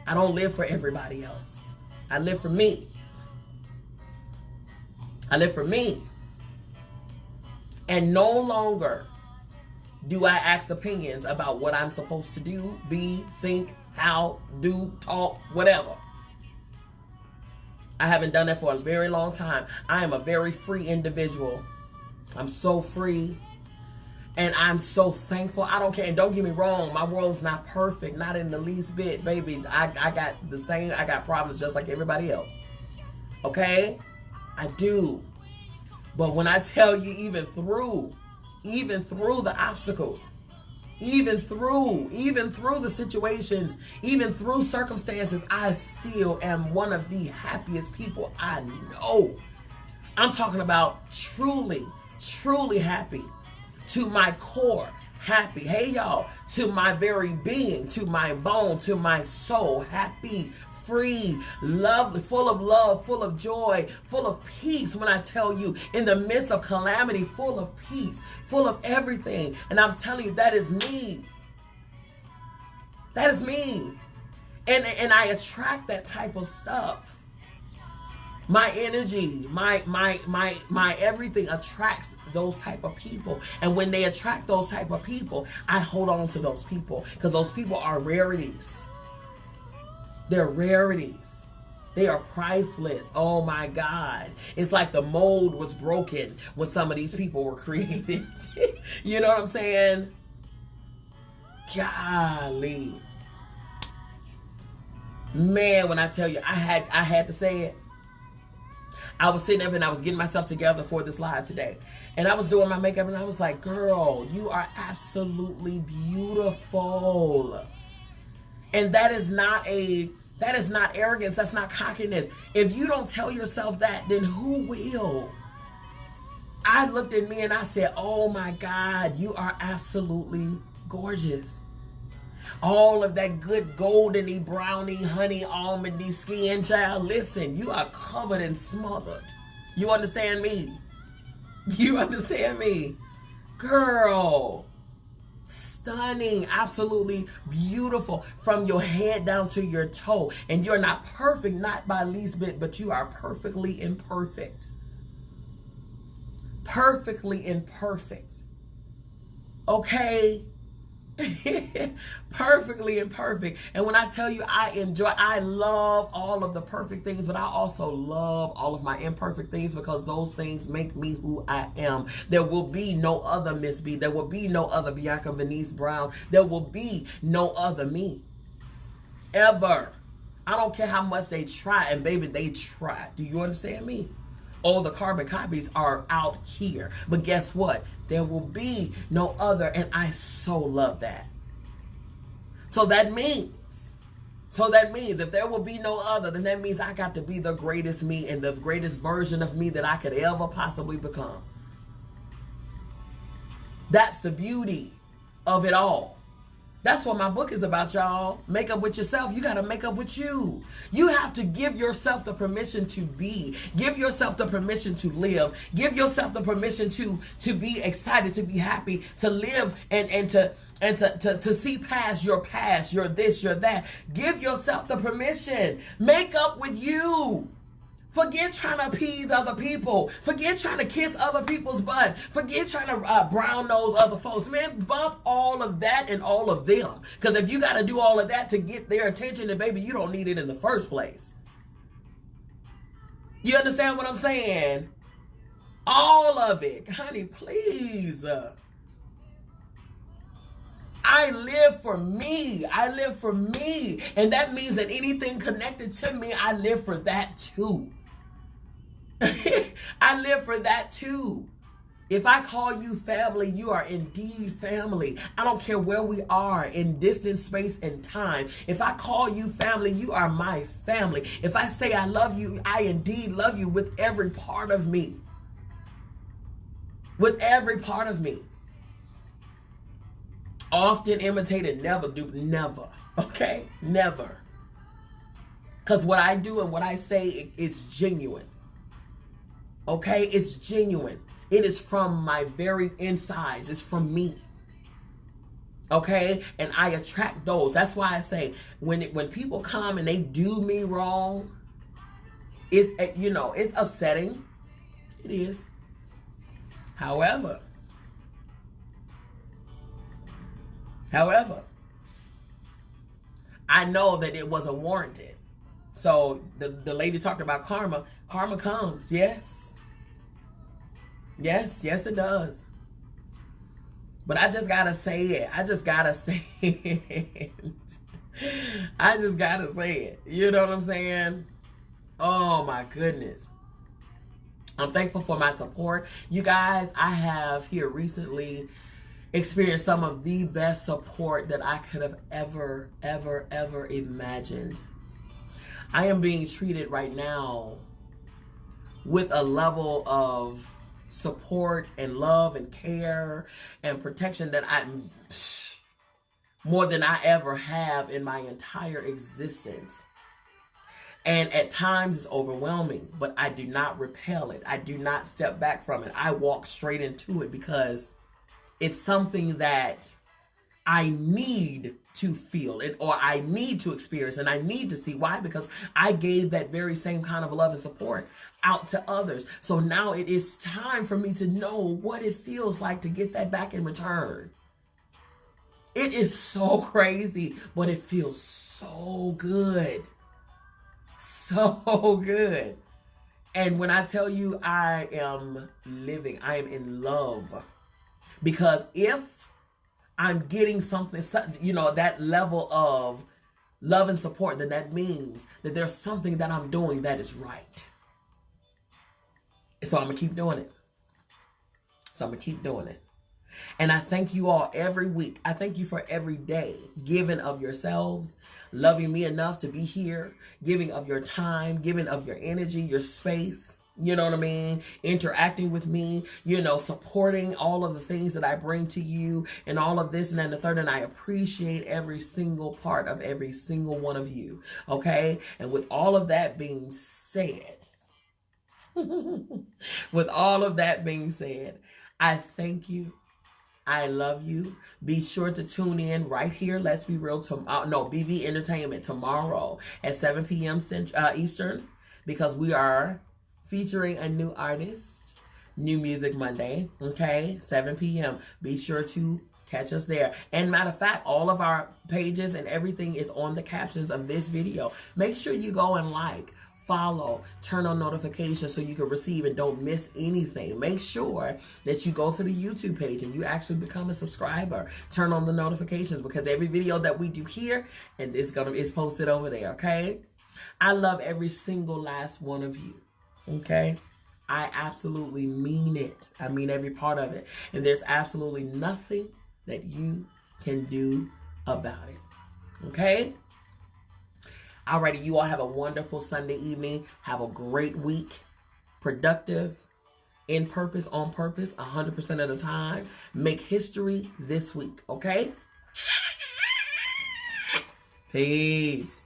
I don't live for everybody else. I live for me. I live for me. And no longer do I ask opinions about what I'm supposed to do, be, think, how, do, talk, whatever. I haven't done that for a very long time. I am a very free individual. I'm so free. And I'm so thankful. I don't care. And don't get me wrong. My world's not perfect. Not in the least bit, baby. I got problems just like everybody else. Okay? I do. But when I tell you, even through the obstacles, even through the situations, even through circumstances, I still am one of the happiest people I know. I'm talking about truly, truly happy. To my core, happy. Hey, y'all. To my very being, to my bone, to my soul, happy, free, love, full of joy, full of peace. When I tell you, in the midst of calamity, full of peace, full of everything. And I'm telling you, that is me. That is me. And I attract that type of stuff. My energy, my everything attracts those type of people. And when they attract those type of people, I hold on to those people because those people are rarities. They're rarities. They are priceless. Oh my God. It's like the mold was broken when some of these people were created. You know what I'm saying? Golly. Man, when I tell you, I had to say it. I was sitting up and I was getting myself together for this live today. And I was doing my makeup and I was like, girl, you are absolutely beautiful. And that is not arrogance. That's not cockiness. If you don't tell yourself that, then who will? I looked at me and I said, oh my God, you are absolutely gorgeous. All of that good goldeny, browny, honey, almondy skin, child. Listen, you are covered and smothered. You understand me? You understand me? Girl, stunning, absolutely beautiful from your head down to your toe. And you're not perfect, not by least bit, but you are perfectly imperfect. Perfectly imperfect. Okay? Perfectly imperfect. And when I tell you I love all of the perfect things, but I also love all of my imperfect things because those things make me who I am. There will be no other MzBee. There will be no other Bianca Venice Brown. There will be no other me. Ever. I don't care how much they try, and baby, they try. Do you understand me? All the carbon copies are out here. But guess what? There will be no other, and I so love that. So that means if there will be no other, then that means I got to be the greatest me and the greatest version of me that I could ever possibly become. That's the beauty of it all. That's what my book is about, y'all. Make up with yourself. You got to make up with you. You have to give yourself the permission to be. Give yourself the permission to live. Give yourself the permission to be excited, to be happy, to live and to see past, your this, your that. Give yourself the permission. Make up with you. Forget trying to appease other people. Forget trying to kiss other people's butt. Forget trying to brown nose other folks. Man, bump all of that and all of them. Because if you got to do all of that to get their attention, then baby, you don't need it in the first place. You understand what I'm saying? All of it. Honey, please. I live for me. I live for me. And that means that anything connected to me, I live for that too. I live for that too. If I call you family, you are indeed family. I don't care where we are in distance, space, and time. If I call you family, you are my family. If I say I love you, I indeed love you with every part of me. With every part of me. Often imitated, never do, never. Okay? Never. Because what I do and what I say is genuine. Okay? It's genuine. It is from my very insides. It's from me. Okay? And I attract those. That's why I say when people come and they do me wrong, it's, it's upsetting. It is. However, I know that it wasn't warranted. So the lady talked about karma. Karma comes. Yes. Yes, it does. But I just gotta say it. I just gotta say it. I just gotta say it. You know what I'm saying? Oh my goodness. I'm thankful for my support. You guys, I have here recently experienced some of the best support that I could have ever imagined. I am being treated right now with a level of support and love and care and protection that more than I ever have in my entire existence. And at times it's overwhelming, but I do not repel it. I do not step back from it. I walk straight into it because it's something that I need to feel it, or I need to experience, and I need to see. Why? Because I gave that very same kind of love and support out to others. So now it is time for me to know what it feels like to get that back in return. It is so crazy, but it feels so good. So good. And when I tell you I am living, I am in love. Because if I'm getting something, you know, that level of love and support, then that means that there's something that I'm doing that is right. So I'm going to keep doing it. And I thank you all every week. I thank you for every day giving of yourselves, loving me enough to be here, giving of your time, giving of your energy, your space. You know what I mean? Interacting with me, you know, supporting all of the things that I bring to you and all of this and then the third. And I appreciate every single part of every single one of you. Okay? And with all of that being said, I thank you. I love you. Be sure to tune in right here. Let's Be Real BV Entertainment tomorrow at 7 p.m. Eastern, because we are featuring a new artist, New Music Monday. Okay, 7 p.m. Be sure to catch us there. And matter of fact, all of our pages and everything is on the captions of this video. Make sure you go and like, follow, turn on notifications so you can receive and don't miss anything. Make sure that you go to the YouTube page and you actually become a subscriber. Turn on the notifications, because every video that we do here and it's posted over there, okay? I love every single last one of you, okay? I absolutely mean it. I mean every part of it. And there's absolutely nothing that you can do about it, okay? Alrighty, you all have a wonderful Sunday evening. Have a great week. Productive, in purpose, on purpose, 100% of the time. Make history this week, okay? Peace.